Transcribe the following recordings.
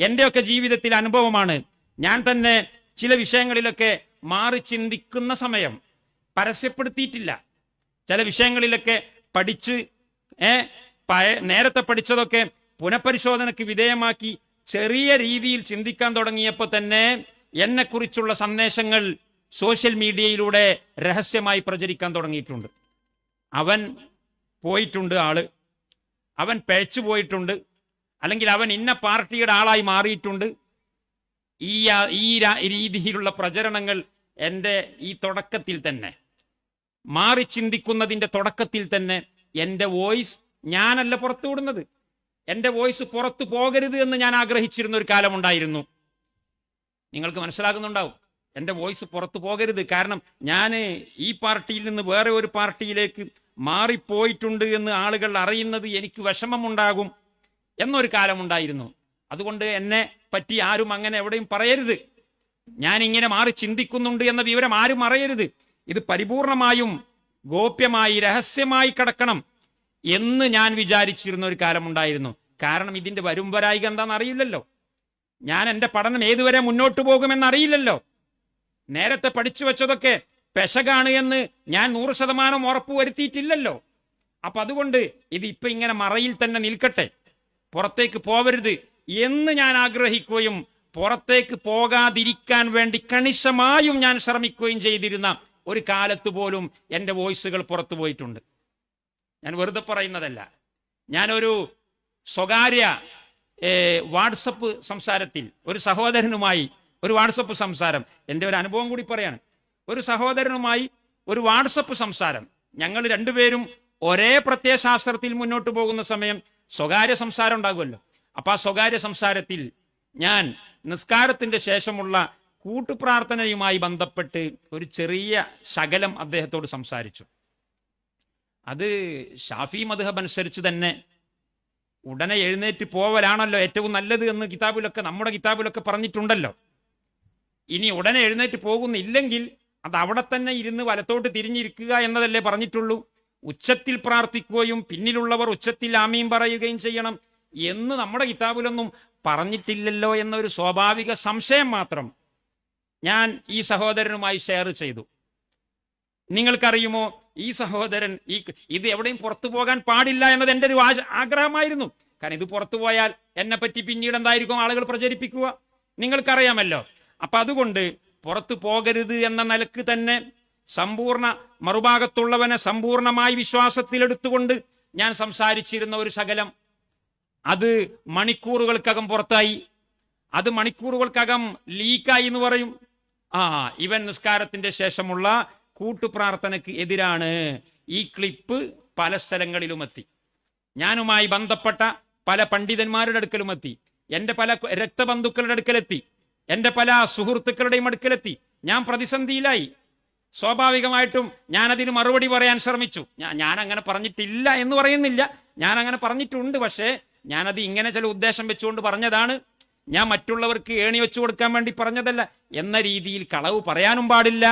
എന്റെയൊക്കെ ജീവിതത്തിൽ അനുഭവമാണ്. ഞാൻ തന്നെ ചില വിഷയങ്ങളിലൊക്കെ മാറി ചിന്തിക്കുന്ന സമയം പരസ്യപ്പെടുത്തിയിട്ടില്ല. ചില വിഷയങ്ങളിലൊക്കെ പഠിച്ച് നേരത്തെ പഠിച്ചതൊക്കെ പുനഃപരിശോധനയ്ക്ക് വിധേയമാക്കി ചെറിയ രീതിയിൽ ചിന്തിക്കാൻ തുടങ്ങിയപ്പോൾ തന്നെ എന്നെക്കുറിച്ചുള്ള സന്ദേശങ്ങൾ സോഷ്യൽ മീഡിയയിലൂടെ രഹസ്യമായി പ്രചരിക്കാൻ തുടങ്ങിയിട്ടുണ്ട്. അവൻ പോയിട്ടുണ്ട്, അവൻ പിഴച്ചു പോയിട്ടുണ്ട്, അല്ലെങ്കിൽ അവൻ ഇന്ന പാർട്ടിയുടെ ആളായി മാറിയിട്ടുണ്ട്. ഈ രീതിയിലുള്ള പ്രചരണങ്ങൾ എൻ്റെ ഈ തുടക്കത്തിൽ തന്നെ, മാറി ചിന്തിക്കുന്നതിൻ്റെ തുടക്കത്തിൽ തന്നെ എൻ്റെ വോയിസ് ഞാനല്ല പുറത്തുവിടുന്നത്. എൻ്റെ വോയിസ് പുറത്തു പോകരുത് എന്ന് ഞാൻ ആഗ്രഹിച്ചിരുന്ന ഒരു കാലമുണ്ടായിരുന്നു. നിങ്ങൾക്ക് മനസ്സിലാകുന്നുണ്ടാവും, എൻ്റെ വോയിസ് പുറത്തു പോകരുത്. കാരണം ഞാൻ ഈ പാർട്ടിയിൽ നിന്ന് വേറെ ഒരു പാർട്ടിയിലേക്ക് മാറിപ്പോയിട്ടുണ്ട് എന്ന് ആളുകൾ അറിയുന്നത് എനിക്ക് വിഷമമുണ്ടാകും എന്നൊരു കാലമുണ്ടായിരുന്നു. അതുകൊണ്ട് എന്നെ പറ്റി ആരും അങ്ങനെ എവിടെയും പറയരുത്, ഞാൻ ഇങ്ങനെ മാറി ചിന്തിക്കുന്നുണ്ട് എന്ന വിവരം ആരും അറിയരുത്. ഇത് പരിപൂർണമായും ഗോപ്യമായി രഹസ്യമായി കിടക്കണം എന്ന് ഞാൻ വിചാരിച്ചിരുന്ന ഒരു കാലമുണ്ടായിരുന്നു. കാരണം ഇതിന്റെ വരും വരായിക എന്താണെന്ന് അറിയില്ലല്ലോ. ഞാൻ എൻ്റെ പഠനം ഏതുവരെ മുന്നോട്ട് പോകുമെന്ന് അറിയില്ലല്ലോ. നേരത്തെ പഠിച്ചു വെച്ചതൊക്കെ പെശകാണ് എന്ന് ഞാൻ 100% ഉറപ്പ് വരുത്തിയിട്ടില്ലല്ലോ. അപ്പൊ അതുകൊണ്ട് ഇത് ഇപ്പൊ ഇങ്ങനെ മറയിൽ തന്നെ നിൽക്കട്ടെ, പുറത്തേക്ക് പോവരുത് എന്ന് ഞാൻ ആഗ്രഹിക്കുകയും പുറത്തേക്ക് പോകാതിരിക്കാൻ വേണ്ടി കണിശമായും ഞാൻ ശ്രമിക്കുകയും ചെയ്തിരുന്ന ഒരു കാലത്ത് പോലും എൻ്റെ വോയിസുകൾ പുറത്തു പോയിട്ടുണ്ട്. ഞാൻ വെറുതെ പറയുന്നതല്ല. ഞാനൊരു സ്വകാര്യ വാട്സപ്പ് സംസാരത്തിൽ ഒരു സഹോദരനുമായി ഒരു വാട്സപ്പ് സംസാരം, എൻ്റെ ഒരു അനുഭവം കൂടി പറയാണ്. ഒരു സഹോദരനുമായി ഒരു വാട്സപ്പ് സംസാരം, ഞങ്ങൾ രണ്ടുപേരും ഒരേ പ്രത്യയശാസ്ത്രത്തിൽ മുന്നോട്ട് പോകുന്ന സമയം സ്വകാര്യ സംസാരം ഉണ്ടാകുമല്ലോ. അപ്പൊ ആ സ്വകാര്യ സംസാരത്തിൽ ഞാൻ നിസ്കാരത്തിന്റെ ശേഷമുള്ള കൂട്ടുപ്രാർത്ഥനയുമായി ബന്ധപ്പെട്ട് ഒരു ചെറിയ ശകലം അദ്ദേഹത്തോട് സംസാരിച്ചു. അത് ഷാഫി മദ്ഹബ് അനുസരിച്ച് തന്നെ ഉടനെ എഴുന്നേറ്റ് പോവലാണല്ലോ ഏറ്റവും നല്ലത് എന്ന് നമ്മുടെ കിതാബിലൊക്കെ പറഞ്ഞിട്ടുണ്ടല്ലോ. ഇനി ഉടനെ എഴുന്നേറ്റ് പോകുന്നില്ലെങ്കിൽ അത് അവിടെ തന്നെ ഇരുന്ന് വലത്തോട്ട് തിരിഞ്ഞിരിക്കുക എന്നതല്ലേ പറഞ്ഞിട്ടുള്ളൂ. ഉച്ചത്തിൽ പ്രാർത്ഥിക്കുകയും പിന്നിലുള്ളവർ ഉച്ചത്തിൽ ആമീൻ പറയുകയും ചെയ്യണം എന്ന് നമ്മുടെ കിതാബിലൊന്നും പറഞ്ഞിട്ടില്ലല്ലോ എന്നൊരു സ്വാഭാവിക സംശയം മാത്രം ഞാൻ ഈ സഹോദരനുമായി ഷെയർ ചെയ്തു. നിങ്ങൾക്കറിയുമോ, ഈ സഹോദരൻ ഇത് എവിടെയും പുറത്തു പോകാൻ പാടില്ല എന്നത് എൻ്റെ ഒരു ആഗ്രഹമായിരുന്നു. കാരണം ഇത് പുറത്തു പോയാൽ എന്നെ പറ്റി പിന്നീട് എന്തായിരിക്കും ആളുകൾ പ്രചരിപ്പിക്കുക, നിങ്ങൾക്കറിയാമല്ലോ. അപ്പൊ അതുകൊണ്ട് പുറത്തു പോകരുത് എന്ന നിലക്ക് തന്നെ സമ്പൂർണ്ണ മറുഭാഗത്തുള്ളവനെ സമ്പൂർണമായി വിശ്വാസത്തിലെടുത്തുകൊണ്ട് ഞാൻ സംസാരിച്ചിരുന്ന ഒരു ശകലം അത് മണിക്കൂറുകൾക്കകം പുറത്തായി. അത് മണിക്കൂറുകൾക്കകം ലീക്കായി എന്ന് പറയും. ഇവൻ നിസ്കാരത്തിന്റെ ശേഷമുള്ള കൂട്ടുപ്രാർത്ഥനയ്ക്ക് എതിരാണ്. ഈ ക്ലിപ്പ് പല സ്ഥലങ്ങളിലും എത്തി, ഞാനുമായി ബന്ധപ്പെട്ട പല പണ്ഡിതന്മാരുടെ അടുക്കലുമെത്തി, എൻ്റെ പല രക്തബന്ധുക്കളുടെ അടുക്കലെത്തി, എൻ്റെ പല സുഹൃത്തുക്കളുടെയും അടുക്കലെത്തി. ഞാൻ പ്രതിസന്ധിയിലായി. സ്വാഭാവികമായിട്ടും ഞാനതിന് മറുപടി പറയാൻ ശ്രമിച്ചു. ഞാൻ അങ്ങനെ പറഞ്ഞിട്ടില്ല എന്ന് പറയുന്നില്ല, ഞാൻ അങ്ങനെ പറഞ്ഞിട്ടുണ്ട്. പക്ഷേ ഞാനത് ഇങ്ങനെ ചില ഉദ്ദേശം വെച്ചുകൊണ്ട് പറഞ്ഞതാണ്, ഞാൻ മറ്റുള്ളവർക്ക് ഏണി വെച്ചു കൊടുക്കാൻ വേണ്ടി പറഞ്ഞതല്ല എന്ന രീതിയിൽ കളവ് പറയാനും പാടില്ല,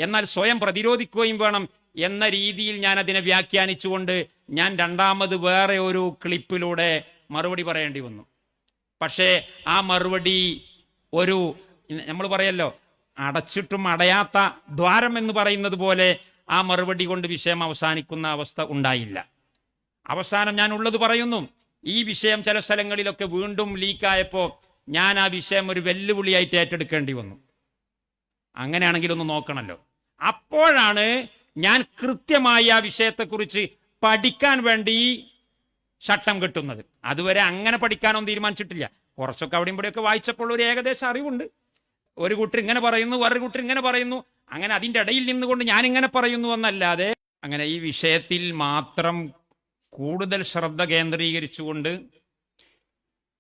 എന്നാൽ സ്വയം പ്രതിരോധിക്കുകയും വേണം എന്ന രീതിയിൽ ഞാൻ അതിനെ വ്യാഖ്യാനിച്ചുകൊണ്ട് ഞാൻ രണ്ടാമത് വേറെ ഒരു ക്ലിപ്പിലൂടെ മറുപടി പറയേണ്ടി വന്നു. പക്ഷേ ആ മറുപടി ഒരു, നമ്മൾ പറയല്ലോ, അടച്ചിട്ടും അടയാത്ത ദ്വാരം എന്ന് പറയുന്നത് പോലെ ആ മറുപടി കൊണ്ട് വിഷയം അവസാനിക്കുന്ന അവസ്ഥ ഉണ്ടായില്ല. അവസാനം ഞാൻ ഉള്ളത് പറയുന്നു. ഈ വിഷയം ചില സ്ഥലങ്ങളിലൊക്കെ വീണ്ടും ലീക്കായപ്പോൾ ഞാൻ ആ വിഷയം ഒരു വെല്ലുവിളിയായിട്ട് ഏറ്റെടുക്കേണ്ടി വന്നു. അങ്ങനെയാണെങ്കിൽ ഒന്ന് നോക്കണമല്ലോ. അപ്പോഴാണ് ഞാൻ കൃത്യമായി ആ വിഷയത്തെക്കുറിച്ച് പഠിക്കാൻ വേണ്ടി ചട്ടം കെട്ടുന്നത്. അതുവരെ അങ്ങനെ പഠിക്കാനൊന്നും തീരുമാനിച്ചിട്ടില്ല. കുറച്ചൊക്കെ അവിടെയും ഇവിടെയൊക്കെ വായിച്ചപ്പോൾ ഒരു ഏകദേശം അറിവുണ്ട്. ഒരു കൂട്ടർ ഇങ്ങനെ പറയുന്നു, വേറൊരു കൂട്ടർ ഇങ്ങനെ പറയുന്നു, അങ്ങനെ അതിൻ്റെ ഇടയിൽ നിന്നുകൊണ്ട് ഞാൻ ഇങ്ങനെ പറയുന്നു എന്നല്ലാതെ അങ്ങനെ ഈ വിഷയത്തിൽ മാത്രം കൂടുതൽ ശ്രദ്ധ കേന്ദ്രീകരിച്ചുകൊണ്ട്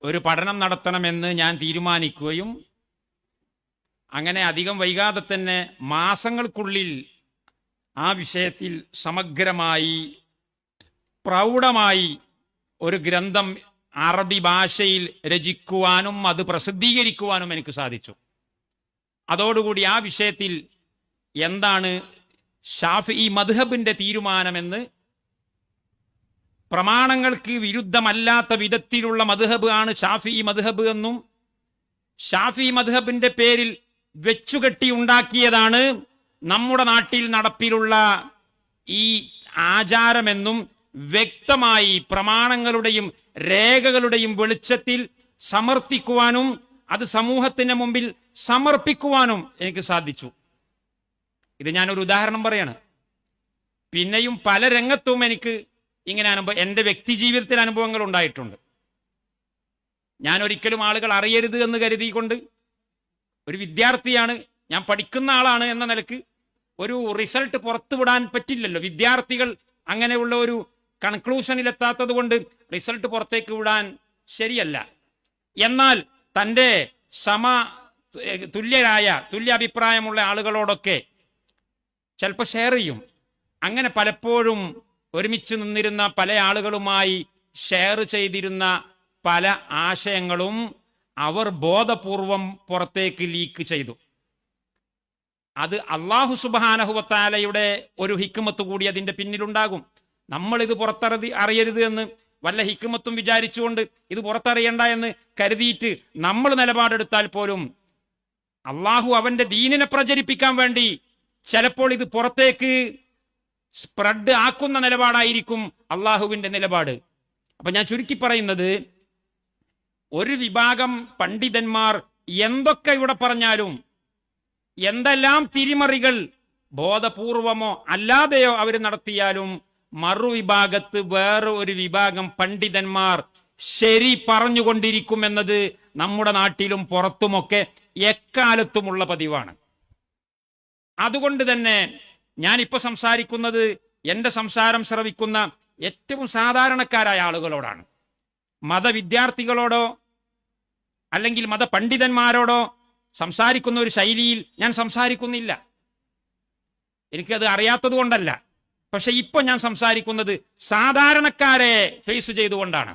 ഒരു പഠനം നടത്തണമെന്ന് ഞാൻ തീരുമാനിക്കുകയും അങ്ങനെ അധികം വൈകാതെ തന്നെ മാസങ്ങൾക്കുള്ളിൽ ആ വിഷയത്തിൽ സമഗ്രമായി പ്രൗഢമായി ഒരു ഗ്രന്ഥം അറബി ഭാഷയിൽ രചിക്കുവാനും അത് പ്രസിദ്ധീകരിക്കുവാനും എനിക്ക് സാധിച്ചു. അതോടുകൂടി ആ വിഷയത്തിൽ എന്താണ് ഷാഫിഈ മദ്ഹബിന്റെ തീരുമാനമെന്ന്, പ്രമാണങ്ങൾക്ക് വിരുദ്ധമല്ലാത്ത വിധത്തിലുള്ള മദ്ഹബ് ആണ് ഷാഫിഈ മദ്ഹബ് എന്നും ഷാഫി മദ്ഹബിന്റെ പേരിൽ വെച്ചുകെട്ടി ഉണ്ടാക്കിയതാണ് നമ്മുടെ നാട്ടിൽ നടപ്പിലുള്ള ഈ ആചാരമെന്നും വ്യക്തമായി പ്രമാണങ്ങളുടെയും രേഖകളുടെയും വെളിച്ചത്തിൽ സമർത്ഥിക്കുവാനും അത് സമൂഹത്തിന് മുമ്പിൽ സമർപ്പിക്കുവാനും എനിക്ക് സാധിച്ചു. ഇത് ഞാനൊരു ഉദാഹരണം പറയാണ്. പിന്നെയും പല രംഗത്തും എനിക്ക് ഇങ്ങനെ എൻ്റെ വ്യക്തി ജീവിതത്തിൽ അനുഭവങ്ങൾ ഉണ്ടായിട്ടുണ്ട്. ഞാൻ ഒരിക്കലും ആളുകൾ അറിയരുത് എന്ന് കരുതിക്കൊണ്ട്, ഒരു വിദ്യാർത്ഥിയാണ്, ഞാൻ പഠിക്കുന്ന ആളാണ് എന്ന നിലക്ക് ഒരു റിസൾട്ട് പുറത്തുവിടാൻ പറ്റില്ലല്ലോ. വിദ്യാർത്ഥികൾ അങ്ങനെയുള്ള ഒരു കൺക്ലൂഷനിലെത്താത്തത് കൊണ്ട് റിസൾട്ട് പുറത്തേക്ക് വിടാൻ ശരിയല്ല. എന്നാൽ തൻ്റെ തുല്യ അഭിപ്രായമുള്ള ആളുകളോടൊക്കെ ചിലപ്പോൾ ഷെയർ ചെയ്യും. അങ്ങനെ പലപ്പോഴും ഒരുമിച്ച് നിന്നിരുന്ന പല ആളുകളുമായി ഷെയർ ചെയ്തിരുന്ന പല ആശയങ്ങളും അവർ ബോധപൂർവം പുറത്തേക്ക് ലീക്ക് ചെയ്തു. അത് അല്ലാഹു സുബ്ഹാനഹു വ തആലയുടെ ഒരു ഹിക്മത്ത് കൂടി അതിന്റെ പിന്നിലുണ്ടാകും. നമ്മൾ ഇത് അറിയരുത് എന്ന് വല്ല ഹിക്മത്തും വിചാരിച്ചുകൊണ്ട് ഇത് പുറത്തറിയണ്ട എന്ന് കരുതിയിട്ട് നമ്മൾ നിലപാടെടുത്താൽ പോലും അള്ളാഹു അവന്റെ ദീനിനെ പ്രചരിപ്പിക്കാൻ വേണ്ടി ചിലപ്പോൾ ഇത് പുറത്തേക്ക് സ്പ്രെഡ് ആക്കുന്ന നിലപാടായിരിക്കും അള്ളാഹുവിന്റെ നിലപാട്. അപ്പൊ ഞാൻ ചുരുക്കി പറയുന്നത്, ഒരു വിഭാഗം പണ്ഡിതന്മാർ എന്തൊക്കെ ഇവിടെ പറഞ്ഞാലും, എന്തെല്ലാം തിരിമറികൾ ബോധപൂർവമോ അല്ലാതെയോ അവർ നടത്തിയാലും, മറുവിഭാഗത്ത് വേറെ ഒരു വിഭാഗം പണ്ഡിതന്മാർ ശരി പറഞ്ഞുകൊണ്ടിരിക്കുമെന്നത് നമ്മുടെ നാട്ടിലും പുറത്തുമൊക്കെ എക്കാലത്തുമുള്ള പതിവാണ്. അതുകൊണ്ട് തന്നെ ഞാനിപ്പോ സംസാരിക്കുന്നത് എന്റെ സംസാരം ശ്രവിക്കുന്ന ഏറ്റവും സാധാരണക്കാരായ ആളുകളോടാണ്. മതവിദ്യാർത്ഥികളോടോ അല്ലെങ്കിൽ മതപണ്ഡിതന്മാരോടോ സംസാരിക്കുന്ന ഒരു ശൈലിയിൽ ഞാൻ സംസാരിക്കുന്നില്ല. എനിക്കത് അറിയാത്തത് കൊണ്ടല്ല. പക്ഷെ ഇപ്പൊ ഞാൻ സംസാരിക്കുന്നത് സാധാരണക്കാരെ ഫേസ് ചെയ്തുകൊണ്ടാണ്.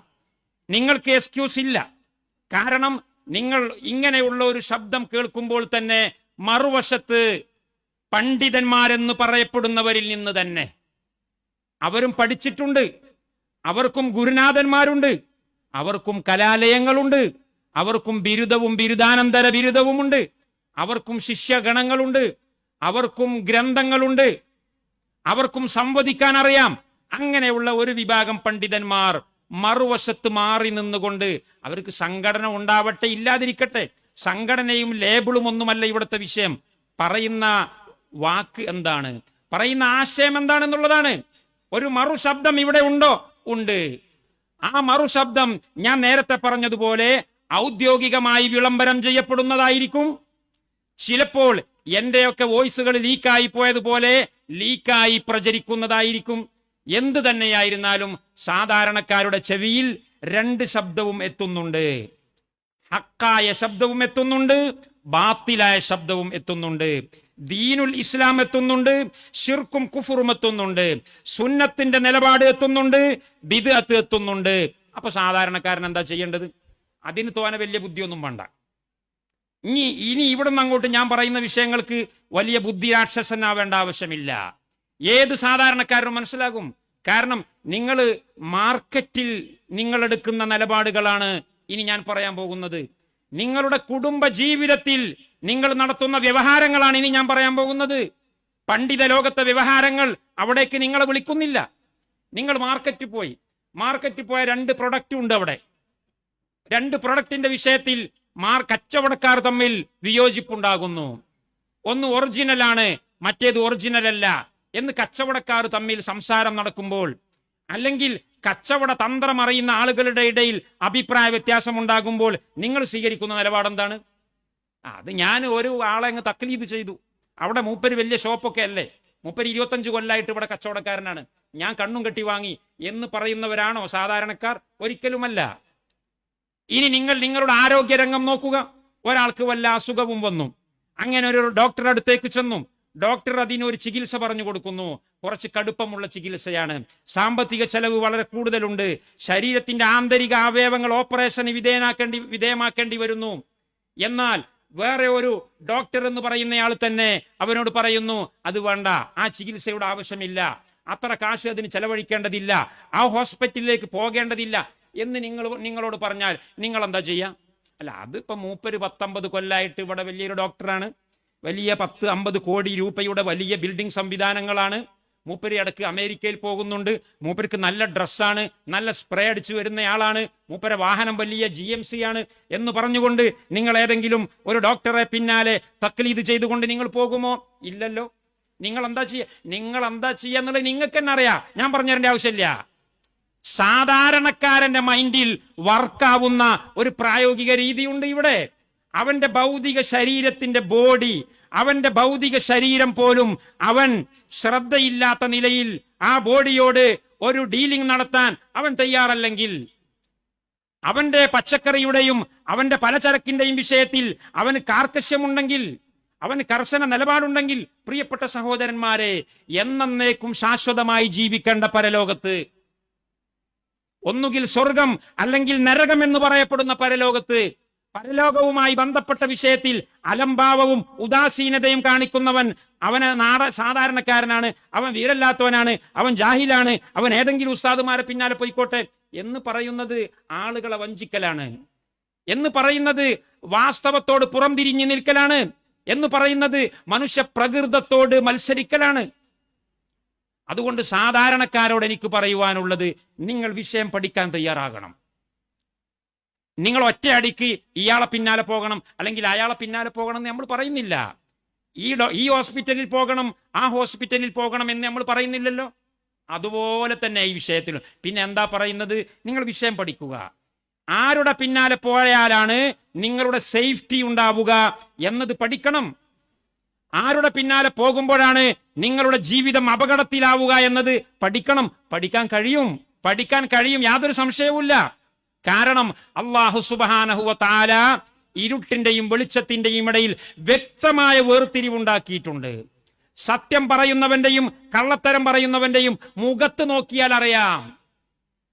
നിങ്ങൾക്ക് എക്സ്ക്യൂസ് ഇല്ല. കാരണം നിങ്ങൾ ഇങ്ങനെയുള്ള ഒരു ശബ്ദം കേൾക്കുമ്പോൾ തന്നെ മറുവശത്ത് പണ്ഡിതന്മാരെന്ന് പറയപ്പെടുന്നവരിൽ നിന്ന് തന്നെ അവരും പഠിച്ചിട്ടുണ്ട്, അവർക്കും ഗുരുനാഥന്മാരുണ്ട്, അവർക്കും കലാലയങ്ങളുണ്ട്, അവർക്കും ബിരുദവും ബിരുദാനന്തര ബിരുദവുമുണ്ട്, അവർക്കും ശിഷ്യഗണങ്ങളുണ്ട്, അവർക്കും ഗ്രന്ഥങ്ങളുണ്ട്, അവർക്കും സംവദിക്കാൻ അറിയാം. അങ്ങനെയുള്ള ഒരു വിഭാഗം പണ്ഡിതന്മാർ മറുവശത്ത് മാറി നിന്നുകൊണ്ട്, അവർക്ക് സംഘടന ഉണ്ടാവട്ടെ ഇല്ലാതിരിക്കട്ടെ, സംഘടനയും ലേബിളും ഒന്നുമല്ല ഇവിടുത്തെ വിഷയം. പറയുന്ന വാക്ക് എന്താണ്, പറയുന്ന ആശയം എന്താണെന്നുള്ളതാണ്. ഒരു മറുശബ്ദം ഇവിടെ ഉണ്ടോ? ഉണ്ട്. ആ മറുശബ്ദം ഞാൻ നേരത്തെ പറഞ്ഞതുപോലെ ഔദ്യോഗികമായി വിളംബരം ചെയ്യപ്പെടുന്നതായിരിക്കും. ചിലപ്പോൾ എന്റെയൊക്കെ വോയിസുകൾ ലീക്കായി പോയതുപോലെ ലീക്കായി പ്രചരിക്കുന്നതായിരിക്കും. എന്തു തന്നെയായിരുന്നാലും സാധാരണക്കാരുടെ ചെവിയിൽ രണ്ട് ശബ്ദവും എത്തുന്നുണ്ട്. ഹക്കായ ശബ്ദവും എത്തുന്നുണ്ട്, ബാത്തിലായ ശബ്ദവും എത്തുന്നുണ്ട്. ദീനുൽ ഇസ്ലാം എത്തുന്നുണ്ട്, ശിർക്കും കുഫറും എത്തുന്നുണ്ട്, സുന്നത്തിന്റെ നിലപാട് എത്തുന്നുണ്ട്, ബിദ്അത്ത് എത്തുന്നുണ്ട്. അപ്പൊ സാധാരണക്കാരൻ എന്താ ചെയ്യേണ്ടത്? അതിന് തോന്നെ വലിയ ബുദ്ധിയൊന്നും വേണ്ട. ഇനി ഇവിടുന്ന് അങ്ങോട്ട് ഞാൻ പറയുന്ന വിഷയങ്ങൾക്ക് വലിയ ബുദ്ധി രാക്ഷസനാവേണ്ട ആവശ്യമില്ല. ഏത് സാധാരണക്കാരനും മനസ്സിലാകും. കാരണം നിങ്ങൾ മാർക്കറ്റിൽ നിങ്ങൾ എടുക്കുന്ന നിലപാടുകളാണ് ഇനി ഞാൻ പറയാൻ പോകുന്നത്. നിങ്ങളുടെ കുടുംബ ജീവിതത്തിൽ നിങ്ങൾ നടത്തുന്ന വ്യവഹാരങ്ങളാണ് ഇനി ഞാൻ പറയാൻ പോകുന്നത്. പണ്ഡിത ലോകത്തെ വ്യവഹാരങ്ങൾ അവിടേക്ക് നിങ്ങളെ വിളിക്കുന്നില്ല. നിങ്ങൾ മാർക്കറ്റിൽ പോയ രണ്ട് പ്രൊഡക്റ്റ് ഉണ്ട്. അവിടെ രണ്ട് പ്രൊഡക്റ്റിന്റെ വിഷയത്തിൽ കച്ചവടക്കാർ തമ്മിൽ വിയോജിപ്പുണ്ടാകുന്നു. ഒന്ന് ഒറിജിനലാണ്, മറ്റേത് ഒറിജിനൽ അല്ല എന്ന് കച്ചവടക്കാർ തമ്മിൽ സംസാരം നടക്കുമ്പോൾ, അല്ലെങ്കിൽ കച്ചവട തന്ത്രം അറിയുന്ന ആളുകളുടെ ഇടയിൽ അഭിപ്രായ വ്യത്യാസം ഉണ്ടാകുമ്പോൾ നിങ്ങൾ സ്വീകരിക്കുന്ന നിലപാടെന്താണ്? അത് ഞാൻ ഒരു ആളെ അങ്ങ് തക്ലീദ് ചെയ്തു, അവിടെ മൂപ്പര് വലിയ ഷോപ്പൊക്കെ അല്ലേ, മൂപ്പര് 25 കൊല്ലായിട്ട് ഇവിടെ കച്ചവടക്കാരനാണ്, ഞാൻ കണ്ണും കെട്ടി വാങ്ങി എന്ന് പറയുന്നവരാണോ സാധാരണക്കാർ? ഒരിക്കലുമല്ല. ഇനി നിങ്ങൾ നിങ്ങളുടെ ആരോഗ്യരംഗം നോക്കുക. ഒരാൾക്ക് വല്ല അസുഖവും വന്നു, അങ്ങനെ ഒരു ഡോക്ടറുടെ അടുത്തേക്ക് ചെന്നു. ഡോക്ടർ അതിനൊരു ചികിത്സ പറഞ്ഞു കൊടുക്കുന്നു. കുറച്ച് കടുപ്പമുള്ള ചികിത്സയാണ്, സാമ്പത്തിക ചെലവ് വളരെ കൂടുതലുണ്ട്, ശരീരത്തിന്റെ ആന്തരിക അവയവങ്ങൾ ഓപ്പറേഷന് വിധേയമാക്കേണ്ടി വരുന്നു. എന്നാൽ വേറെ ഒരു ഡോക്ടർ എന്ന് പറയുന്നയാൾ തന്നെ അവനോട് പറയുന്നു, അത് വേണ്ട, ആ ചികിത്സയുടെ ആവശ്യമില്ല, അത്ര കാശ് അതിന് ചെലവഴിക്കേണ്ടതില്ല, ആ ഹോസ്പിറ്റലിലേക്ക് പോകേണ്ടതില്ല എന്ന് നിങ്ങളോട് പറഞ്ഞാൽ നിങ്ങൾ എന്താ ചെയ്യാ? അല്ല, അതിപ്പോ മൂപ്പര് 19 കൊല്ലായിട്ട് ഇവിടെ വലിയൊരു ഡോക്ടറാണ്, വലിയ 10-50 കോടി രൂപയുടെ വലിയ ബിൽഡിംഗ് സംവിധാനങ്ങളാണ്. മൂപ്പര് ഇടക്ക് അമേരിക്കയിൽ പോകുന്നുണ്ട്. മൂപ്പർക്ക് നല്ല ഡ്രസ്സാണ്, നല്ല സ്പ്രേ അടിച്ചു വരുന്നയാളാണ്. മൂപ്പരെ വാഹനം വലിയ GMC ആണ് എന്ന് പറഞ്ഞുകൊണ്ട് നിങ്ങൾ ഏതെങ്കിലും ഒരു ഡോക്ടറെ പിന്നാലെ തക്ലീദ് ചെയ്തുകൊണ്ട് നിങ്ങൾ പോകുമോ? ഇല്ലല്ലോ. നിങ്ങൾ എന്താ ചെയ്യാന്നുള്ളത് നിങ്ങൾക്ക് തന്നെ അറിയാം, ഞാൻ പറഞ്ഞു തരേണ്ട ആവശ്യമില്ല. സാധാരണക്കാരന്റെ മൈൻഡിൽ വർക്കാവുന്ന ഒരു പ്രായോഗിക രീതിയുണ്ട് ഇവിടെ. അവന്റെ ഭൗതിക ശരീരത്തിന്റെ ബോഡി, അവന്റെ ഭൗതിക ശരീരം പോലും അവൻ ശ്രദ്ധയില്ലാത്ത നിലയിൽ ആ ബോഡിയോട് ഒരു ഡീലിംഗ് നടത്താൻ അവൻ തയ്യാറല്ലെങ്കിൽ, അവന്റെ പച്ചക്കറിയുടെയും അവന്റെ പലചരക്കിന്റെയും വിഷയത്തിൽ അവന് കാർക്കശ്യമുണ്ടെങ്കിൽ, അവന് കർശന നിലപാടുണ്ടെങ്കിൽ, പ്രിയപ്പെട്ട സഹോദരന്മാരെ, എന്നേക്കും ശാശ്വതമായി ജീവിക്കേണ്ട പരലോകത്ത്, ഒന്നുകിൽ സ്വർഗം അല്ലെങ്കിൽ നരകം എന്ന് പറയപ്പെടുന്ന പരലോകത്ത്, പരലോകവുമായി ബന്ധപ്പെട്ട വിഷയത്തിൽ അലംഭാവവും ഉദാസീനതയും കാണിക്കുന്നവൻ അവന് സാധാരണക്കാരനാണ്, അവൻ വീരല്ലാത്തവനാണ്, അവൻ ജാഹിലാണ്, അവൻ ഏതെങ്കിലും ഉസ്താദുമാരെ പിന്നാലെ പോയിക്കോട്ടെ എന്ന് പറയുന്നത് ആളുകളെ വഞ്ചിക്കലാണ്, എന്ന് പറയുന്നത് വാസ്തവത്തോട് പുറംതിരിഞ്ഞു നിൽക്കലാണ്, എന്ന് പറയുന്നത് മനുഷ്യ പ്രകൃതത്തോട് മത്സരിക്കലാണ്. അതുകൊണ്ട് സാധാരണക്കാരോട് എനിക്ക് പറയുവാനുള്ളത്, നിങ്ങൾ വിഷയം പഠിക്കാൻ തയ്യാറാകണം. നിങ്ങൾ ഒറ്റയടിക്ക് ഇയാളെ പിന്നാലെ പോകണം അല്ലെങ്കിൽ അയാളെ പിന്നാലെ പോകണം എന്ന് നമ്മൾ പറയുന്നില്ല. ഈ ഹോസ്പിറ്റലിൽ പോകണം, ആ ഹോസ്പിറ്റലിൽ പോകണം എന്ന് നമ്മൾ പറയുന്നില്ലല്ലോ. അതുപോലെ തന്നെ ഈ വിഷയത്തിലും. പിന്നെ എന്താ പറയുന്നത്? നിങ്ങൾ വിഷയം പഠിക്കുക. ആരുടെ പിന്നാലെ പോയാലാണ് നിങ്ങളുടെ സേഫ്റ്റി ഉണ്ടാവുക എന്നത് പഠിക്കണം. ആരുടെ പിന്നാലെ പോകുമ്പോഴാണ് നിങ്ങളുടെ ജീവിതം അപകടത്തിലാവുക എന്നത് പഠിക്കണം. പഠിക്കാൻ കഴിയും, യാതൊരു സംശയവുമില്ല. കാരണം അല്ലാഹു സുബ്ഹാനഹു വ തആല ഇരുട്ടിന്റെയും വെളിച്ചത്തിന്റെയും ഇടയിൽ വ്യക്തമായ വേർതിരിവുണ്ടാക്കിയിട്ടുണ്ട്. സത്യം പറയുന്നവന്റെയും കള്ളത്തരം പറയുന്നവന്റെയും മുഖത്ത് നോക്കിയാൽ അറിയാം.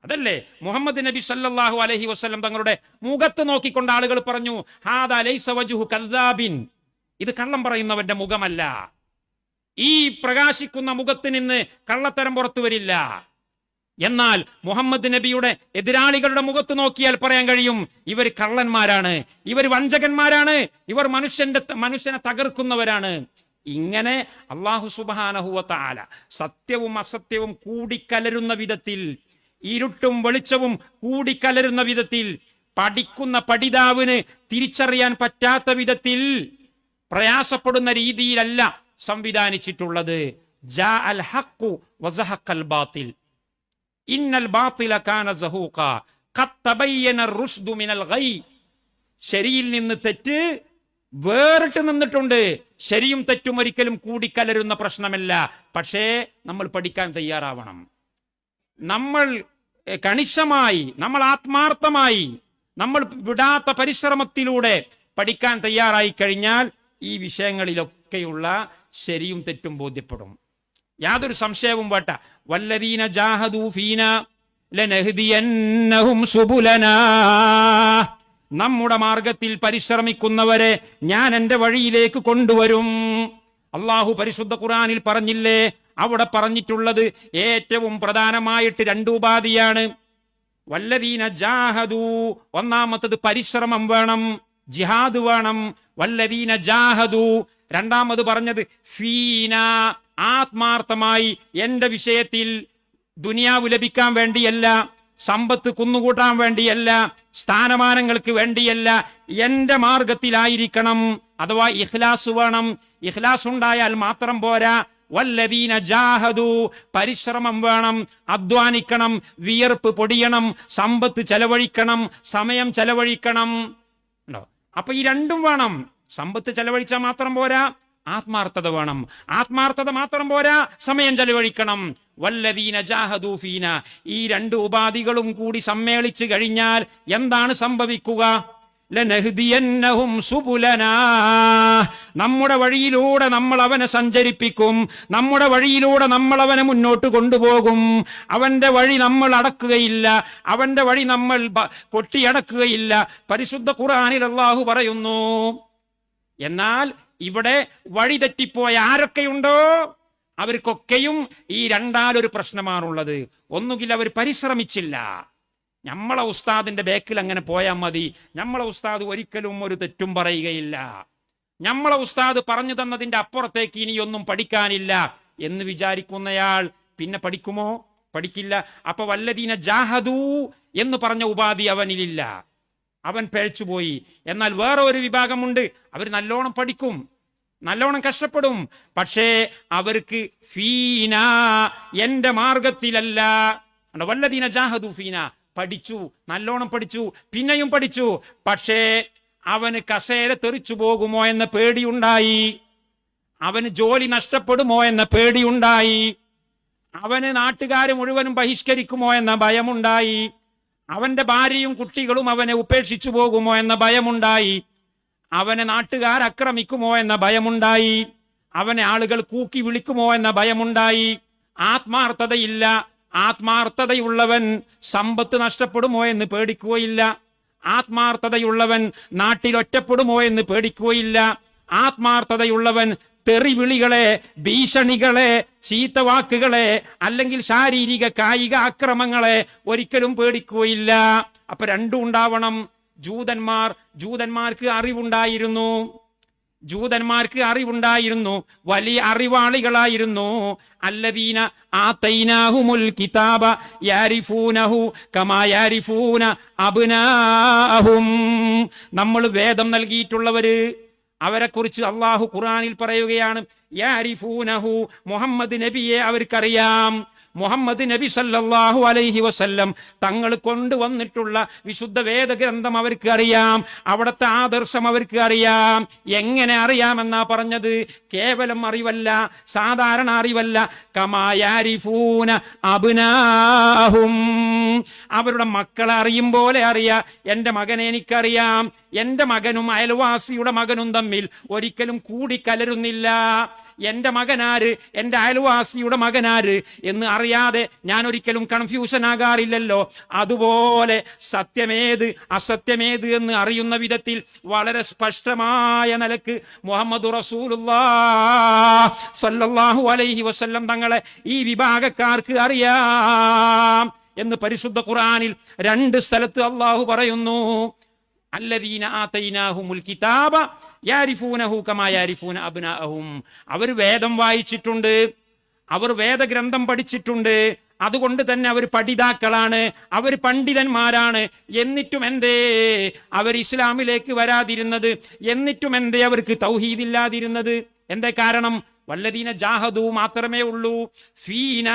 അതല്ലേ മുഹമ്മദ് നബി സല്ലല്ലാഹു അലൈഹി വസല്ലം തങ്ങളുടെ മുഖത്ത് നോക്കിക്കൊണ്ട് ആളുകൾ പറഞ്ഞു, ഹാദാ ലൈസ വജ്ഹു കദ്ദാബിൻ, ഇത് കള്ളം പറയുന്നവന്റെ മുഖമല്ല. ഈ പ്രകാശിക്കുന്ന മുഖത്ത് നിന്ന് കള്ളത്തരം പുറത്തു വരില്ല. എന്നാൽ മുഹമ്മദ് നബിയുടെ എതിരാളികളുടെ മുഖത്ത് നോക്കിയാൽ പറയാൻ കഴിയും, ഇവർ കള്ളന്മാരാണ്, ഇവർ വഞ്ചകന്മാരാണ്, ഇവർ മനുഷ്യനെ തകർക്കുന്നവരാണ്. ഇങ്ങനെ അല്ലാഹു സുബ്ഹാനഹു വ തആല സത്യവും അസത്യവും കൂടിക്കലരുന്ന വിധത്തിൽ, ഇരുട്ടും വെളിച്ചവും കൂടിക്കലരുന്ന വിധത്തിൽ, പഠിക്കുന്ന പഠിതാവിന് തിരിച്ചറിയാൻ പറ്റാത്ത വിധത്തിൽ പ്രയാസപ്പെടുന്ന രീതിയിലല്ല സംവിധാനിച്ചിട്ടുള്ളത്. ജാ അൽ ഹഖ് വസഹഖൽ ബാത്തിൽ ഇന്നൽ ബാത്തില കാന സഹൂഖ ഖദ് തബയ്യന റുശ്ദു മിനൽ ഗയ്. ശരിയിൽ നിന്ന് തെറ്റ് വേറിട്ട് നിന്നിട്ടുണ്ട്. ശരിയും തെറ്റും ഒരിക്കലും കൂടിക്കലരുന്ന പ്രശ്നമല്ല. പക്ഷേ നമ്മൾ പഠിക്കാൻ തയ്യാറാവണം. നമ്മൾ കണിശമായി, നമ്മൾ ആത്മാർത്ഥമായി, നമ്മൾ വിടാത്ത പരിശ്രമത്തിലൂടെ പഠിക്കാൻ തയ്യാറായി കഴിഞ്ഞാൽ ഈ വിഷയങ്ങളിലൊക്കെയുള്ള ശരിയും തെറ്റും ബോധ്യപ്പെടും. യാതൊരു സംശയവും വേണ്ട. വല്ലദീന ജാഹദൂ ഫീനാ ലനഹ്ദിയന്നഹും സുബുലനാ, നമ്മുടെ മാർഗത്തിൽ പരിശ്രമിക്കുന്നവരെ ഞാൻ എൻ്റെ വഴിയിലേക്ക് കൊണ്ടുവരും. അല്ലാഹു പരിശുദ്ധ ഖുർആനിൽ പറഞ്ഞില്ലേ? അവിടെ പറഞ്ഞിട്ടുള്ളത് ഏറ്റവും പ്രധാനമായിട്ട് 2 ഉപാധിയാണ്. വല്ലദീന ജാഹദൂ, ഒന്നാമത്തത് പരിശ്രമം വേണം, ജിഹാദ് വേണം. വല്ലദീന ജാഹദൂ, രണ്ടാമത് പറഞ്ഞത് ഫീന, ആത്മാർത്ഥമായി എന്റെ വിഷയത്തിൽ. ദുനിയാവ് ലഭിക്കാൻ വേണ്ടിയല്ല, സമ്പത്ത് കുന്നുകൂട്ടാൻ വേണ്ടിയല്ല, സ്ഥാനമാനങ്ങൾക്ക് വേണ്ടിയല്ല, എന്റെ മാർഗത്തിലായിരിക്കണം. അഥവാ ഇഖ്ലാസ് വേണം. ഇഖ്ലാസ് ഉണ്ടായാൽ മാത്രം പോരാ. വല്ലദീന ജാഹദൂ, പരിശ്രമം വേണം, അധ്വാനിക്കണം, വിയർപ്പ് പൊടിയണം, സമ്പത്ത് ചെലവഴിക്കണം, സമയം ചെലവഴിക്കണം. അപ്പൊ ഈ രണ്ടും വേണം. സമ്പത്ത് ചെലവഴിച്ചാൽ മാത്രം പോരാ, ആത്മാർത്ഥത വേണം. ആത്മാർത്ഥത മാത്രം പോരാ, സമയം ചെലവഴിക്കണം. വല്ലദീന ജാഹദൂ ഫീന, ഈ 2 ഉപാധികളും കൂടി സമ്മേളിച്ചു കഴിഞ്ഞാൽ എന്താണ് സംഭവിക്കുക? ലനഹ്ദിയന്നഹും സുബുലനാ, നമ്മുടെ വഴിയിലൂടെ നമ്മൾ അവനെ സഞ്ചരിപ്പിക്കും, നമ്മുടെ വഴിയിലൂടെ നമ്മൾ അവനെ മുന്നോട്ട് കൊണ്ടുപോകും. അവന്റെ വഴി നമ്മൾ അടക്കുകയില്ല, അവന്റെ വഴി നമ്മൾ പൊട്ടിയടക്കുകയില്ല. പരിശുദ്ധ ഖുർആനിൽ അല്ലാഹു പറയുന്നു. എന്നാൽ ഇവിടെ വഴി തെറ്റിപ്പോയ ആരൊക്കെയുണ്ടോ അവർക്കൊക്കെയും ഈ രണ്ടാലൊരു പ്രശ്നമാണുള്ളത്. ഒന്നുകിൽ അവർ പരിശ്രമിച്ചില്ല, നമ്മളെ ഉസ്താദിന്റെ ബേക്കിൽ അങ്ങനെ പോയാൽ മതി. നമ്മളെ ഉസ്താദ് ഒരിക്കലും ഒരു തെറ്റും പറയുകയില്ല, നമ്മളെ ഉസ്താദ് പറഞ്ഞു തന്നതിന്റെ അപ്പുറത്തേക്ക് ഇനിയൊന്നും പഠിക്കാനില്ല എന്ന് വിചാരിക്കുന്നയാൾ പിന്നെ പഠിക്കുമോ? പഠിക്കില്ല. അപ്പൊ വല്ലദീന ജാഹദൂ എന്ന് പറഞ്ഞ ഉപാധി അവനിലില്ല, അവൻ പിഴച്ചുപോയി. എന്നാൽ വേറെ ഒരു വിഭാഗമുണ്ട്, അവർ നല്ലോണം പഠിക്കും, നല്ലോണം കഷ്ടപ്പെടും, പക്ഷേ അവർക്ക് ഫീന, എന്റെ മാർഗത്തിലല്ല. വല്ലദീന ജാഹദൂ ഫീന, പഠിച്ചു, നല്ലോണം പഠിച്ചു, പിന്നെയും പഠിച്ചു, പക്ഷേ അവന് കസേര തെറിച്ചു പോകുമോ എന്ന പേടിയുണ്ടായി, അവന് ജോലി നഷ്ടപ്പെടുമോ എന്ന പേടിയുണ്ടായി, അവന് നാട്ടുകാരെ മുഴുവനും ബഹിഷ്കരിക്കുമോ എന്ന ഭയമുണ്ടായി, അവന്റെ ഭാര്യയും കുട്ടികളും അവനെ ഉപേക്ഷിച്ചു പോകുമോ എന്ന ഭയമുണ്ടായി, അവനെ നാട്ടുകാർ ആക്രമിക്കുമോ എന്ന ഭയമുണ്ടായി, അവനെ ആളുകൾ കൂക്കി വിളിക്കുമോ എന്ന ഭയമുണ്ടായി. ആത്മാർത്ഥതയില്ല. ആത്മാർത്ഥതയുള്ളവൻ സമ്പത്ത് നഷ്ടപ്പെടുമോ എന്ന് പേടിക്കുകയില്ല, ആത്മാർത്ഥതയുള്ളവൻ നാട്ടിൽ ഒറ്റപ്പെടുമോ എന്ന് പേടിക്കുകയില്ല, ആത്മാർത്ഥതയുള്ളവൻ തെറിവിളികളെ, ഭീഷണികളെ, ചീത്തവാക്കുകളെ, അല്ലെങ്കിൽ ശാരീരിക കായിക ആക്രമങ്ങളെ ഒരിക്കലും പേടിക്കുകയില്ല. അപ്പൊ രണ്ടും ഉണ്ടാവണം. ജൂതന്മാർക്ക് അറിവുണ്ടായിരുന്നു, ജൂതന്മാർക്ക് അറിവുണ്ടായിരുന്നു, വലിയ അറിവാളികളായിരുന്നു. അല്ലദീന ആതൈനാഹുമുൽ കിതാബ യഅരിഫൂനഹു കമാ യഅരിഫൂന അബ്നാഅഹും. നമ്മൾ വേദം നൽകിയിട്ടുള്ളവര്, അവരെക്കുറിച്ച് അള്ളാഹു ഖുർആനിൽ പറയുകയാണ്, യഅരിഫൂനഹു, മുഹമ്മദ് നബിയെ അവർക്കറിയാം. മുഹമ്മദ് നബി സല്ലല്ലാഹു അലൈഹി വസല്ലം തങ്ങൾ കൊണ്ടുവന്നിട്ടുള്ള വിശുദ്ധ വേദഗ്രന്ഥം അവർക്ക് അറിയാം, അവിടുത്തെ ആദർശം അവർക്ക് അറിയാം. എങ്ങനെ അറിയാമെന്നാ പറഞ്ഞത്? കേവലം അറിവല്ല, സാധാരണ അറിവല്ല. കമാ യഅരിഫൂന അബ്നാഅഹും, അവരുടെ മക്കളെ അറിയും പോലെ അറിയാം. എന്റെ മകനെ എനിക്കറിയാം, എന്റെ മകനും അയൽവാസിയുടെ മകനും തമ്മിൽ ഒരിക്കലും കൂടിക്കലരുന്നില്ല. എന്റെ മകനാര്, എന്റെ അയൽവാസിയുടെ മകനാര് എന്ന് അറിയാതെ ഞാൻ ഒരിക്കലും കൺഫ്യൂഷൻ ആകാറില്ലല്ലോ. അതുപോലെ സത്യമേത് അസത്യമേത് എന്ന് അറിയുന്ന വിധത്തിൽ വളരെ സ്പഷ്ടമായ നിലക്ക് മുഹമ്മദ് റസൂലുള്ളാഹി സ്വല്ലല്ലാഹു അലൈഹി വസല്ലം തങ്ങളെ ഈ വിഭാഗക്കാർക്ക് അറിയാം എന്ന് പരിശുദ്ധ ഖുർആനിൽ 2 സ്ഥലത്ത് അള്ളാഹു പറയുന്നു. അല്ലദീന ആതൈനാഹുമുൽ കിതാബ യഅരിഫൂനഹു കമാ യഅരിഫൂന അബ്നാഅഹും. അവർ വേദം വായിച്ചിട്ടുണ്ട്, അവർ വേദഗ്രന്ഥം പഠിച്ചിട്ടുണ്ട്, അതുകൊണ്ട് തന്നെ അവർ പഠിതാക്കളാണ്, അവർ പണ്ഡിതന്മാരാണ്. എന്നിട്ടും എന്തേ അവർ ഇസ്ലാമിലേക്ക് വരാതിരുന്നത്? എന്നിട്ടും എന്തേ അവർക്ക് തൗഹീദില്ലാതിരുന്നത്? എന്തേ കാരണം? വല്ലദീന ജാഹദൂ മാത്രമേ ഉള്ളൂ. ഫീന,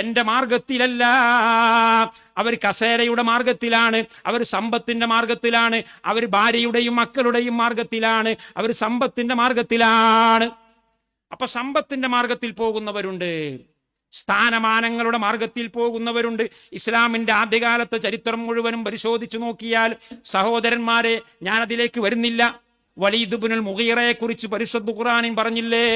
എന്റെ മാർഗത്തിലല്ല. അവർ കസേരയുടെ മാർഗത്തിലാണ്, അവർ സമ്പത്തിന്റെ മാർഗത്തിലാണ്, അവർ ഭാര്യയുടെയും മക്കളുടെയും മാർഗത്തിലാണ്, അവർ സമ്പത്തിന്റെ മാർഗത്തിലാണ്. അപ്പൊ സമ്പത്തിന്റെ മാർഗത്തിൽ പോകുന്നവരുണ്ട്, സ്ഥാനമാനങ്ങളുടെ മാർഗത്തിൽ പോകുന്നവരുണ്ട്. ഇസ്ലാമിന്റെ ആദ്യകാലത്തെ ചരിത്രം മുഴുവനും പരിശോധിച്ചു നോക്കിയാൽ സഹോദരന്മാരെ, ഞാൻ അതിലേക്ക് വരുന്നില്ല. വലീദ് ഇബ്നുൽ മുഗീറയെ കുറിച്ച് പരിശുദ്ധ ഖുർആനിൽ പറഞ്ഞില്ലേ?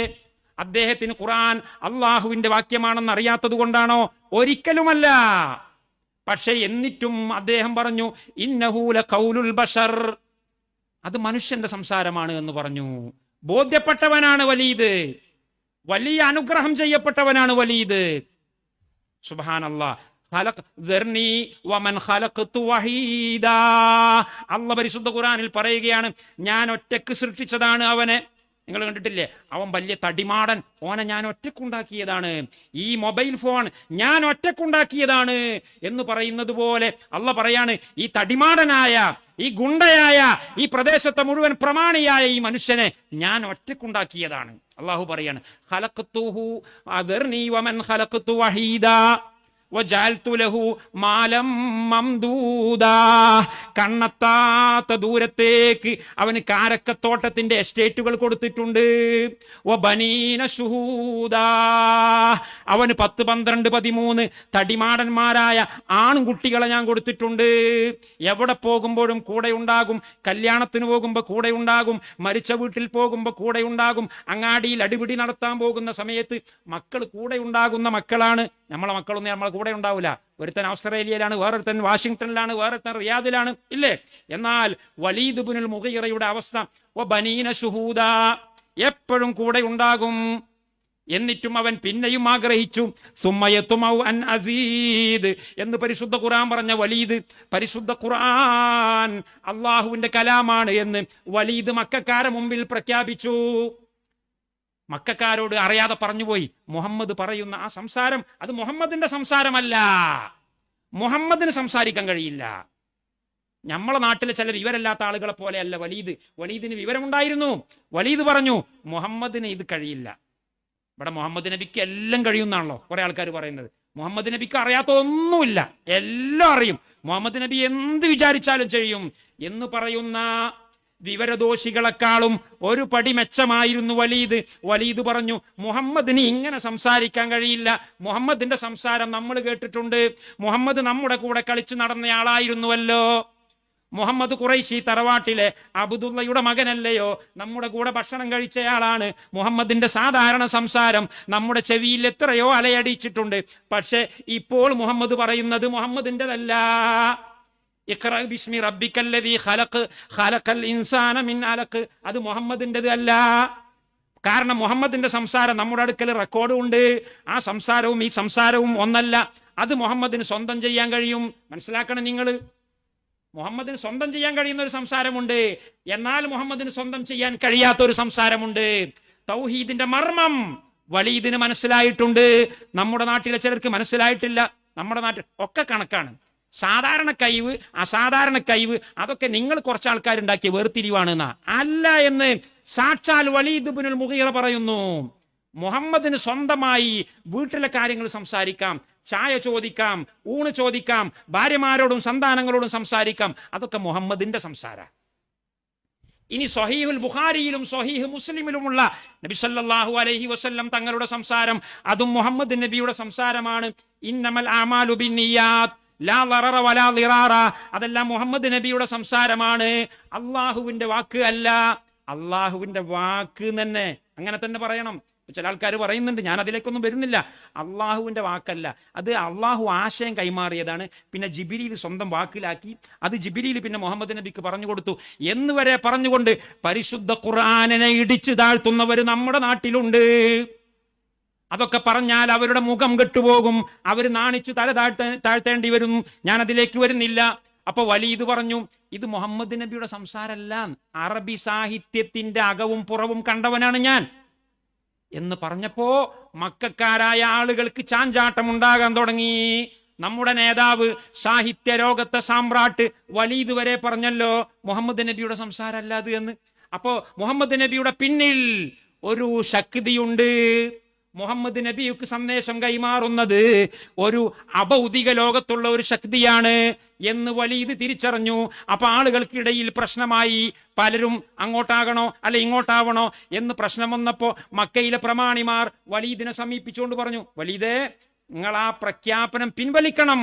അദ്ദേഹത്തിന് ഖുർആൻ അള്ളാഹുവിന്റെ വാക്യമാണെന്ന് അറിയാത്തത് കൊണ്ടാണോ? ഒരിക്കലുമല്ല. പക്ഷെ എന്നിട്ടും അദ്ദേഹം പറഞ്ഞു, ഇന്നഹു ലഖൗലുൽ ബശർ, അത് മനുഷ്യന്റെ സംസാരമാണ് എന്ന് പറഞ്ഞു. ബോധ്യപ്പെട്ടവനാണ് വലീദ്, വലിയ അനുഗ്രഹം ചെയ്യപ്പെട്ടവനാണ് വലീദ്. സുബ്ഹാനല്ലാഹ്. അല്ലാഹു പരിശുദ്ധ ഖുർആനിൽ പറയുകയാണ്, ഞാൻ ഒറ്റക്ക് സൃഷ്ടിച്ചതാണ് അവനെ. നിങ്ങൾ കണ്ടിട്ടില്ലേ? അവൻ വലിയ തടിമാടൻ, ഓനെ ഞാൻ ഒറ്റക്കുണ്ടാക്കിയതാണ്. ഈ മൊബൈൽ ഫോൺ ഞാൻ ഒറ്റക്കുണ്ടാക്കിയതാണ് എന്ന് പറയുന്നത് പോലെ അല്ലാഹു പറയാണ്, ഈ തടിമാടനായ, ഈ ഗുണ്ടയായ, ഈ പ്രദേശത്തെ മുഴുവൻ പ്രമാണിയായ ഈ മനുഷ്യനെ ഞാൻ ഒറ്റക്കുണ്ടാക്കിയതാണ്. അള്ളാഹു പറയാണ്, ഖലഖ്തുഹു അദർനി വമൻ ഖലഖ്തു വഹീദാ വജഅൽതു ലഹു മാലം മംദൂദാ. കണ്ണെത്താത്ത ദൂരത്തേക്ക് അവന് കാരക്കത്തോട്ടത്തിന്റെ എസ്റ്റേറ്റുകൾ കൊടുത്തിട്ടുണ്ട്. വബനീന ശുഹൂദാ, അവന് 10, 12, 13 തടിമാടന്മാരായ ആൺകുട്ടികളെ ഞാൻ കൊടുത്തിട്ടുണ്ട്. എവിടെ പോകുമ്പോഴും കൂടെ ഉണ്ടാകും, കല്യാണത്തിന് പോകുമ്പോൾ കൂടെ ഉണ്ടാകും, മരിച്ച വീട്ടിൽ പോകുമ്പോൾ കൂടെ ഉണ്ടാകും, അങ്ങാടിയിൽ അടിപിടി നടത്താൻ പോകുന്ന സമയത്ത് മക്കൾ കൂടെ ഉണ്ടാകുന്ന മക്കളാണ്. നമ്മളെ മക്കളൊന്നും നമ്മളെ കൂടെ ഉണ്ടാവില്ല. ഒരുത്തൻ ഓസ്ട്രേലിയയിലാണ്, വേറൊരുത്തൻ വാഷിംഗ്ടണിലാണ്, വേറൊരുത്തൻ റിയാദിലാണ്, ഇല്ലേ? എന്നാൽ വലീദ് ഇബ്നുൽ മുഗീറയുടെ അവസ്ഥ, വബനീന ശുഹൂദാ, എപ്പോഴും കൂടെ ഉണ്ടാകും. എന്നിട്ടും അവൻ പിന്നെയും ആഗ്രഹിച്ചു. സുമ്മയത്തുമൗ അൻ അസീദ് എന്ന് പരിശുദ്ധ ഖുർആൻ പറഞ്ഞ വലീദ്, പരിശുദ്ധ ഖുർആൻ അള്ളാഹുവിന്റെ കലാമാണ് എന്ന് വലീദ് മക്കക്കാരെ മുമ്പിൽ പ്രഖ്യാപിച്ചു. മക്കക്കാരോട് അറിയാതെ പറഞ്ഞുപോയി, മുഹമ്മദ് പറയുന്ന ആ സംസാരം അത് മുഹമ്മദിന്റെ സംസാരമല്ല, മുഹമ്മദിന് സംസാരിക്കാൻ കഴിയില്ല. നമ്മളെ നാട്ടിലെ ചില വിവരമില്ലാത്ത ആളുകളെ പോലെയല്ല വലീദ്. വലീദിന് വിവരമുണ്ടായിരുന്നു. വലീദ് പറഞ്ഞു, മുഹമ്മദിന് ഇത് കഴിയില്ല. ഇവിടെ മുഹമ്മദ് നബിക്ക് എല്ലാം കഴിയുമെന്നാണല്ലോ കുറെ ആൾക്കാർ പറയുന്നത്. മുഹമ്മദ് നബിക്ക് അറിയാത്ത ഒന്നുമില്ല, എല്ലാം അറിയും. മുഹമ്മദ് നബി എന്ത് വിചാരിച്ചാലും ചെയ്യും എന്ന് പറയുന്ന വിവരദോഷികളെക്കാളും ഒരു പടി മെച്ചമായിരുന്നു വലീദ്. വലീദ് പറഞ്ഞു, മുഹമ്മദിന് ഇങ്ങനെ സംസാരിക്കാൻ കഴിയില്ല. മുഹമ്മദിന്റെ സംസാരം നമ്മൾ കേട്ടിട്ടുണ്ട്. മുഹമ്മദ് നമ്മുടെ കൂടെ കളിച്ചു നടന്നയാളായിരുന്നുവല്ലോ. മുഹമ്മദ് ഖുറൈശി തറവാട്ടിലെ അബ്ദുള്ളയുടെ മകനല്ലയോ? നമ്മുടെ കൂടെ ഭക്ഷണം കഴിച്ചയാളാണ്. മുഹമ്മദിന്റെ സാധാരണ സംസാരം നമ്മുടെ ചെവിയിൽ എത്രയോ അലയടിച്ചിട്ടുണ്ട്. പക്ഷെ ഇപ്പോൾ മുഹമ്മദ് പറയുന്നത് മുഹമ്മദിൻ്റെതല്ല. ഇഖ്റ ബിസ്മി റബ്ബിക്കല്ലദീ ഖലഖ് ഖലഖൽ ഇൻസാന മിൻ അലഖ്, അത് മുഹമ്മദിൻ്റെത് അല്ല. കാരണം മുഹമ്മദിന്റെ സംസാരം നമ്മുടെ അടുക്കൽ റെക്കോർഡും ഉണ്ട്. ആ സംസാരവും ഈ സംസാരവും ഒന്നല്ല. അത് മുഹമ്മദിന് സ്വന്തം ചെയ്യാൻ കഴിയും. മനസ്സിലാക്കണം നിങ്ങൾ, മുഹമ്മദിന് സ്വന്തം ചെയ്യാൻ കഴിയുന്ന ഒരു സംസാരമുണ്ട്, എന്നാൽ മുഹമ്മദിന് സ്വന്തം ചെയ്യാൻ കഴിയാത്ത ഒരു സംസാരമുണ്ട്. തൗഹീദിന്റെ മർമ്മം വലീദിന് മനസ്സിലായിട്ടുണ്ട്. നമ്മുടെ നാട്ടിലെ ചിലർക്ക് മനസ്സിലായിട്ടില്ല. നമ്മുടെ നാട്ടിൽ ഒക്കെ കണക്കാണ്. സാധാരണ കഴിവ്, അസാധാരണ കഴിവ്, അതൊക്കെ നിങ്ങൾ കുറച്ച് ആൾക്കാരുണ്ടാക്കിയ വേർതിരിവാണെന്നാ. അല്ല എന്ന് സാക്ഷാൽ വലീദ് ഇബ്നുൽ മുഗീറ പറയുന്നു. മുഹമ്മദിന് സ്വന്തമായി വീട്ടിലെ കാര്യങ്ങൾ സംസാരിക്കാം, ചായ ചോദിക്കാം, ഊണ് ചോദിക്കാം, ഭാര്യമാരോടും സന്താനങ്ങളോടും സംസാരിക്കാം. അതൊക്കെ മുഹമ്മദിന്റെ സംസാരം. ഇനി സ്വഹീഹുൽ ബുഖാരിയിലും സ്വഹീഹ് മുസ്ലിമിലുമുള്ള നബി സല്ലല്ലാഹു അലൈഹി വസല്ലം തങ്ങളുടെ സംസാരം, അതും മുഹമ്മദ് നബിയുടെ സംസാരമാണ്. ഇന്നമൽ അമാലു ബിന്നിയാത്ത് ലാ ളററ വലാ ളിറാറ, അതെല്ലാം മുഹമ്മദ് നബിയുടെ സംസാരമാണ്, അള്ളാഹുവിന്റെ വാക്ക് അല്ല. അള്ളാഹുവിന്റെ വാക്ക് തന്നെ അങ്ങനെ തന്നെ പറയണം. ചില ആൾക്കാർ പറയുന്നുണ്ട്, ഞാൻ അതിലേക്കൊന്നും വരുന്നില്ല. അള്ളാഹുവിന്റെ വാക്കല്ല, അത് അള്ളാഹു ആശയം കൈമാറിയതാണ്. പിന്നെ ജിബ്രീൽ സ്വന്തം വാക്കിലാക്കി, അത് ജിബ്രീൽ പിന്നെ മുഹമ്മദ് നബിക്ക് പറഞ്ഞു കൊടുത്തു എന്ന് വരെ പറഞ്ഞുകൊണ്ട് പരിശുദ്ധ ഖുർആനിനെ ഇടിച്ചു താഴ്ത്തുന്നവർ നമ്മുടെ നാട്ടിലുണ്ട്. അതൊക്കെ പറഞ്ഞാൽ അവരുടെ മുഖം കെട്ടുപോകും, അവർ നാണിച്ചു തല താഴ്ത്തേണ്ടി വരും. ഞാൻ അതിലേക്ക് വരുന്നില്ല. അപ്പൊ വലീദ് പറഞ്ഞു, ഇത് മുഹമ്മദ് നബിയുടെ സംസാരമല്ല, അറബി സാഹിത്യത്തിന്റെ അകവും പുറവും കണ്ടവനാണ് ഞാൻ എന്ന് പറഞ്ഞപ്പോ മക്കക്കാരായ ആളുകൾക്ക് ചാഞ്ചാട്ടം ഉണ്ടാകാൻ തുടങ്ങി. നമ്മുടെ നേതാവ്, സാഹിത്യ ലോകത്തെ സാമ്രാട്ട് വലീദ് വരെ പറഞ്ഞല്ലോ മുഹമ്മദ് നബിയുടെ സംസാരമല്ല അത് എന്ന്. അപ്പോ മുഹമ്മദ് നബിയുടെ പിന്നിൽ ഒരു ശക്തിയുണ്ട്. മുഹമ്മദ് നബിക്ക് സന്ദേശം കൈമാറുന്നത് ഒരു അഭൗതിക ലോകത്തുള്ള ഒരു ശക്തിയാണ് എന്ന് വലീദ് തിരിച്ചറിഞ്ഞു. അപ്പൊ ആളുകൾക്കിടയിൽ പ്രശ്നമായി. പലരും അങ്ങോട്ടാകണോ അല്ലെ ഇങ്ങോട്ടാവണോ എന്ന് പ്രശ്നം വന്നപ്പോ മക്കയിലെ പ്രമാണിമാർ വലീദിനെ സമീപിച്ചുകൊണ്ട് പറഞ്ഞു, വലീദേ, നിങ്ങൾ ആ പ്രഖ്യാപനം പിൻവലിക്കണം.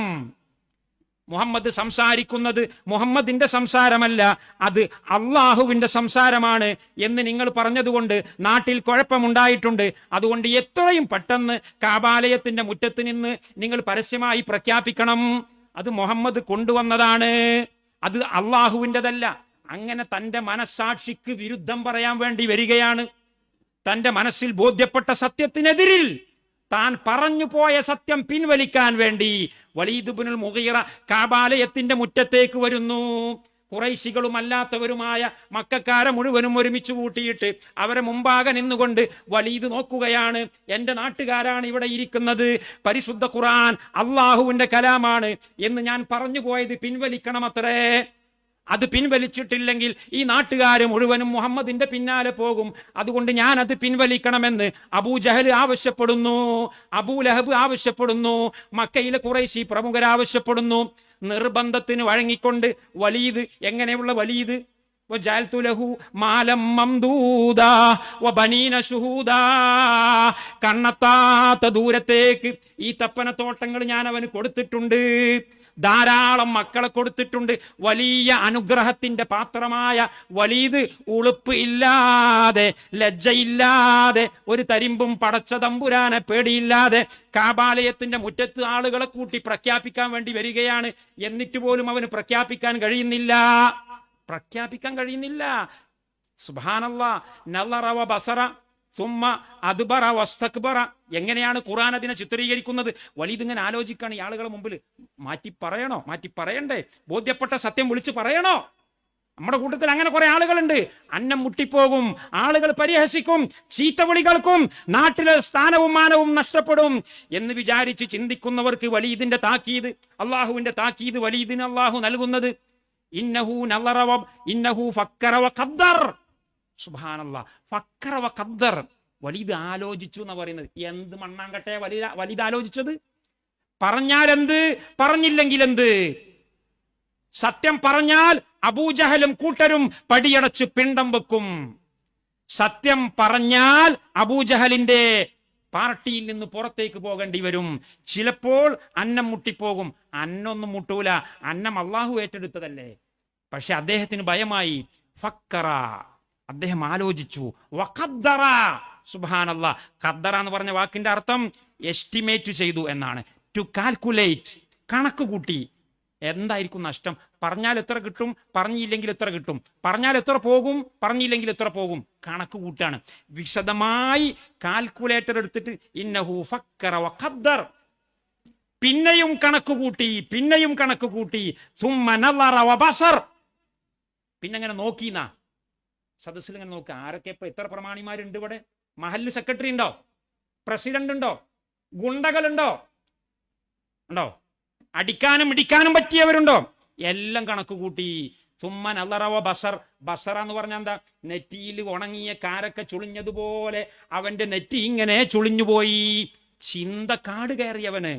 മുഹമ്മദ് സംസാരിക്കുന്നത് മുഹമ്മദിന്റെ സംസാരമല്ല, അത് അള്ളാഹുവിന്റെ സംസാരമാണ് എന്ന് നിങ്ങൾ പറഞ്ഞതുകൊണ്ട് നാട്ടിൽ കുഴപ്പമുണ്ടായിട്ടുണ്ട്. അതുകൊണ്ട് എത്രയും പെട്ടെന്ന് കാബാലയത്തിന്റെ മുറ്റത്ത് നിന്ന് നിങ്ങൾ പരസ്യമായി പ്രഖ്യാപിക്കണം, അത് മുഹമ്മദ് കൊണ്ടുവന്നതാണ്, അത് അള്ളാഹുവിൻ്റെതല്ല. അങ്ങനെ തന്റെ മനസ്സാക്ഷിക്ക് വിരുദ്ധം പറയാൻ വേണ്ടി വരികയാണ്. തന്റെ മനസ്സിൽ ബോധ്യപ്പെട്ട സത്യത്തിനെതിരിൽ താൻ പറഞ്ഞു പോയ സത്യം പിൻവലിക്കാൻ വേണ്ടി വലീദ് ഇബ്നുൽ മുഗീറ കാബാലയത്തിന്റെ മുറ്റത്തേക്ക് വരുന്നു. ഖുറൈശികളും അല്ലാത്തവരുമായ മക്കക്കാരെ മുഴുവനും ഒരുമിച്ച് കൂട്ടിയിട്ട് അവരെ മുമ്പാകെ നിന്നുകൊണ്ട് വലീദ് നോക്കുകയാണ്. എന്റെ നാട്ടുകാരാണ് ഇവിടെ ഇരിക്കുന്നത്, പരിശുദ്ധ ഖുർആൻ അള്ളാഹുവിന്റെ കലാമാണ് എന്ന് ഞാൻ പറഞ്ഞു പോയത് പിൻവലിക്കണമത്രേ. അത് പിൻവലിച്ചിട്ടില്ലെങ്കിൽ ഈ നാട്ടുകാര് മുഴുവനും മുഹമ്മദിന്റെ പിന്നാലെ പോകും. അതുകൊണ്ട് ഞാൻ അത് പിൻവലിക്കണമെന്ന് അബൂ ജഹൽ ആവശ്യപ്പെടുന്നു, അബൂ ലഹബ് ആവശ്യപ്പെടുന്നു, മക്കയിലെ ഖുറൈശി പ്രമുഖർ ആവശ്യപ്പെടുന്നു. നിർബന്ധത്തിന് വഴങ്ങിക്കൊണ്ട് വലീദ്, എങ്ങനെയുള്ള വലീദ്, കണ്ണെത്താത്ത ദൂരത്തേക്ക് ഈ തപ്പനത്തോട്ടങ്ങൾ ഞാൻ അവന് കൊടുത്തിട്ടുണ്ട്, ധാരാളം മക്കളെ കൊടുത്തിട്ടുണ്ട്. വലിയ അനുഗ്രഹത്തിന്റെ പാത്രമായ വലീദ് ഉളുപ്പ് ഇല്ലാതെ, ലജ്ജയില്ലാതെ, ഒരു തരിമ്പും പടച്ച തമ്പുരാനെ പേടിയില്ലാതെ കാബാലയത്തിന്റെ മുറ്റത്ത് ആളുകളെ കൂട്ടി പ്രഖ്യാപിക്കാൻ വേണ്ടി വരികയാണ്. എന്നിട്ട് പോലും അവന് പ്രഖ്യാപിക്കാൻ കഴിയുന്നില്ല. സുബ്ഹാനല്ലാഹ്. നളറ വ ബസറ, സുമ്മ അദ്ബറ വസ്തക്ബറ. എങ്ങനെയാണ് ഖുർആൻ അതിനെ ചിത്രീകരിക്കുന്നത്? വലീദ് ഇങ്ങനെ ആലോചിക്കാണ്, ഈ ആളുകളെ മുമ്പിൽ മാറ്റി പറയണോ, മാറ്റി പറയണ്ടേ, ബോധ്യപ്പെട്ട സത്യം വിളിച്ചു പറയണോ? നമ്മുടെ കൂട്ടത്തിൽ അങ്ങനെ കുറെ ആളുകളുണ്ട്. അന്നം മുട്ടിപ്പോകും, ആളുകൾ പരിഹസിക്കും, ചീത്തവിളികൾക്കും, നാട്ടിലെ സ്ഥാനവും മാനവും നഷ്ടപ്പെടും എന്ന് വിചാരിച്ച് ചിന്തിക്കുന്നവർക്ക് വലീദിന്റെ താക്കീത്, അള്ളാഹുവിന്റെ താക്കീത് വലീദിന് അള്ളാഹു നൽകുന്നത് ഇന്നഹു നളറ ഇന്നഹു ഫക്കറ വഖദ്ദർ. സുബ്ഹാനല്ലാഹ്, ഫക്കറ വഖദ്ദർ. വലീദ് ആലോചിച്ചു എന്ന് പറയുന്നത് എന്ത് മണ്ണാങ്കട്ടെ വലീദ് ആലോചിച്ചത്? പറഞ്ഞാൽ എന്ത്, പറഞ്ഞില്ലെങ്കിൽ എന്ത്? സത്യം പറഞ്ഞാൽ അബൂജഹലും കൂട്ടരും പടിയടച്ച് പിണ്ടം വെക്കും. സത്യം പറഞ്ഞാൽ അബൂജഹലിന്റെ പാർട്ടിയിൽ നിന്ന് പുറത്തേക്ക് പോകേണ്ടി വരും. ചിലപ്പോൾ അന്നം മുട്ടിപ്പോകും. അന്നൊന്നും മുട്ടൂല, അന്നം അള്ളാഹു ഏറ്റെടുത്തതല്ലേ. പക്ഷെ അദ്ദേഹത്തിന് ഭയമായി. ഫക്കറ, അദ്ദേഹം ആലോചിച്ചു. വഖദ്ദറ. സുബ്ഹാനല്ലാഹ്, ഖദ്ദറ എന്ന് പറഞ്ഞ വാക്കിന്റെ അർത്ഥം എസ്റ്റിമേറ്റ് ചെയ്തു എന്നാണ്. ടു കാൽക്കുലേറ്റ്, കണക്ക് കൂട്ടി. എന്തായിരിക്കും നഷ്ടം? പറഞ്ഞാൽ എത്ര കിട്ടും, പറഞ്ഞില്ലെങ്കിൽ എത്ര കിട്ടും, പറഞ്ഞാൽ എത്ര പോകും, പറഞ്ഞില്ലെങ്കിൽ എത്ര പോകും, കണക്ക് കൂട്ടാണ്. വിശദമായി കാൽക്കുലേറ്റർ എടുത്തിട്ട് ഇന്നഹു ഫക്കറ വഖദ്ദർ. പിന്നെയും കണക്ക് കൂട്ടി, പിന്നെയും കണക്ക് കൂട്ടി. സുമ്മ നളറ വബസർ. പിന്നെ അങ്ങനെ നോക്കിന്നാ സദസ്സിൽ ഇങ്ങനെ നോക്കുക, ആരൊക്കെ ഇപ്പൊ എത്ര പ്രമാണിമാരുണ്ട് ഇവിടെ? മഹല്ല് സെക്രട്ടറി ഉണ്ടോ? പ്രസിഡന്റ് ഉണ്ടോ? ഗുണ്ടകളുണ്ടോ? ഉണ്ടോ? അടിക്കാനും ഇടിക്കാനും പറ്റിയവരുണ്ടോ? എല്ലാം കണക്ക് കൂട്ടി. സുമ്മൻ അല്ലറവ ബസർ. ബസറ എന്ന് പറഞ്ഞാൽ എന്താ? നെറ്റിയിൽ ഉണങ്ങിയ കാരൊക്കെ ചുളിഞ്ഞതുപോലെ അവന്റെ നെറ്റി ഇങ്ങനെ ചുളിഞ്ഞുപോയി. ചിന്ത കാട് കയറിയവന്.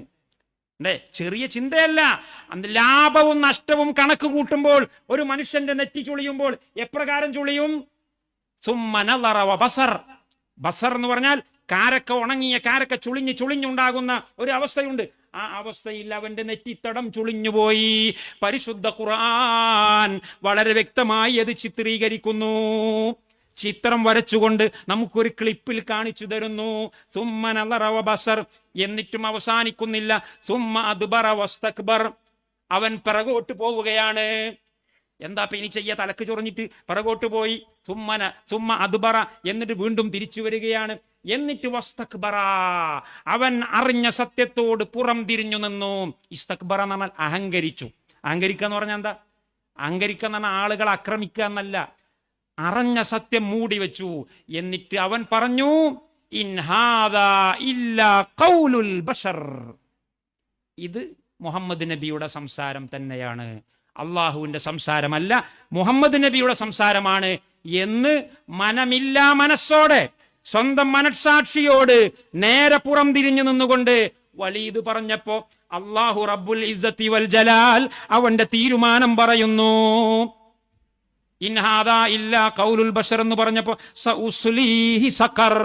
അല്ലേ, ചെറിയ ചിന്തയല്ല. ലാഭവും നഷ്ടവും കണക്ക് കൂട്ടുമ്പോൾ ഒരു മനുഷ്യന്റെ നെറ്റി ചുളിയുമ്പോൾ എപ്രകാരം ചുളിയും? സുമ്മൻ അല്ലറവ ബസർ. ബസർ എന്ന് പറഞ്ഞാൽ കാരൊക്കെ ഉണങ്ങിയ കാരൊക്കെ ചുളിഞ്ഞുണ്ടാകുന്ന ഒരു അവസ്ഥയുണ്ട്. ആ അവസ്ഥയിൽ അവന്റെ നെറ്റിത്തടം ചുളിഞ്ഞുപോയി. പരിശുദ്ധ ഖുർആൻ വളരെ വ്യക്തമായി അത് ചിത്രീകരിക്കുന്നു. ചിത്രം വരച്ചുകൊണ്ട് നമുക്കൊരു ക്ലിപ്പിൽ കാണിച്ചു തരുന്നു. സുമ്മ നളറ വബസർ. എന്നിട്ടും അവസാനിക്കുന്നില്ല. സുമ്മ അദ്ബറ വസ്തക്ബർ. അവൻ പിറകോട്ട് പോവുകയാണ്. എന്താ ഇനി ചെയ്യ? തലക്ക് ചൊറിഞ്ഞിട്ട് പിറകോട്ട് പോയി. സുമ്മ അദ്ബറ. എന്നിട്ട് വീണ്ടും തിരിച്ചു വരികയാണ്. എന്നിട്ട് വസ്തക്ബറ, അവൻ അറിഞ്ഞ സത്യത്തോട് പുറം തിരിഞ്ഞു നിന്നു. ഇസ്തക്ബറ എന്ന് പറഞ്ഞാൽ അഹങ്കരിച്ചു. അഹങ്കരിക്കുക എന്ന് പറഞ്ഞാൽ എന്താ? അഹങ്കരിക്കുക എന്ന് പറഞ്ഞാൽ ആളുകൾ ആക്രമിക്കുക എന്നല്ല. അറിഞ്ഞ സത്യം മൂടി വെച്ചു. എന്നിട്ട് അവൻ പറഞ്ഞു, ഇൻ ഹാദാ ഇല്ലാ ഖൗലുൽ ബശർ. ഇത് മുഹമ്മദ് നബിയുടെ സംസാരം തന്നെയാണ്, അള്ളാഹുവിന്റെ സംസാരമല്ല, മുഹമ്മദ് നബിയുടെ സംസാരമാണ് എന്ന് മനമില്ലാ മനസ്സോടെ, സ്വന്തം മനസ്സാക്ഷിയോട് നേരെ പുറം തിരിഞ്ഞു നിന്നുകൊണ്ട് വലീദ് പറഞ്ഞപ്പോ അല്ലാഹു റബ്ബുൽ ഇസ്സത്തി വൽ ജലാൽ അവന്റെ തീരുമാനം പറയുന്നു. ഇൻ ഹാദാ ഇല്ലാ ഖൗലുൽ ബശർ എന്ന് പറഞ്ഞപ്പോ സഉസ്ലീഹി സഖർ,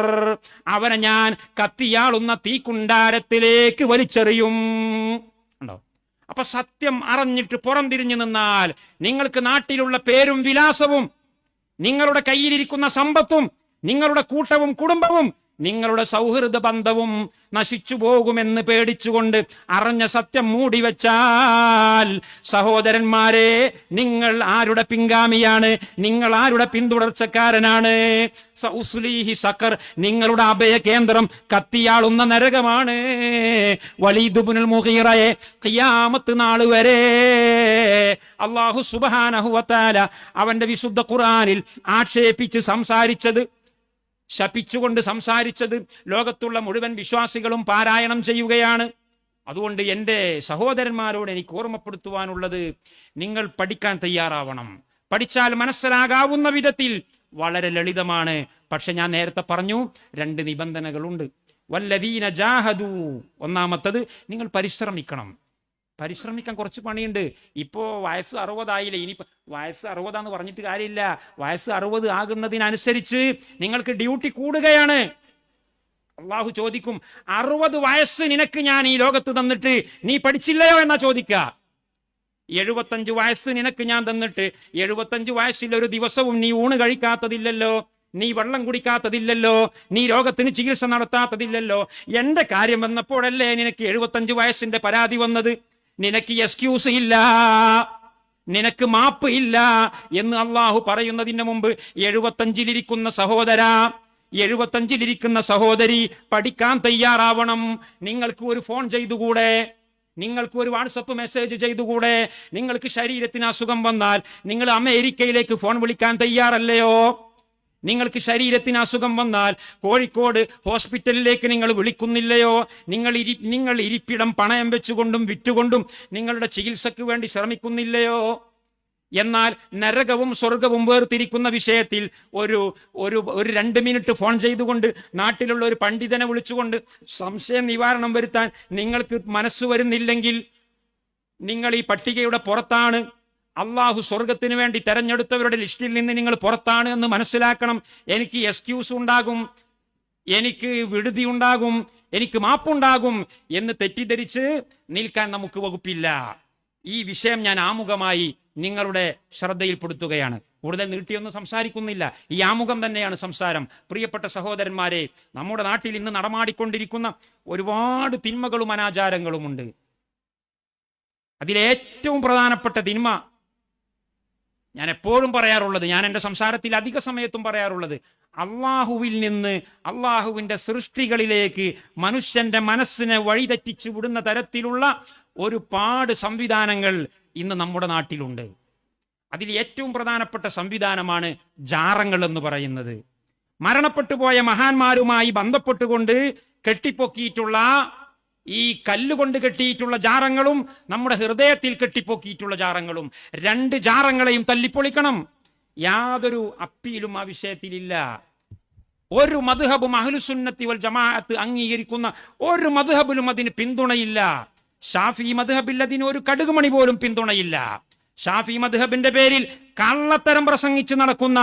അവനെ ഞാൻ കത്തിയാളുന്ന തീക്കുണ്ടാരത്തിലേക്ക് വലിച്ചെറിയും. ഉണ്ടോ? അപ്പൊ സത്യം അറിഞ്ഞിട്ട് പുറം തിരിഞ്ഞു നിന്നാൽ നിങ്ങൾക്ക് നാട്ടിലുള്ള പേരും വിലാസവും, നിങ്ങളുടെ കയ്യിലിരിക്കുന്ന സമ്പത്തും, നിങ്ങളുടെ കൂട്ടവും കുടുംബവും, നിങ്ങളുടെ സൗഹൃദ ബന്ധവും നശിച്ചു പോകുമെന്ന് പേടിച്ചുകൊണ്ട് അറിഞ്ഞ സത്യം മൂടിവെച്ചാൽ, സഹോദരന്മാരെ, നിങ്ങൾ ആരുടെ പിൻഗാമിയാണ്? നിങ്ങൾ ആരുടെ പിന്തുടർച്ചക്കാരനാണ്? സഉസ്ലീഹി സഖർ, നിങ്ങളുടെ അഭയ കേന്ദ്രം കത്തിയാളുന്ന നരകമാണ്. വലീദ് ഇബ്നുൽ മുഗീറയെ ഖിയാമത്ത് നാൾ വരെ അല്ലാഹു സുബ്ഹാനഹു വ തആല അവന്റെ വിശുദ്ധ ഖുർആനിൽ ആക്ഷേപിച്ച് സംസാരിച്ചത്, ശപിച്ചുകൊണ്ട് സംസാരിച്ചത് ലോകത്തുള്ള മുഴുവൻ വിശ്വാസികളും പാരായണം ചെയ്യുകയാണ്. അതുകൊണ്ട് എൻ്റെ സഹോദരന്മാരോട് എനിക്ക് ഓർമ്മപ്പെടുത്തുവാനുള്ളത്, നിങ്ങൾ പഠിക്കാൻ തയ്യാറാവണം. പഠിച്ചാൽ മനസ്സിലാകാവുന്ന വിധത്തിൽ വളരെ ലളിതമാണ്. പക്ഷെ ഞാൻ നേരത്തെ പറഞ്ഞു, 2 നിബന്ധനകളുണ്ട്. വല്ലദീന ജാഹദു, ഒന്നാമത്തത് നിങ്ങൾ പരിശ്രമിക്കണം. പരിശ്രമിക്കാൻ കുറച്ച് പണിയുണ്ട്. ഇപ്പോ വയസ്സ് 60 ആയില്ലേ, ഇനി വയസ്സ് 60 പറഞ്ഞിട്ട് കാര്യമില്ല. വയസ്സ് 60 ആകുന്നതിനനുസരിച്ച് നിങ്ങൾക്ക് ഡ്യൂട്ടി കൂടുകയാണ്. അള്ളാഹു ചോദിക്കും, 60 വയസ്സ് നിനക്ക് ഞാൻ ഈ ലോകത്ത് തന്നിട്ട് നീ പഠിച്ചില്ലയോ എന്നാ ചോദിക്കുക. 75 വയസ്സ് നിനക്ക് ഞാൻ തന്നിട്ട് 75 വയസ്സിൽ ഒരു ദിവസവും നീ ഊണ് കഴിക്കാത്തതില്ലല്ലോ, നീ വെള്ളം കുടിക്കാത്തതില്ലല്ലോ, നീ രോഗത്തിന് ചികിത്സ നടത്താത്തതില്ലല്ലോ. എന്റെ കാര്യം വന്നപ്പോഴല്ലേ നിനക്ക് 75 വയസ്സിന്റെ പരാതി വന്നത്. നിനക്ക് എക്സ്ക്യൂസ് ഇല്ല, നിനക്ക് മാപ്പ് ഇല്ല എന്ന് അള്ളാഹു പറയുന്നതിന് മുമ്പ് 75-ലിരിക്കുന്ന സഹോദര, 75-ലിരിക്കുന്ന സഹോദരി പഠിക്കാൻ തയ്യാറാവണം. നിങ്ങൾക്ക് ഒരു ഫോൺ ചെയ്തുകൂടെ? നിങ്ങൾക്ക് ഒരു വാട്സപ്പ് മെസ്സേജ് ചെയ്തുകൂടെ? നിങ്ങൾക്ക് ശരീരത്തിന് അസുഖം വന്നാൽ നിങ്ങൾ അമേരിക്കയിലേക്ക് ഫോൺ വിളിക്കാൻ തയ്യാറല്ലയോ? നിങ്ങൾക്ക് അസുഖം വന്നാൽ കോഴിക്കോട് ഹോസ്പിറ്റലിലേക്ക് നിങ്ങൾ വിളിക്കുന്നില്ലയോ? നിങ്ങൾ ഇരിപ്പിടം പണയം വെച്ചുകൊണ്ടും വിറ്റുകൊണ്ടും നിങ്ങളുടെ ചികിത്സയ്ക്ക് വേണ്ടി ശ്രമിക്കുന്നില്ലയോ? എന്നാൽ നരകവും സ്വർഗവും വേർതിരിക്കുന്ന വിഷയത്തിൽ ഒരു 2 മിനിറ്റ് ഫോൺ ചെയ്തുകൊണ്ട് നാട്ടിലുള്ള ഒരു പണ്ഡിതനെ വിളിച്ചുകൊണ്ട് സംശയ നിവാരണം വരുത്താൻ നിങ്ങൾക്ക് മനസ്സ് വരുന്നില്ലെങ്കിൽ നിങ്ങൾ ഈ പട്ടികയുടെ പുറത്താണ്. അള്ളാഹു സ്വർഗത്തിന് വേണ്ടി തെരഞ്ഞെടുത്തവരുടെ ലിസ്റ്റിൽ നിന്ന് നിങ്ങൾ പുറത്താണ് എന്ന് മനസ്സിലാക്കണം. എനിക്ക് എക്സ്ക്യൂസ് ഉണ്ടാകും, എനിക്ക് വിടുതി ഉണ്ടാകും, എനിക്ക് മാപ്പുണ്ടാകും എന്ന് തെറ്റിദ്ധരിച്ച് നിൽക്കാൻ നമുക്ക് വകുപ്പില്ല. ഈ വിഷയം ഞാൻ ആമുഖമായി നിങ്ങളുടെ ശ്രദ്ധയിൽപ്പെടുത്തുകയാണ്. കൂടുതൽ നീട്ടിയൊന്നും സംസാരിക്കുന്നില്ല. ഈ ആമുഖം തന്നെയാണ് സംസാരം. പ്രിയപ്പെട്ട സഹോദരന്മാരെ, നമ്മുടെ നാട്ടിൽ ഇന്ന് നടമാടിക്കൊണ്ടിരിക്കുന്ന ഒരുപാട് തിന്മകളും അനാചാരങ്ങളുമുണ്ട്. അതിലേറ്റവും പ്രധാനപ്പെട്ട തിന്മ ഞാൻ എപ്പോഴും പറയാറുള്ളത്, ഞാൻ എൻ്റെ സംസാരത്തിൽ അധിക സമയത്തും പറയാറുള്ളത്, അള്ളാഹുവിൽ നിന്ന് അള്ളാഹുവിൻ്റെ സൃഷ്ടികളിലേക്ക് മനുഷ്യന്റെ മനസ്സിനെ വഴിതെറ്റിച്ചു വിടുന്ന തരത്തിലുള്ള ഒരുപാട് സംവിധാനങ്ങൾ ഇന്ന് നമ്മുടെ നാട്ടിലുണ്ട്. അതിൽ ഏറ്റവും പ്രധാനപ്പെട്ട സംവിധാനമാണ് ജാറങ്ങൾ എന്ന് പറയുന്നത്. മരണപ്പെട്ടു പോയ മഹാന്മാരുമായി ബന്ധപ്പെട്ടുകൊണ്ട് കെട്ടിപ്പൊക്കിയിട്ടുള്ള ഈ കല്ലുകൊണ്ട് കെട്ടിയിട്ടുള്ള ജാറങ്ങളും നമ്മുടെ ഹൃദയത്തിൽ കെട്ടിപ്പൊക്കിയിട്ടുള്ള ജാറങ്ങളും, 2 ജാറങ്ങളെയും തല്ലിപ്പൊളിക്കണം. യാതൊരു അപ്പീലും ആ വിഷയത്തിലില്ല. ഒരു മദ്ഹബും അഹ്ലുസുന്നത്തി വൽ ജമാഅത്ത് അംഗീകരിക്കുന്ന ഒരു മദ്ഹബിലും അതിന് പിന്തുണയില്ല. ഷാഫി മദ്ഹബിൽ അതിന് ഒരു കടുകുമണി പോലും പിന്തുണയില്ല. ഷാഫി മദ്ഹബിന്റെ പേരിൽ കള്ളത്തരം പ്രസംഗിച്ച് നടക്കുന്ന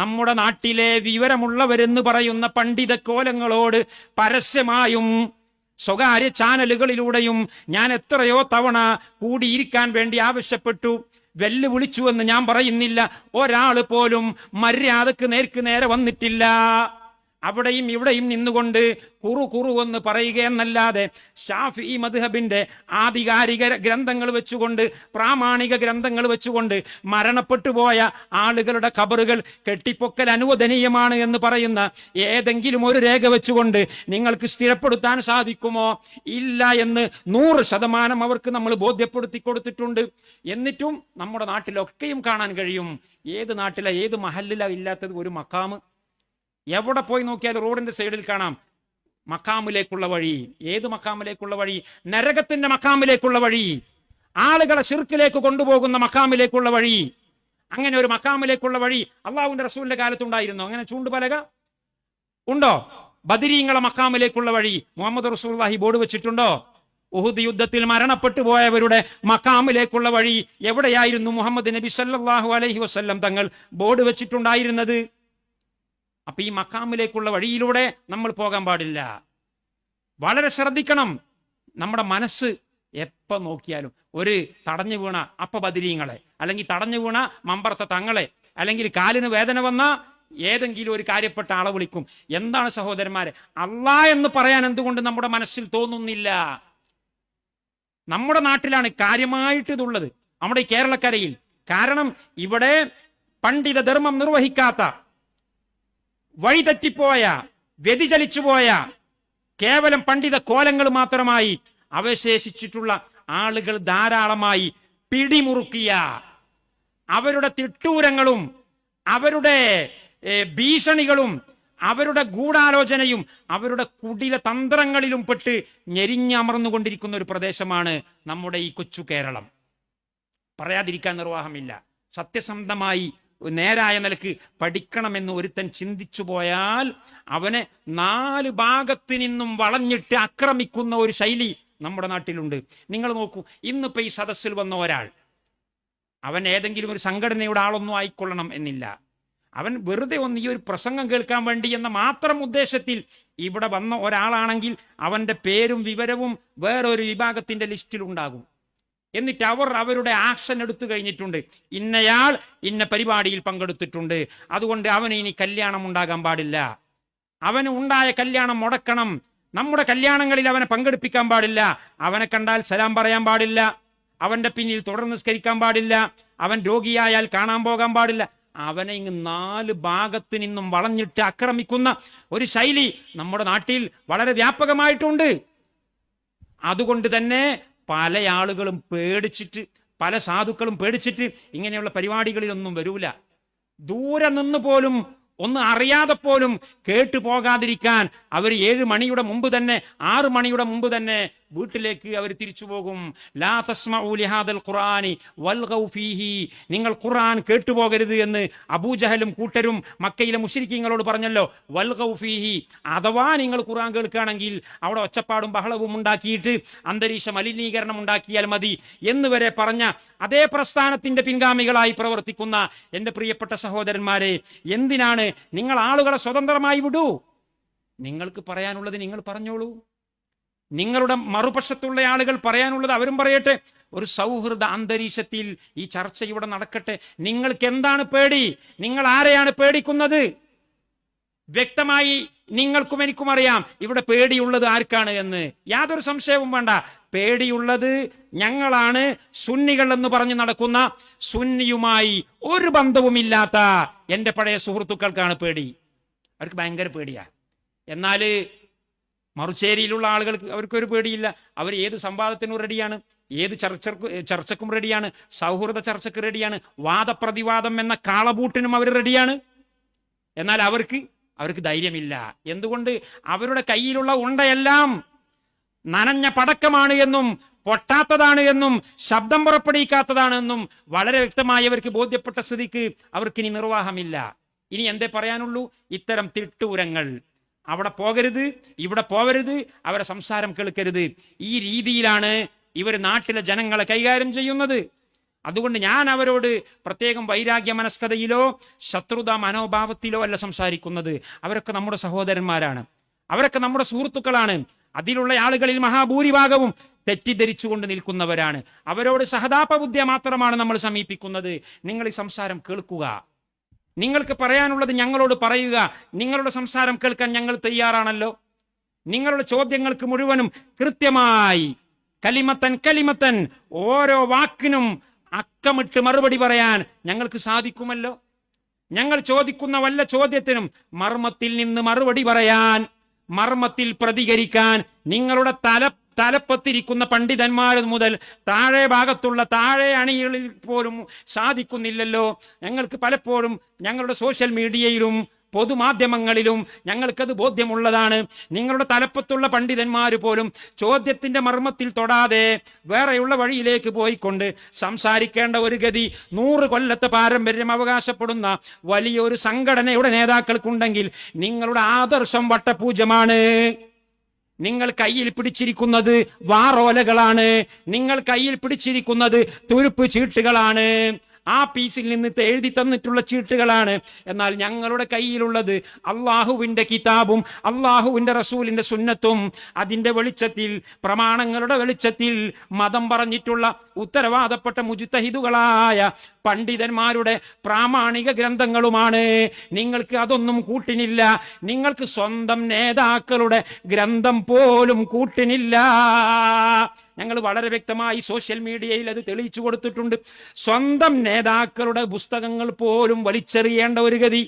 നമ്മുടെ നാട്ടിലെ വിവരമുള്ളവരെന്ന് പറയുന്ന പണ്ഡിത കോലങ്ങളോട് പരസ്യമായും സ്വകാര്യ ചാനലുകളിലൂടെയും ഞാൻ എത്രയോ തവണ കൂടിയിരിക്കാൻ വേണ്ടി ആവശ്യപ്പെട്ടു. വെല്ലുവിളിച്ചു എന്ന് ഞാൻ പറയുന്നില്ല. ഒരാൾ പോലും മര്യാദക്ക് നേർക്ക് നേരെ വന്നിട്ടില്ല. അവിടെയും ഇവിടെയും നിന്നുകൊണ്ട് കുറു എന്ന് പറയുക എന്നല്ലാതെ ഷാഫി മദ്ഹബിന്റെ ആധികാരിക ഗ്രന്ഥങ്ങൾ വെച്ചുകൊണ്ട്, പ്രാമാണിക ഗ്രന്ഥങ്ങൾ വെച്ചുകൊണ്ട് മരണപ്പെട്ടു പോയ ആളുകളുടെ ഖബറുകൾ കെട്ടിപ്പൊക്കൽ അനുവദനീയമാണ് എന്ന് പറയുന്ന ഏതെങ്കിലും ഒരു രേഖ വെച്ചുകൊണ്ട് നിങ്ങൾക്ക് സ്ഥിരപ്പെടുത്താൻ സാധിക്കുമോ? ഇല്ല എന്ന് 100% അവർക്ക് നമ്മൾ ബോധ്യപ്പെടുത്തി കൊടുത്തിട്ടുണ്ട്. എന്നിട്ടും നമ്മുടെ നാട്ടിലൊക്കെയും കാണാൻ കഴിയും. ഏത് നാട്ടിലെ ഏത് മഹല്ലിലാണ് ഇല്ലാത്തത് ഒരു മക്കാമ്? എവിടെ പോയി നോക്കിയാലും റോഡിന്റെ സൈഡിൽ കാണാം മക്കാമിലേക്കുള്ള വഴി. ഏത് മക്കാമിലേക്കുള്ള വഴി? നരകത്തിന്റെ മക്കാമിലേക്കുള്ള വഴി, ആളുകളെ ശിർക്കിലേക്ക് കൊണ്ടുപോകുന്ന മക്കാമിലേക്കുള്ള വഴി. അങ്ങനെ ഒരു മക്കാമിലേക്കുള്ള വഴി അള്ളാഹുവിന്റെ റസൂലിന്റെ കാലത്തുണ്ടായിരുന്നു. അങ്ങനെ ചൂണ്ടുപലക ഉണ്ടോ? ബദരീങ്ങളെ മക്കാമിലേക്കുള്ള വഴി മുഹമ്മദ് റസൂലുള്ളാഹി ബോർഡ് വെച്ചിട്ടുണ്ടോ? ഉഹുദ് യുദ്ധത്തിൽ മരണപ്പെട്ടു പോയവരുടെ മക്കാമിലേക്കുള്ള വഴി എവിടെയായിരുന്നു മുഹമ്മദ് നബി സല്ലല്ലാഹു അലൈഹി വസല്ലം തങ്ങൾ ബോർഡ് വെച്ചിട്ടുണ്ടായിരുന്നത്? അപ്പൊ ഈ മക്കാമിലേക്കുള്ള വഴിയിലൂടെ നമ്മൾ പോകാൻ പാടില്ല. വളരെ ശ്രദ്ധിക്കണം. നമ്മുടെ മനസ്സ് എപ്പോ നോക്കിയാലും ഒരു തടഞ്ഞു വീണ അപ്പ ബദരീങ്ങളെ, അല്ലെങ്കിൽ തടഞ്ഞു വീണ മമ്പർത്ത തങ്ങളെ, അല്ലെങ്കിൽ കാലിന് വേദന വന്ന ഏതെങ്കിലും ഒരു കാര്യപ്പെട്ട ആളെ വിളിക്കും. എന്താണ് സഹോദരന്മാരെ, അല്ലാ എന്ന് പറയാൻ എന്തുകൊണ്ട് നമ്മുടെ മനസ്സിൽ തോന്നുന്നില്ല? നമ്മുടെ നാട്ടിലാണ് കാര്യമായിട്ട് ഇതുള്ളത്, നമ്മുടെ ഈ കേരളക്കരയിൽ. കാരണം ഇവിടെ പണ്ഡിത ധർമ്മം നിർവഹിക്കാത്ത, വഴിതെറ്റിപ്പോയ, വ്യതിചലിച്ചുപോയ കേവലം പണ്ഡിത കോലങ്ങൾ മാത്രമായി അവശേഷിച്ചിട്ടുള്ള ആളുകൾ ധാരാളമായി പിടിമുറുക്കിയ അവരുടെ തിട്ടൂരങ്ങളും അവരുടെ ഭീഷണികളും അവരുടെ ഗൂഢാലോചനയും അവരുടെ കുടില തന്ത്രങ്ങളിലും പെട്ട് ഞെരിഞ്ഞമർന്നുകൊണ്ടിരിക്കുന്ന ഒരു പ്രദേശമാണ് നമ്മുടെ ഈ കൊച്ചു കേരളം. പറയാതിരിക്കാൻ നിർവാഹമില്ല. സത്യസന്ധമായി നേരായ നിലക്ക് പഠിക്കണമെന്ന് ഒരുത്തൻ ചിന്തിച്ചു പോയാൽ അവനെ 4 ഭാഗത്തു നിന്നും വളഞ്ഞിട്ട് ആക്രമിക്കുന്ന ഒരു ശൈലി നമ്മുടെ നാട്ടിലുണ്ട്. നിങ്ങൾ നോക്കൂ, ഇന്നിപ്പോ ഈ സദസ്സിൽ വന്ന ഒരാൾ, അവൻ ഏതെങ്കിലും ഒരു സംഘടനയുടെ ആളൊന്നും ആയിക്കൊള്ളണം എന്നില്ല. അവൻ വെറുതെ ഒന്ന് ഈ ഒരു പ്രസംഗം കേൾക്കാൻ വേണ്ടി എന്ന മാത്രം ഉദ്ദേശത്തിൽ ഇവിടെ വന്ന ഒരാളാണെങ്കിൽ അവന്റെ പേരും വിവരവും വേറൊരു വിഭാഗത്തിന്റെ ലിസ്റ്റിൽ ഉണ്ടാകും. എന്നിട്ട് അവരുടെ ആക്ഷൻ എടുത്തു കഴിഞ്ഞിട്ടുണ്ട്. ഇന്നയാൾ ഇന്ന പരിപാടിയിൽ പങ്കെടുത്തിട്ടുണ്ട്, അതുകൊണ്ട് അവന് ഇനി കല്യാണം ഉണ്ടാകാൻ പാടില്ല, അവന് ഉണ്ടായ കല്യാണം മുടക്കണം, നമ്മുടെ കല്യാണങ്ങളിൽ അവനെ പങ്കെടുപ്പിക്കാൻ പാടില്ല, അവനെ കണ്ടാൽ സലാം പറയാൻ പാടില്ല, അവന്റെ പിന്നിൽ തുടർന്ന് നിസ്കരിക്കാൻ പാടില്ല, അവൻ രോഗിയായാൽ കാണാൻ പോകാൻ പാടില്ല. അവനെ ഇങ്ങ് 4 ഭാഗത്ത് നിന്നും വളഞ്ഞിട്ട് ആക്രമിക്കുന്ന ഒരു ശൈലി നമ്മുടെ നാട്ടിൽ വളരെ വ്യാപകമായിട്ടുണ്ട്. അതുകൊണ്ട് തന്നെ പല ആളുകളും പേടിച്ചിട്ട്, പല സാധുക്കളും പേടിച്ചിട്ട് ഇങ്ങനെയുള്ള പരിപാടികളിലൊന്നും വരൂല. ദൂരെ നിന്ന് പോലും ഒന്ന് അറിയാതെ പോലും കേട്ടു പോകാതിരിക്കാൻ അവർ 7 മണിയുടെ മുമ്പ് തന്നെ, 6 മണിയുടെ മുമ്പ് തന്നെ വീട്ടിലേക്ക് അവർ തിരിച്ചു പോകും. ലാ തസ്മഉ ലിഹാദൽ ഖുർആനി വൽഗൗ ഫീഹി, നിങ്ങൾ ഖുർആൻ കേട്ടുപോകരുത് എന്ന് അബൂജഹലും കൂട്ടരും മക്കയിലെ മുശ്രിക്കീങ്ങളോട് പറഞ്ഞല്ലോ. വൽഗൗ ഫീഹി, അഥവാ നിങ്ങൾ ഖുർആൻ കേൾക്കുകയാണെങ്കിൽ അവിടെ ഒച്ചപ്പാടും ബഹളവും ഉണ്ടാക്കിയിട്ട് അന്തരീക്ഷ മലിനീകരണം ഉണ്ടാക്കിയാൽ മതി എന്ന് വരെ പറഞ്ഞ അതേ പ്രസ്ഥാനത്തിന്റെ പിൻഗാമികളായി പ്രവർത്തിക്കുന്ന എന്റെ പ്രിയപ്പെട്ട സഹോദരന്മാരെ, എന്തിനാണ് നിങ്ങൾ ആളുകളെ സ്വതന്ത്രമായി വിടൂ. നിങ്ങൾക്ക് പറയാനുള്ളത് നിങ്ങൾ പറഞ്ഞോളൂ. നിങ്ങളുടെ മറുപക്ഷത്തുള്ള ആളുകൾ പറയാനുള്ളത് അവരും പറയട്ടെ. ഒരു സൗഹൃദ അന്തരീക്ഷത്തിൽ ഈ ചർച്ച ഇവിടെ നടക്കട്ടെ. നിങ്ങൾക്ക് എന്താണ് പേടി? നിങ്ങൾ ആരെയാണ് പേടിക്കുന്നത്? വ്യക്തമായി നിങ്ങൾക്കും എനിക്കും അറിയാം ഇവിടെ പേടിയുള്ളത് ആർക്കാണ് എന്ന്. യാതൊരു സംശയവും വേണ്ട. പേടിയുള്ളത് ഞങ്ങളാണ്. സുന്നികൾ എന്ന് പറഞ്ഞ് നടക്കുന്ന, സുന്നിയുമായി ഒരു ബന്ധവുമില്ലാത്ത എന്റെ പഴയ സുഹൃത്തുക്കൾക്കാണ് പേടി. അവർക്ക് ഭയങ്കര പേടിയാ. എന്നാല് മറുചേരിയിലുള്ള ആളുകൾക്ക് അവർക്കൊരു പേടിയില്ല. അവർ ഏത് സംവാദത്തിനും റെഡിയാണ്, ഏത് ചർച്ചക്കും റെഡിയാണ്, സൗഹൃദ ചർച്ചക്ക് റെഡിയാണ്, വാദപ്രതിവാദം എന്ന കാളബൂട്ടിനും അവർ റെഡിയാണ്. എന്നാൽ അവർക്ക് ധൈര്യമില്ല. എന്തുകൊണ്ട്? അവരുടെ കയ്യിലുള്ള ഉണ്ടയെല്ലാം നനഞ്ഞ പടക്കമാണ് എന്നും പൊട്ടാത്തതാണ് എന്നും ശബ്ദം പുറപ്പെടുവിക്കാത്തതാണ് എന്നും വളരെ വ്യക്തമായി അവർക്ക് ബോധ്യപ്പെട്ട സ്ഥിതിക്ക് അവർക്കിനി നിർവാഹമില്ല. ഇനി എന്തേ പറയാനുള്ളൂ? ഇത്തരം തിട്ടൂരങ്ങൾ, അവിടെ പോകരുത്, ഇവിടെ പോകരുത്, അവരെ സംസാരം കേൾക്കരുത്, ഈ രീതിയിലാണ് ഇവർ നാട്ടിലെ ജനങ്ങളെ കൈകാര്യം ചെയ്യുന്നത്. അതുകൊണ്ട് ഞാൻ അവരോട് പ്രത്യേകം വൈരാഗ്യ മനസ്കതയിലോ ശത്രുതാ മനോഭാവത്തിലോ അല്ല സംസാരിക്കുന്നത്. അവരൊക്കെ നമ്മുടെ സഹോദരന്മാരാണ്, അവരൊക്കെ നമ്മുടെ സുഹൃത്തുക്കളാണ്. അതിലുള്ള ആളുകളിൽ മഹാഭൂരിഭാഗവും തെറ്റിദ്ധരിച്ചുകൊണ്ട് നിൽക്കുന്നവരാണ്. അവരോട് സഹതാപബുദ്ധിയ മാത്രമാണ് നമ്മൾ സമീപിക്കുന്നത്. നിങ്ങൾ ഈ സംസാരം കേൾക്കുക, നിങ്ങൾക്ക് പറയാനുള്ളത് ഞങ്ങളോട് പറയുക. നിങ്ങളുടെ സംസാരം കേൾക്കാൻ ഞങ്ങൾ തയ്യാറാണല്ലോ. നിങ്ങളുടെ ചോദ്യങ്ങൾക്ക് മുഴുവനും കൃത്യമായി കലിമത്തൻ ഓരോ വാക്കിനും അക്കമിട്ട് മറുപടി പറയാൻ ഞങ്ങൾക്ക് സാധിക്കുമല്ലോ. ഞങ്ങൾ ചോദിക്കുന്ന വല്ല ചോദ്യത്തിനും മർമ്മത്തിൽ നിന്ന് മറുപടി പറയാൻ, മർമ്മത്തിൽ പ്രതികരിക്കാൻ നിങ്ങളുടെ തലപ്പത്തിരിക്കുന്ന പണ്ഡിതന്മാർ മുതൽ താഴെ ഭാഗത്തുള്ള താഴെ അണികളിൽ പോലും സാധിക്കുന്നില്ലല്ലോ. ഞങ്ങൾക്ക് പലപ്പോഴും ഞങ്ങളുടെ സോഷ്യൽ മീഡിയയിലും പൊതുമാധ്യമങ്ങളിലും ഞങ്ങൾക്കത് ബോധ്യമുള്ളതാണ്. നിങ്ങളുടെ തലപ്പത്തുള്ള പണ്ഡിതന്മാർ പോലും ചോദ്യത്തിന്റെ മർമ്മത്തിൽ തൊടാതെ വേറെയുള്ള വഴിയിലേക്ക് പോയിക്കൊണ്ട് സംസാരിക്കേണ്ട ഒരു ഗതി 100 കൊല്ലത്തെ പാരമ്പര്യം അവകാശപ്പെടുന്ന വലിയൊരു സംഘടനയുടെ നേതാക്കൾക്കുണ്ടെങ്കിൽ നിങ്ങളുടെ ആദർശം വട്ടപൂജ്യമാണ്. നിങ്ങൾ കയ്യിൽ പിടിച്ചിരിക്കുന്നത് വാറോലകളാണ്, നിങ്ങൾ കയ്യിൽ പിടിച്ചിരിക്കുന്നത് തുരുപ്പ് ചീട്ടുകളാണ്, ആ പീസിൽ നിന്ന് എഴുതി തന്നിട്ടുള്ള ചീട്ടുകളാണ്. എന്നാൽ ഞങ്ങളുടെ കയ്യിലുള്ളത് അള്ളാഹുവിന്റെ കിതാബും അള്ളാഹുവിന്റെ റസൂലിന്റെ സുന്നത്തും അതിന്റെ വെളിച്ചത്തിൽ, പ്രമാണങ്ങളുടെ വെളിച്ചത്തിൽ മതം പറഞ്ഞിട്ടുള്ള ഉത്തരവാദപ്പെട്ട മുജ്തഹിദുകളായ പണ്ഡിതന്മാരുടെ പ്രാമാണിക ഗ്രന്ഥങ്ങളുമാണ്. നിങ്ങൾക്ക് അതൊന്നും കൂട്ടിനില്ല. നിങ്ങൾക്ക് സ്വന്തം നേതാക്കളുടെ ഗ്രന്ഥം പോലും കൂട്ടിനില്ല. ഞങ്ങൾ വളരെ വ്യക്തമായി സോഷ്യൽ മീഡിയയിൽ അത് തെളിയിച്ചു കൊടുത്തിട്ടുണ്ട്. സ്വന്തം നേതാക്കളുടെ പുസ്തകങ്ങൾ പോലും വലിച്ചെറിയേണ്ട ഒരു ഗതി,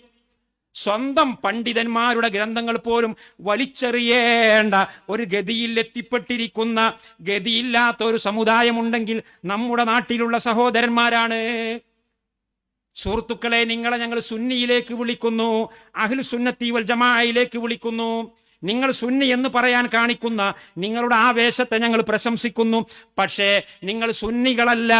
സ്വന്തം പണ്ഡിതന്മാരുടെ ഗ്രന്ഥങ്ങൾ പോലും വലിച്ചെറിയേണ്ട ഒരു ഗതിയിൽ എത്തിപ്പെട്ടിരിക്കുന്ന, ഗതിയില്ലാത്ത ഒരു സമുദായമുണ്ടെങ്കിൽ നമ്മുടെ നാട്ടിലുള്ള സഹോദരന്മാരാണ്. സുഹൃത്തുക്കളെ, നിങ്ങളെ ഞങ്ങൾ സുന്നിയിലേക്ക് വിളിക്കുന്നു, അഹ്ലു സുന്നത്തി വൽ ജമാഅയിലേക്ക് വിളിക്കുന്നു. നിങ്ങൾ സുന്നി എന്ന് പറയാൻ കാണിക്കുന്ന നിങ്ങളുടെ ആവേശത്തെ ഞങ്ങൾ പ്രശംസിക്കുന്നു. പക്ഷേ നിങ്ങൾ സുന്നികളല്ല.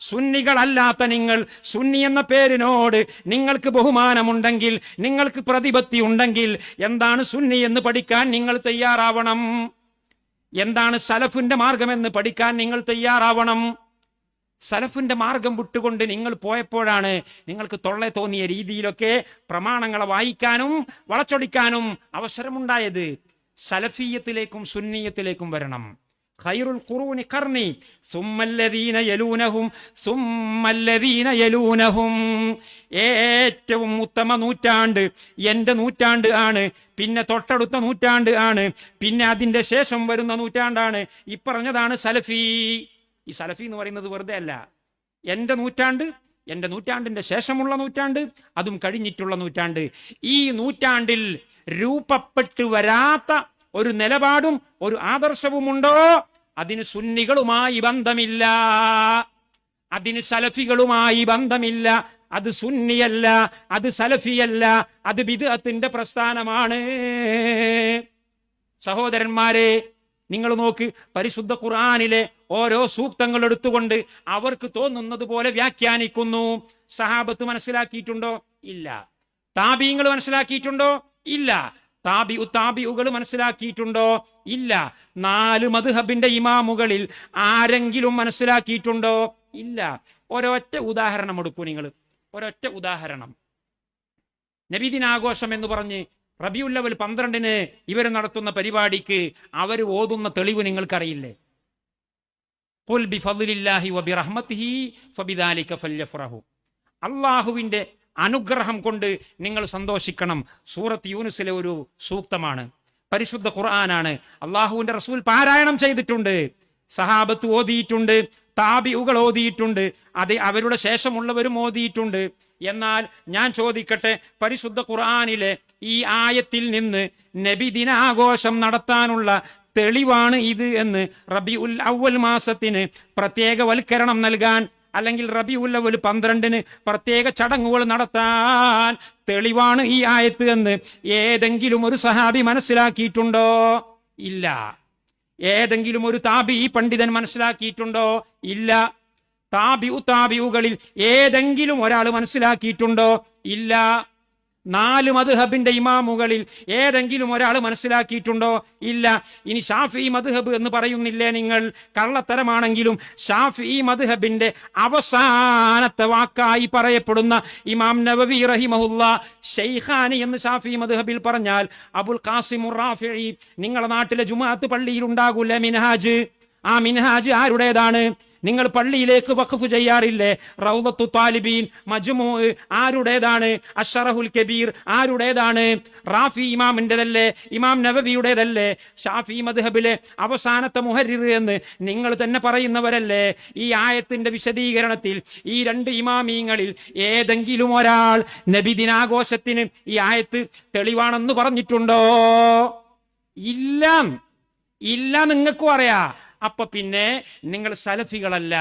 സുന്നികളല്ലാത്ത നിങ്ങൾ, സുന്നി എന്ന പേരിനോട് നിങ്ങൾക്ക് ബഹുമാനമുണ്ടെങ്കിൽ, നിങ്ങൾക്ക് പ്രതിപത്തി ഉണ്ടെങ്കിൽ എന്താണ് സുന്നി എന്ന് പഠിക്കാൻ നിങ്ങൾ തയ്യാറാവണം. എന്താണ് സലഫിന്റെ മാർഗമെന്ന് പഠിക്കാൻ നിങ്ങൾ തയ്യാറാവണം. സലഫിന്റെ മാർഗം വിട്ടുകൊണ്ട് നിങ്ങൾ പോയപ്പോഴാണ് നിങ്ങൾക്ക് തൊള്ളെ തോന്നിയ രീതിയിലൊക്കെ പ്രമാണങ്ങളെ വായിക്കാനും വളച്ചൊടിക്കാനും അവസരമുണ്ടായത്. സലഫിയത്തിലേക്കും സുന്നിയത്തിലേക്കും വരണം. ഖൈറുൽ ഖുറൂനി ഖർനി സുമ്മല്ലദീന യലൂനഹും സുമ്മല്ലദീന യലൂനഹും. ഏറ്റവും ഉത്തമ നൂറ്റാണ്ട് എൻ്റെ നൂറ്റാണ്ട് ആണ്, പിന്നെ തൊട്ടടുത്ത നൂറ്റാണ്ട് ആണ്, പിന്നെ അതിൻ്റെ ശേഷം വരുന്ന നൂറ്റാണ്ടാണ്. ഈ പറഞ്ഞതാണ് സലഫി. ഈ സലഫി എന്ന് പറയുന്നത് വെറുതെ അല്ല. എൻ്റെ നൂറ്റാണ്ട്, എൻ്റെ നൂറ്റാണ്ടിൻ്റെ ശേഷമുള്ള നൂറ്റാണ്ട്, അതും കഴിഞ്ഞിട്ടുള്ള നൂറ്റാണ്ട്. ഈ നൂറ്റാണ്ടിൽ രൂപപ്പെട്ടു വരാത്ത ഒരു നിലപാടും ഒരു ആദർശവുമുണ്ടോ? അതിന് സുന്നികളുമായി ബന്ധമില്ല, അതിന് സലഫികളുമായി ബന്ധമില്ല. അത് സുന്നിയല്ല, അത് സലഫിയല്ല, അത് ബിദ്അത്തിന്റെ പ്രസ്ഥാനമാണ്. സഹോദരന്മാരെ, നിങ്ങൾ നോക്ക്, പരിശുദ്ധ ഖുർആനിലെ ഓരോ സൂക്തങ്ങൾ എടുത്തുകൊണ്ട് അവർക്ക് തോന്നുന്നത് പോലെ വ്യാഖ്യാനിക്കുന്നു. സഹാബത്ത് മനസ്സിലാക്കിയിട്ടുണ്ടോ? ഇല്ല. താബീങ്ങൾ മനസ്സിലാക്കിയിട്ടുണ്ടോ? ഇല്ല. താബിഉകൾ മനസ്സിലാക്കിയിട്ടുണ്ടോ? ഇല്ല. 4 മദ്ഹബിന്റെ ഇമാമുകളിൽ ആരെങ്കിലും മനസ്സിലാക്കിയിട്ടുണ്ടോ? ഇല്ല. ഒരൊറ്റ ഉദാഹരണം എടുക്കൂ നിങ്ങൾ, ഒരൊറ്റ ഉദാഹരണം. നബിദിനാഘോഷം എന്ന് പറഞ്ഞ് റബീഉൽ അവ്വൽ 12-ന് ഇവർ നടത്തുന്ന പരിപാടിക്ക് അവർ ഓതുന്ന തെളിവ് നിങ്ങൾക്കറിയില്ലേ? ഖുൽ ബിഫദ്ലില്ലാഹി വബിറഹ്മതിഹി ഫബിദാലിക ഫല്യഫ്റഹു. അള്ളാഹുവിന്റെ അനുഗ്രഹം കൊണ്ട് നിങ്ങൾ സന്തോഷിക്കണം. സൂറത്ത് യൂനുസിലെ ഒരു സൂക്തമാണ്, പരിശുദ്ധ ഖുർആനാണ്. അള്ളാഹുവിന്റെ റസൂൽ പാരായണം ചെയ്തിട്ടുണ്ട്, സഹാബത്ത് ഓതിയിട്ടുണ്ട്, താബിഉകൾ ഓതിയിട്ടുണ്ട്, അത് അവരുടെ ശേഷമുള്ളവരും ഓതിയിട്ടുണ്ട്. എന്നാൽ ഞാൻ ചോദിക്കട്ടെ, പരിശുദ്ധ ഖുർആനിലെ ഈ ആയത്തിൽ നിന്ന് നബിദിനാഘോഷം നടത്താനുള്ള തെളിവാണ് ഇത് എന്ന് റബീഉൽ അവ്വൽ മാസത്തിന് പ്രത്യേകവൽക്കരണം നൽകാൻ, അല്ലെങ്കിൽ റബീഉൽ അവ്വൽ 12-ന് പ്രത്യേക ചടങ്ങുകൾ നടത്താൻ തെളിവാണ് ഈ ആയത്ത് എന്ന് ഏതെങ്കിലും ഒരു സഹാബി മനസ്സിലാക്കിയിട്ടുണ്ടോ? ഇല്ല. ഏതെങ്കിലും ഒരു താബിഈ പണ്ഡിതൻ മനസ്സിലാക്കിയിട്ടുണ്ടോ? ഇല്ല. താബിഉകളിൽ ഏതെങ്കിലും ഒരാൾ മനസ്സിലാക്കിയിട്ടുണ്ടോ? ഇല്ല. 4 മദ്ഹബിന്റെ ഇമാമുകളിൽ ഏതെങ്കിലും ഒരാൾ മനസ്സിലാക്കിയിട്ടുണ്ടോ? ഇല്ല. ഇനി ഷാഫിഈ മദ്ഹബ് എന്ന് പറയുന്നില്ലേ നിങ്ങൾ? കള്ളത്തരമാണെങ്കിലും ഷാഫിഈ മദ്ഹബിന്റെ അവസാനത്തെ വാക്കായി പറയപ്പെടുന്ന ഇമാം നവവി റഹിമഹുല്ലാ ശൈഖാനി എന്ന് ഷാഫിഈ മദ്ഹബിൽ പറഞ്ഞാൽ അബുൽ ഖാസിമുർ റാഫിഈ, നിങ്ങളുടെ നാട്ടിലെ ജുമുഅത്ത് പള്ളിയിൽ ഉണ്ടാകൂല മിൻഹാജ്? ആ മിൻഹാജ് ആരുടേതാണ്? നിങ്ങൾ പള്ളിയിലേക്ക് വഖഫ് ചെയ്യാറില്ലേ? റൗദത്തു താലിബീൻ, മജ്മൂ ആരുടേതാണ്? അശ്ശറഹുൽ കബീർ ആരുടേതാണ്? റാഫി ഇമാമിൻ്റെതല്ലേ? ഇമാം നവവിയുടേതല്ലേ? ഷാഫി മദ്ഹബിലെ അവസാനത്തെ മുഹരിർ എന്ന് നിങ്ങൾ തന്നെ പറയുന്നവരല്ലേ? ഈ ആയത്തിന്റെ വിശദീകരണത്തിൽ ഈ 2 ഇമാമീങ്ങളിൽ ഏതെങ്കിലും ഒരാൾ നബിദിനാഘോഷത്തിന് ഈ ആയത്ത് തെളിവാണെന്ന് പറഞ്ഞിട്ടുണ്ടോ? ഇല്ല. ഇല്ല, നിങ്ങൾക്കും അറിയാ. അപ്പൊ പിന്നെ നിങ്ങൾ സലഫികളല്ല.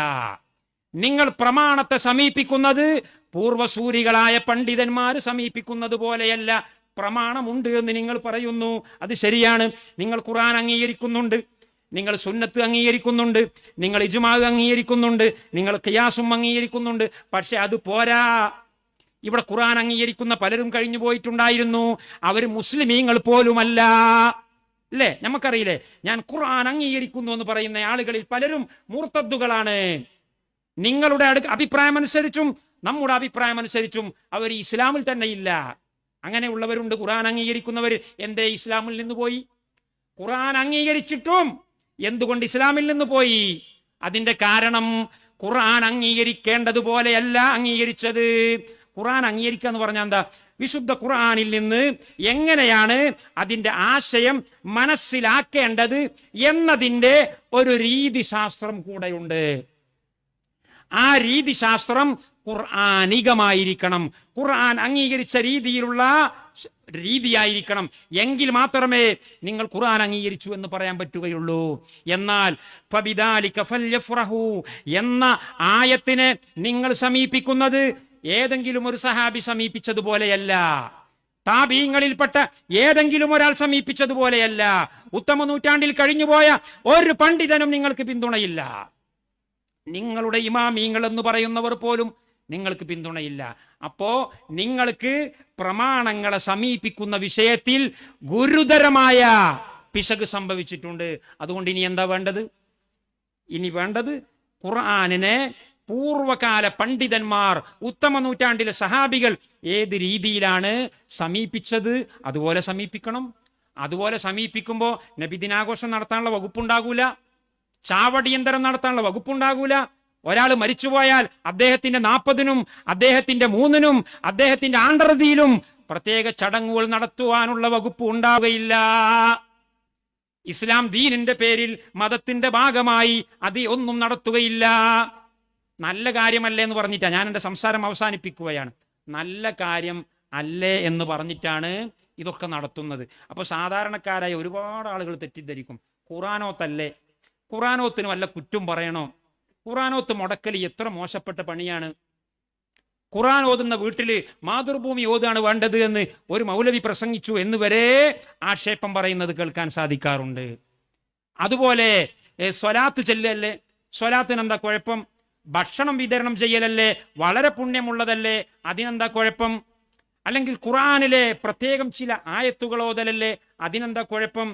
നിങ്ങൾ പ്രമാണത്തെ സമീപിക്കുന്നത് പൂർവസൂരികളായ പണ്ഡിതന്മാര് സമീപിക്കുന്നത് പോലെയല്ല. പ്രമാണമുണ്ട് എന്ന് നിങ്ങൾ പറയുന്നു, അത് ശരിയാണ്. നിങ്ങൾ ഖുർആൻ അംഗീകരിക്കുന്നുണ്ട്, നിങ്ങൾ സുന്നത്ത് അംഗീകരിക്കുന്നുണ്ട്, നിങ്ങൾ ഇജ്മാ അംഗീകരിക്കുന്നുണ്ട്, നിങ്ങൾ ഖിയാസും അംഗീകരിക്കുന്നുണ്ട്. പക്ഷെ അത് പോരാ. ഇവിടെ ഖുർആൻ അംഗീകരിക്കുന്ന പലരും കഴിഞ്ഞു പോയിട്ടുണ്ടായിരുന്നു, അവർ മുസ്ലിമീങ്ങൾ പോലുമല്ല. അല്ലേ? നമുക്കറിയില്ലേ? ഞാൻ ഖുർആൻ അംഗീകരിക്കുന്നു എന്ന് പറയുന്ന ആളുകളിൽ പലരും മുർത്തദ്ദുകളാണ്. നിങ്ങളുടെ അഭിപ്രായം അനുസരിച്ചും നമ്മുടെ അഭിപ്രായം അനുസരിച്ചും അവർ ഇസ്ലാമിൽ തന്നെ ഇല്ല. അങ്ങനെയുള്ളവരുണ്ട്. ഖുർആൻ അംഗീകരിക്കുന്നവർ എന്തേ ഇസ്ലാമിൽ നിന്ന് പോയി? ഖുർആൻ അംഗീകരിച്ചിട്ടും എന്തുകൊണ്ട് ഇസ്ലാമിൽ നിന്ന് പോയി? അതിന്റെ കാരണം ഖുർആൻ അംഗീകരിക്കേണ്ടതുപോലെയല്ല അംഗീകരിച്ചത്. ഖുർആൻ അംഗീകരിക്കുക എന്ന് പറഞ്ഞാൽ എന്താ? വിശുദ്ധ ഖുർആനിൽ നിന്ന് എങ്ങനെയാണ് അതിന്റെ ആശയം മനസ്സിലാക്കേണ്ടത് എന്നതിൻ്റെ ഒരു രീതിശാസ്ത്രം കൂടെയുണ്ട്. ആ രീതിശാസ്ത്രം ഖുർആനികമായിരിക്കണം, ഖുർആൻ അംഗീകരിച്ച രീതിയിലുള്ള രീതിയായിരിക്കണം. എങ്കിൽ മാത്രമേ നിങ്ങൾ ഖുർആൻ അംഗീകരിച്ചു എന്ന് പറയാൻ പറ്റുകയുള്ളൂ. എന്നാൽ ഫബിദാലിക ഫല്യഫ്റഹു എന്ന ആയത്തിനെ നിങ്ങൾ സമീപിക്കുന്നത് ഏതെങ്കിലും ഒരു സഹാബി സമീപിച്ചതുപോലെയല്ല, താബീങ്ങളിൽപ്പെട്ട ഏതെങ്കിലും ഒരാൾ സമീപിച്ചതുപോലെയല്ല, ഉത്തമ നൂറ്റാണ്ടിൽ കഴിഞ്ഞുപോയ ഒരു പണ്ഡിതനും നിങ്ങൾക്ക് പിന്തുണയില്ല. നിങ്ങളുടെ ഇമാമീങ്ങൾ എന്ന് പറയുന്നവർ പോലും നിങ്ങൾക്ക് പിന്തുണയില്ല. അപ്പോ നിങ്ങൾക്ക് പ്രമാണങ്ങളെ സമീപിക്കുന്ന വിഷയത്തിൽ ഗുരുതരമായ പിശക് സംഭവിച്ചിട്ടുണ്ട്. അതുകൊണ്ട് ഇനി എന്താ വേണ്ടത്? ഇനി വേണ്ടത് ഖുർആനിനെ പൂർവകാല പണ്ഡിതന്മാർ, ഉത്തമ നൂറ്റാണ്ടിലെ സഹാബികൾ ഏത് രീതിയിലാണ് സമീപിച്ചത് അതുപോലെ സമീപിക്കണം. അതുപോലെ സമീപിക്കുമ്പോൾ നബിദിനാഘോഷം നടത്താനുള്ള വകുപ്പുണ്ടാകൂല, ചാവടിയന്തരം നടത്താനുള്ള വകുപ്പുണ്ടാകൂല. ഒരാൾ മരിച്ചുപോയാൽ അദ്ദേഹത്തിന്റെ 40-നും അദ്ദേഹത്തിന്റെ 3-നും അദ്ദേഹത്തിന്റെ ആണ്ടർതിയിലും പ്രത്യേക ചടങ്ങുകൾ നടത്തുവാനുള്ള വകുപ്പ് ഉണ്ടാവുകയില്ല. ഇസ്ലാം ദീനിന്റെ പേരിൽ മതത്തിന്റെ ഭാഗമായി അത് ഒന്നും നടത്തുകയില്ല. നല്ല കാര്യമല്ലേ എന്ന് പറഞ്ഞിട്ടാണ് ഞാൻ എൻ്റെ സംസാരം അവസാനിപ്പിക്കുകയാണ്. നല്ല കാര്യം അല്ലേ എന്ന് പറഞ്ഞിട്ടാണ് ഇതൊക്കെ നടത്തുന്നത്. അപ്പോൾ സാധാരണക്കാരായ ഒരുപാട് ആളുകൾ തെറ്റിദ്ധരിക്കും, ഖുറാനോത്തല്ലേ, ഖുറാനോത്തിന് വല്ല കുറ്റം പറയണോ, ഖുറാനോത്ത് മുടക്കൽ എത്ര മോശപ്പെട്ട പണിയാണ്, ഖുറാൻ ഓതുന്ന വീട്ടിൽ മാതൃഭൂമി ഓതാണ് വേണ്ടത് എന്ന് ഒരു മൗലവി പ്രസംഗിച്ചു എന്ന് വരെ ആക്ഷേപം പറയുന്നത് കേൾക്കാൻ സാധിക്കാറുണ്ട്. അതുപോലെ സ്വലാത്ത് ചെല്ലല്ലേ, സ്വലാത്തിന് എന്താ കുഴപ്പം, ഭക്ഷണം വിതരണം ചെയ്യലല്ലേ, വളരെ പുണ്യമുള്ളതല്ലേ, അതിനെന്താ കുഴപ്പം, അല്ലെങ്കിൽ ഖുർആനിലെ പ്രത്യേകം ചില ആയത്തുകൾ ഓതലല്ലേ, അതിനെന്താ കുഴപ്പം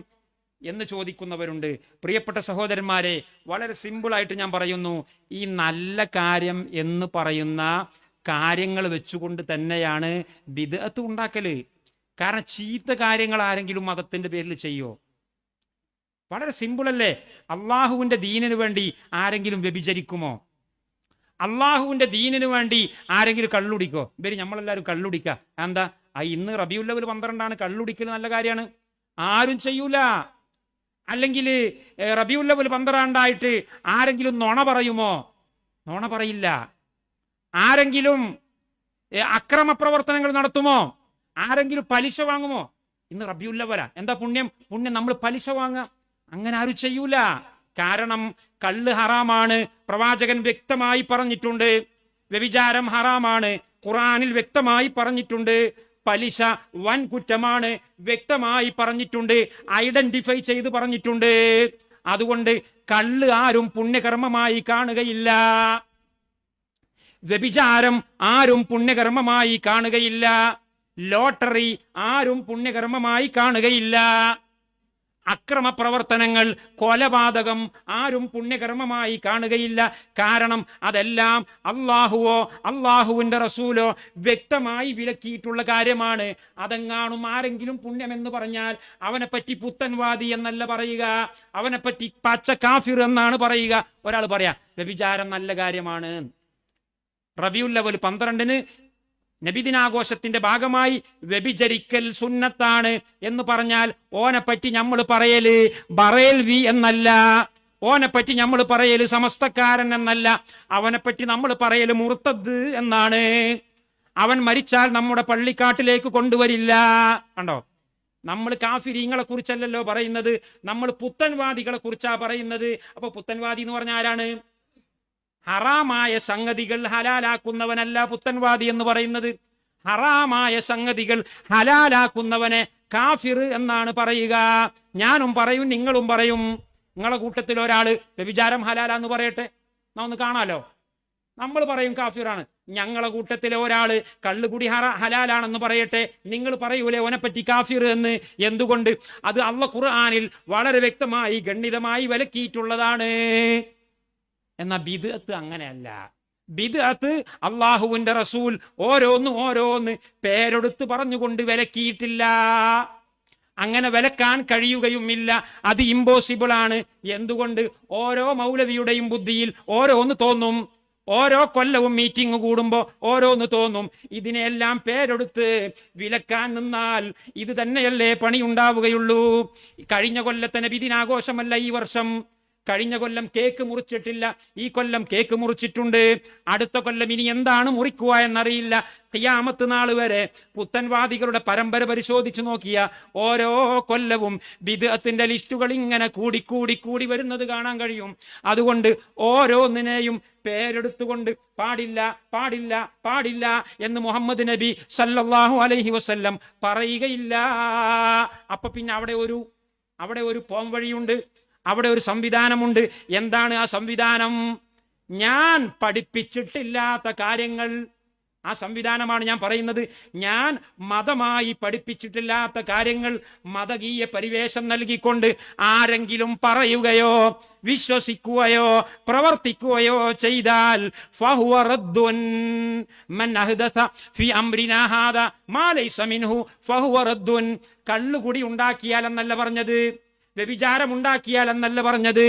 എന്ന് ചോദിക്കുന്നവരുണ്ട്. പ്രിയപ്പെട്ട സഹോദരന്മാരെ, വളരെ സിമ്പിളായിട്ട് ഞാൻ പറയുന്നു, ഈ നല്ല കാര്യം എന്ന് പറയുന്ന കാര്യങ്ങൾ വെച്ചുകൊണ്ട് തന്നെയാണ് ബിദ്അത്ത് ഉണ്ടാക്കല്. കാരണം ചീത്ത കാര്യങ്ങൾ ആരെങ്കിലും മതത്തിന്റെ പേരിൽ ചെയ്യോ? വളരെ സിമ്പിളല്ലേ. അള്ളാഹുവിന്റെ ദീനിന് വേണ്ടി ആരെങ്കിലും വ്യഭിചരിക്കുമോ? അള്ളാഹുവിന്റെ ദീനിന് വേണ്ടി ആരെങ്കിലും കള്ളുടിക്കോ? ഇവര് നമ്മളെല്ലാവരും കള്ളുടിക്ക, എന്താ ഇന്ന് റബീഉൽ അവ്വൽ 12 കള്ളുടിക്കൽ നല്ല കാര്യമാണ്, ആരും ചെയ്യൂല. അല്ലെങ്കിൽ റബീഉൽ അവ്വൽ 12 ആരെങ്കിലും നുണ പറയുമോ? നുണ പറയില്ല. ആരെങ്കിലും അക്രമ പ്രവർത്തനങ്ങൾ നടത്തുമോ? ആരെങ്കിലും പലിശ വാങ്ങുമോ? ഇന്ന് റബീഉൽ അവ്വല, എന്താ പുണ്യം നമ്മൾ പലിശ വാങ്ങാം, അങ്ങനെ ആരും ചെയ്യൂല. കാരണം കള്ള് ഹറാമാണ്, പ്രവാചകൻ വ്യക്തമായി പറഞ്ഞിട്ടുണ്ട്. വ്യഭിചാരം ഹറാമാണ്, ഖുർആനിൽ വ്യക്തമായി പറഞ്ഞിട്ടുണ്ട്. പലിശ വൻ കുറ്റമാണ്, വ്യക്തമായി പറഞ്ഞിട്ടുണ്ട്, ഐഡന്റിഫൈ ചെയ്ത് പറഞ്ഞിട്ടുണ്ട്. അതുകൊണ്ട് കള്ള് ആരും പുണ്യകർമ്മമായി കാണുകയില്ല, വ്യഭിചാരം ആരും പുണ്യകർമ്മമായി കാണുകയില്ല, ലോട്ടറി ആരും പുണ്യകർമ്മമായി കാണുകയില്ല, അക്രമ പ്രവർത്തനങ്ങൾ, കൊലപാതകം ആരും പുണ്യകർമ്മമായി കാണുകയില്ല. കാരണം അതെല്ലാം അള്ളാഹുവോ അള്ളാഹുവിന്റെ റസൂലോ വ്യക്തമായി വിലക്കിയിട്ടുള്ള കാര്യമാണ്. അതെങ്ങാനും ആരെങ്കിലും പുണ്യമെന്ന് പറഞ്ഞാൽ അവനെ പറ്റി പുത്തൻവാദി എന്നല്ല പറയുക, അവനെ പറ്റി പച്ച കാഫിർ എന്നാണ് പറയുക. ഒരാൾ പറയാ വ്യഭിചാരം നല്ല കാര്യമാണ്, റബീഉൽ അവ്വൽ 12 നബിദിനാഘോഷത്തിന്റെ ഭാഗമായി വ്യഭിചരിക്കൽ സുന്നത്താണ് എന്ന് പറഞ്ഞാൽ ഓനെപ്പറ്റി നമ്മൾ പറയല് ബറേൽവി എന്നല്ല, ഓനെപ്പറ്റി നമ്മൾ പറയല് സമസ്തക്കാരൻ എന്നല്ല, അവനെപ്പറ്റി നമ്മൾ പറയല് മുർത്തദ് എന്നാണ്. അവൻ മരിച്ചാൽ നമ്മുടെ പള്ളിക്കാട്ടിലേക്ക് കൊണ്ടുവരില്ല. കണ്ടോ, നമ്മൾ കാഫിരീങ്ങളെ കുറിച്ചല്ലല്ലോ പറയുന്നത്, നമ്മൾ പുത്തൻവാദികളെ കുറിച്ചാ പറയുന്നത്. അപ്പൊ പുത്തൻവാദി എന്ന് പറഞ്ഞ ആരാണ്? ഹറാമായ സംഗതികൾ ഹലാലാക്കുന്നവനല്ല പുത്തൻവാദി എന്ന് പറയുന്നത്. ഹറാമായ സംഗതികൾ ഹലാലാക്കുന്നവനെ കാഫിർ എന്നാണ് പറയുക. ഞാനും പറയും, നിങ്ങളും പറയും. നിങ്ങളെ കൂട്ടത്തിൽ ഒരാള് വ്യഭിചാരം ഹലാലാന്ന് പറയട്ടെ, ഒന്ന് കാണാലോ. നമ്മൾ പറയും കാഫിറാണ്. ഞങ്ങളെ കൂട്ടത്തിലെ ഒരാള് കള്ളുകുടി ഹലാലാണെന്ന് പറയട്ടെ, നിങ്ങൾ പറയൂലേ ഓനെപ്പറ്റി കാഫിർ എന്ന്? എന്തുകൊണ്ട്? അത് അല്ലാഹു ഖുർആനിൽ വളരെ വ്യക്തമായി ഗണ്ഡിതമായി വിലക്കിയിട്ടുള്ളതാണ്. എന്നാ ബിദ്അത്ത് അങ്ങനെയല്ല. ബിദ്അത്ത് അള്ളാഹുവിന്റെ റസൂൽ ഓരോന്ന് പേരെടുത്ത് പറഞ്ഞുകൊണ്ട് വിലക്കിയിട്ടില്ല. അങ്ങനെ വിലക്കാൻ കഴിയുകയുമില്ല, അത് ഇമ്പോസിബിൾ ആണ്. എന്തുകൊണ്ട്? ഓരോ മൗലവിയുടെയും ബുദ്ധിയിൽ ഓരോന്ന് തോന്നും. ഓരോ കൊല്ലവും മീറ്റിംഗ് കൂടുമ്പോ ഓരോന്ന് തോന്നും. ഇതിനെല്ലാം പേരെടുത്ത് വിലക്കാൻ നിന്നാൽ ഇത് തന്നെയല്ലേ പണിയുണ്ടാവുകയുള്ളൂ. കഴിഞ്ഞ കൊല്ലത്തെ നബിദിനാഘോഷമല്ല ഈ വർഷം. കഴിഞ്ഞ കൊല്ലം കേക്ക് മുറിച്ചിട്ടില്ല, ഈ കൊല്ലം കേക്ക് മുറിച്ചിട്ടുണ്ട്. അടുത്ത കൊല്ലം ഇനി എന്താണ് മുറിക്കുക എന്നറിയില്ല. ഖിയാമത്ത് നാൾ വരെ പുത്തൻവാദികളുടെ പരമ്പര പരിശോധിച്ചു നോക്കിയ ഓരോ കൊല്ലവും ബിദ്അത്തിന്റെ ലിസ്റ്റുകൾ ഇങ്ങനെ കൂടി വരുന്നത് കാണാൻ കഴിയും. അതുകൊണ്ട് ഓരോന്നിനെയും പേരെടുത്തുകൊണ്ട് പാടില്ല പാടില്ല പാടില്ല എന്ന് മുഹമ്മദ് നബി സല്ലല്ലാഹു അലൈഹി വസല്ലം പറയുകയില്ല. അപ്പൊ പിന്നെ അവിടെ ഒരു പോംവഴിയുണ്ട്, അവിടെ ഒരു സംവിധാനമുണ്ട്. എന്താണ് ആ സംവിധാനം? ഞാൻ പഠിപ്പിച്ചിട്ടില്ലാത്ത കാര്യങ്ങൾ, ആ സംവിധാനമാണ് ഞാൻ പറയുന്നത്. ഞാൻ മതമായി പഠിപ്പിച്ചിട്ടില്ലാത്ത കാര്യങ്ങൾ മതകീയ പരിവേഷം നൽകിക്കൊണ്ട് ആരെങ്കിലും പറയുകയോ വിശ്വസിക്കുകയോ പ്രവർത്തിക്കുകയോ ചെയ്താൽ ഫഹുവ റദ്ദുൻ മൻ അഹ്ദസ ഫീ അംരിനാ ഹാദാ മാ ലൈസ മിൻഹു ഫഹുവ റദ്ദുൻ. കള്ളുകുടി ഉണ്ടാക്കിയാൽ എന്നല്ല പറഞ്ഞത്, വ്യഭിചാരം ഉണ്ടാക്കിയാൽ എന്നല്ല പറഞ്ഞത്,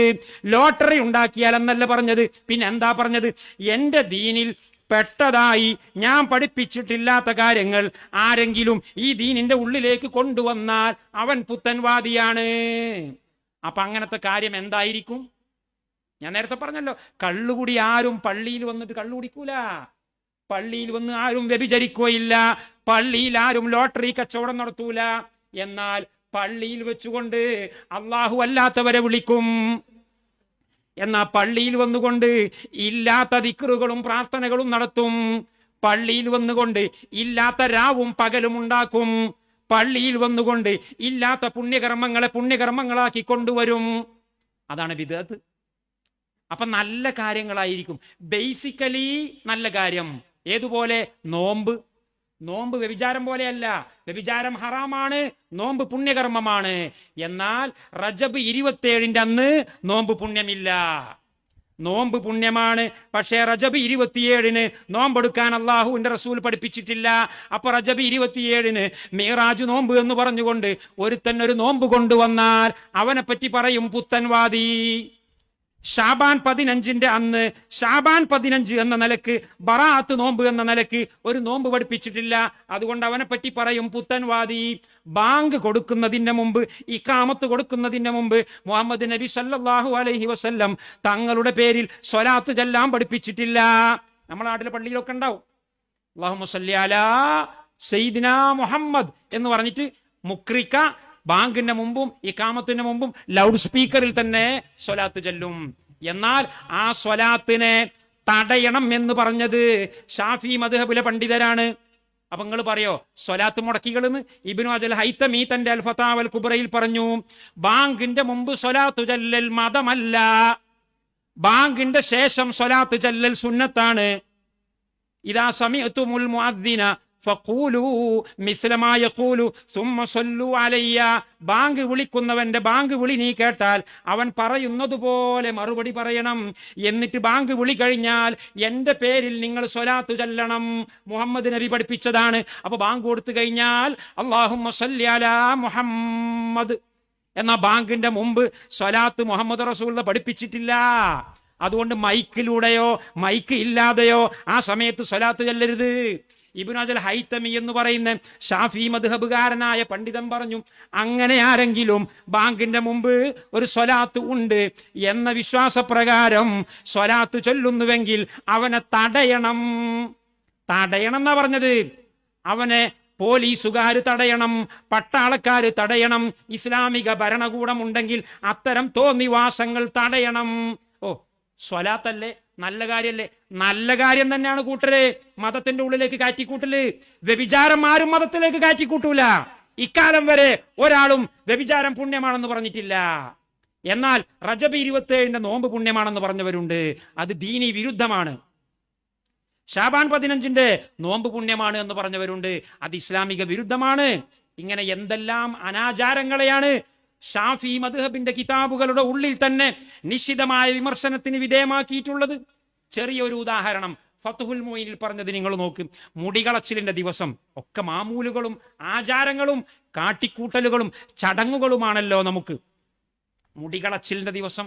ലോട്ടറി ഉണ്ടാക്കിയാൽ എന്നല്ല പറഞ്ഞത്. പിന്നെ എന്താ പറഞ്ഞത്? എന്റെ ദീനിൽ പെട്ടതായി ഞാൻ പഠിപ്പിച്ചിട്ടില്ലാത്ത കാര്യങ്ങൾ ആരെങ്കിലും ഈ ദീനിന്റെ ഉള്ളിലേക്ക് കൊണ്ടുവന്നാൽ അവൻ പുത്തൻവാദിയാണ്. അപ്പൊ അങ്ങനത്തെ കാര്യം എന്തായിരിക്കും? ഞാൻ നേരത്തെ പറഞ്ഞല്ലോ, കള്ളുകുടി ആരും പള്ളിയിൽ വന്നിട്ട് കള്ളു കുടിക്കൂല, പള്ളിയിൽ വന്ന് ആരും വ്യഭിചരിക്കുകയില്ല, പള്ളിയിൽ ആരും ലോട്ടറി കച്ചവടം നടത്തൂല. എന്നാൽ പള്ളിയിൽ വെച്ചുകൊണ്ട് അള്ളാഹു അല്ലാത്തവരെ വിളിക്കും. എന്നാ പള്ളിയിൽ വന്നുകൊണ്ട് ഇല്ലാത്ത ദിക്റുകളും പ്രാർത്ഥനകളും നടത്തും. പള്ളിയിൽ വന്നുകൊണ്ട് ഇല്ലാത്ത രാവും പകലും ഉണ്ടാക്കും. പള്ളിയിൽ വന്നുകൊണ്ട് ഇല്ലാത്ത പുണ്യകർമ്മങ്ങളെ പുണ്യകർമ്മങ്ങളാക്കി കൊണ്ടുവരും. അതാണ് ബിദ്അത്ത്. അപ്പൊ നല്ല കാര്യങ്ങളായിരിക്കും, ബേസിക്കലി നല്ല കാര്യം. ഏതുപോലെ? നോമ്പ് വ്യഭിചാരം പോലെയല്ല. വ്യഭിചാരം ഹറാമാണ്, നോമ്പ് പുണ്യകർമ്മമാണ്. എന്നാൽ റജബ് 27 അന്ന് നോമ്പ് പുണ്യമില്ല. നോമ്പ് പുണ്യമാണ്, പക്ഷേ റജബ് 27 നോമ്പെടുക്കാൻ അള്ളാഹുവിന്റെ റസൂൽ പഠിപ്പിച്ചിട്ടില്ല. അപ്പൊ റജബ് 27 മിഅ്റാജ് നോമ്പ് എന്ന് പറഞ്ഞുകൊണ്ട് ഒരുത്തൻ ഒരു നോമ്പ് കൊണ്ടുവന്നാൽ അവനെ പറ്റി പറയും പുത്തൻവാദി. ഷാബാൻ 15 അന്ന് ഷാബാൻ 15 എന്ന നിലക്ക്, ബറാഅത്ത് നോമ്പ് എന്ന നിലക്ക് ഒരു നോമ്പ് പഠിപ്പിച്ചിട്ടില്ല. അതുകൊണ്ട് അവനെ പറ്റി പറയും പുത്തൻവാദി. ബാങ്ക് കൊടുക്കുന്നതിന് മുമ്പ്, ഇഖാമത്ത് കൊടുക്കുന്നതിന് മുമ്പ് മുഹമ്മദ് നബി സല്ലല്ലാഹു അലൈഹി വസല്ലം തങ്ങളുടെ പേരിൽ സ്വലാത്ത് ചൊല്ലാൻ പഠിപ്പിച്ചിട്ടില്ല. നമ്മുടെ നാട്ടിലെ പള്ളിയിലൊക്കെ ഉണ്ടാവും, അല്ലാഹുമ്മ സ്വല്ലി അലാ സയ്യിദിനാ മുഹമ്മദ് എന്ന് പറഞ്ഞിട്ട് മുക്രിക്ക ബാങ്കിന്റെ മുമ്പും ഇഖാമത്തിന് മുമ്പും ലൗഡ് സ്പീക്കറിൽ തന്നെ സ്വലാത്ത് ചൊല്ലും. എന്നാൽ ആ സ്വലാത്തിനെ തടയണം എന്ന് പറഞ്ഞത് ഷാഫി മദ്ഹബിലെ പണ്ഡിതരാണ്. അപ്പൊ നിങ്ങൾ പറയോ സ്വലാത്ത് മുടക്കികളെന്ന്? ഇബ്നു അജൽ ഹൈതമി തന്റെ അൽ ഫതാവൽ കുബ്രയിൽ പറഞ്ഞു, ബാങ്കിന്റെ മുമ്പ് സ്വലാത്ത് ചൊല്ലൽ മതമല്ല, ബാങ്കിന്റെ ശേഷം സ്വലാത്ത് ചൊല്ലൽ സുന്നത്താണ്. ഇദാ സമിഅ്തുമുൽ മുഅദ്ദിന ഫഖൂലു മിസ്ല മാ യഖൂലു സുമ്മ സ്വല്ലു അലയ്യ. ബാങ്ക് വിളിക്കുന്നവന്റെ ബാങ്ക് വിളി നീ കേട്ടാൽ അവൻ പറയുന്നത് പോലെ മറുപടി പറയണം. എന്നിട്ട് ബാങ്ക് വിളി കഴിഞ്ഞാൽ എന്റെ പേരിൽ നിങ്ങൾ സ്വലാത്ത് ചൊല്ലണം. മുഹമ്മദ് നബി പഠിപ്പിച്ചതാണ്. അപ്പൊ ബാങ്ക് കൊടുത്തു കഴിഞ്ഞാൽ അല്ലാഹുമ്മ സ്വല്ലി അലാ മുഹമ്മദ് എന്ന ബാങ്കിന്റെ മുമ്പ് സ്വലാത്ത് മുഹമ്മദ് റസൂൽ പഠിപ്പിച്ചിട്ടില്ല. അതുകൊണ്ട് മൈക്കിലൂടെയോ മൈക്ക് ഇല്ലാതെയോ ആ സമയത്ത് സ്വലാത്ത് ചൊല്ലരുത്. ഇബ്നു അജൽ ഹൈതമി എന്ന് പറയുന്ന ഷാഫി മദ്ഹബുകാരനായ പണ്ഡിതൻ പറഞ്ഞു, അങ്ങനെ ആരെങ്കിലും ബാങ്കിന്റെ മുമ്പ് ഒരു സ്വലാത്ത് ഉണ്ട് എന്ന വിശ്വാസപ്രകാരം സ്വലാത്ത് ചൊല്ലുന്നുവെങ്കിൽ അവനെ തടയണം എന്നാ പറഞ്ഞത്. അവനെ പോലീസുകാർ തടയണം, പട്ടാളക്കാര് തടയണം, ഇസ്ലാമിക ഭരണകൂടം ഉണ്ടെങ്കിൽ അത്തരം തോന്നിവാസങ്ങൾ തടയണം. ഓ, സ്വലാത്തല്ലേ, നല്ല കാര്യല്ലേ? നല്ല കാര്യം തന്നെയാണ് കൂട്ടര് മതത്തിന്റെ ഉള്ളിലേക്ക് കാറ്റിക്കൂട്ടല്. വ്യഭിചാരം ആരും മതത്തിലേക്ക് കാറ്റിക്കൂട്ടൂല. ഇക്കാലം വരെ ഒരാളും വ്യഭിചാരം പുണ്യമാണെന്ന് പറഞ്ഞിട്ടില്ല. എന്നാൽ റജബ് 27 നോമ്പ് പുണ്യമാണെന്ന് പറഞ്ഞവരുണ്ട്. അത് ദീനി വിരുദ്ധമാണ്. ഷാബാൻ 15 നോമ്പ് പുണ്യമാണ് എന്ന് പറഞ്ഞവരുണ്ട്. അത് ഇസ്ലാമിക വിരുദ്ധമാണ്. ഇങ്ങനെ എന്തെല്ലാം അനാചാരങ്ങളെയാണ് ഷാഫി മദ്ഹബിന്റെ കിതാബുകളുടെ ഉള്ളിൽ തന്നെ നിശ്ചിതമായ വിമർശനത്തിന് വിധേയമാക്കിയിട്ടുള്ളത്. ചെറിയൊരു ഉദാഹരണം ഫത്ഹുൽ മുഈനിൽ പറഞ്ഞത് നിങ്ങൾ നോക്ക്. മുടികളച്ചിലിന്റെ ദിവസം ഒക്കെ മാമൂലുകളും ആചാരങ്ങളും കാട്ടിക്കൂട്ടലുകളും ചടങ്ങുകളുമാണല്ലോ നമുക്ക്. മുടികളച്ചിലിന്റെ ദിവസം,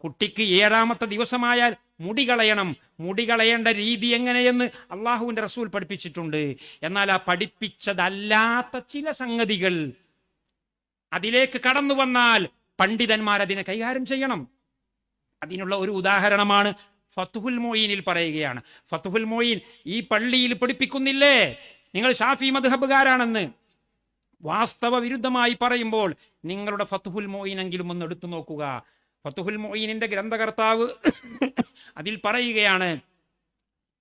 കുട്ടിക്ക് 7ാമത്തെ ദിവസമായാൽ മുടി കളയണം. മുടി കളയേണ്ട രീതി എങ്ങനെയെന്ന് അള്ളാഹുവിന്റെ റസൂൽ പഠിപ്പിച്ചിട്ടുണ്ട്. എന്നാൽ ആ പഠിപ്പിച്ചതല്ലാത്ത ചില സംഗതികൾ അതിലേക്ക് കടന്നു വന്നാൽ പണ്ഡിതന്മാർ അതിനെ കൈകാര്യം ചെയ്യണം. അതിനുള്ള ഒരു ഉദാഹരണമാണ് ഫത്ഹുൽ മുഈനിൽ പറയുകയാണ്. ഫത്ഹുൽ മുഈൻ ഈ പള്ളിയിൽ പഠിപ്പിക്കുന്നില്ലേ നിങ്ങൾ ഷാഫി മദ്ഹബുകാരാണെന്ന്? വാസ്തവ വിരുദ്ധമായി പറയുമ്പോൾ നിങ്ങളുടെ ഫത്ഹുൽ മുഈനെങ്കിലും ഒന്ന് എടുത്തു നോക്കുക. ഫത്ഹുൽ മുഈനിന്റെ ഗ്രന്ഥകർത്താവ് അതിൽ പറയുകയാണ്,